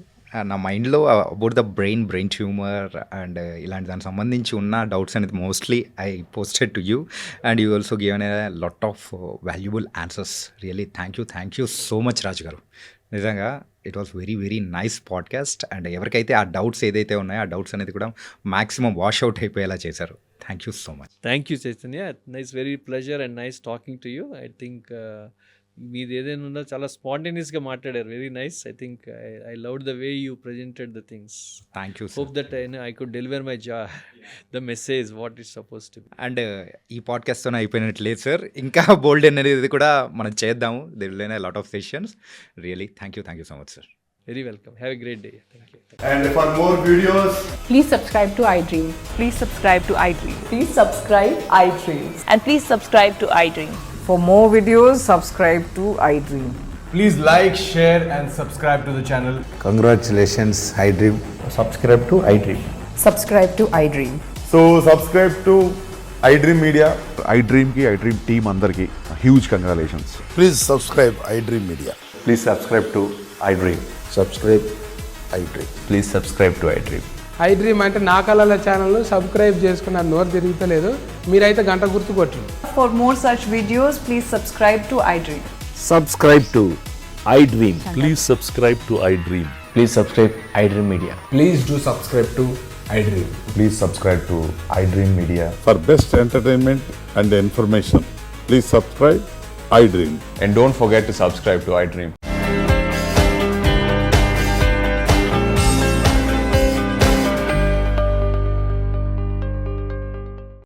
నా మైండ్లో about the brain tumour and ఇలాంటి దానికి సంబంధించి ఉన్న డౌట్స్ అనేది mostly I posted to you and you also given a lot of valuable answers. Really thank you so much Raju garu. నిజంగా it was very very nice podcast. And ఎవరికైతే ఆ doubts ఏదైతే ఉన్నాయో ఆ డౌట్స్ అనేది కూడా మ్యాక్సిమం వాష్ అవుట్ అయిపోయేలా చేశారు. Thank you so much. Thank you Chaitanya. Nice, very pleasure and nice talking to you. I think మీది ఏదైనా ఉందో చాలా స్పాంటేనియస్గా మాట్లాడారు. Very nice. I think I loved the way you presented the things. Thank you. Hope that I could deliver my the message what is suppose to be. And ఈ పాడ్కాస్ట్తోనే అయిపోయినట్లేదు sir, ఇంకా బోల్డ్ అనేది కూడా మనం చేద్దాము. There will be lot of sessions. Really thank you so much sir. Very welcome. Have a great day. Thank you. And for more videos, Please subscribe to iDream. Please subscribe to iDream. Please subscribe iDream. And please subscribe to iDream. For more videos, subscribe to iDream. please like, share and subscribe to the channel. Congratulations, iDream. Subscribe to iDream. Subscribe to iDream. So subscribe to iDream Media. iDream ki iDream team అందరికి huge congratulations. Please subscribe iDream Media. Please subscribe to iDream. Subscribe iDream. Please subscribe to iDream. iDream అంటే నా కళల channel subscribe చేసుకున్న నోరు తిరుగుతలేదు, మీరైతే గంట గుర్తు కొట్టండి. For more such videos, please subscribe to iDream. Subscribe to iDream. Please subscribe to iDream. Please subscribe iDream Media. Please do subscribe to iDream. Please subscribe to iDream Media. For best entertainment and information, please subscribe iDream. And don't forget to subscribe to iDream.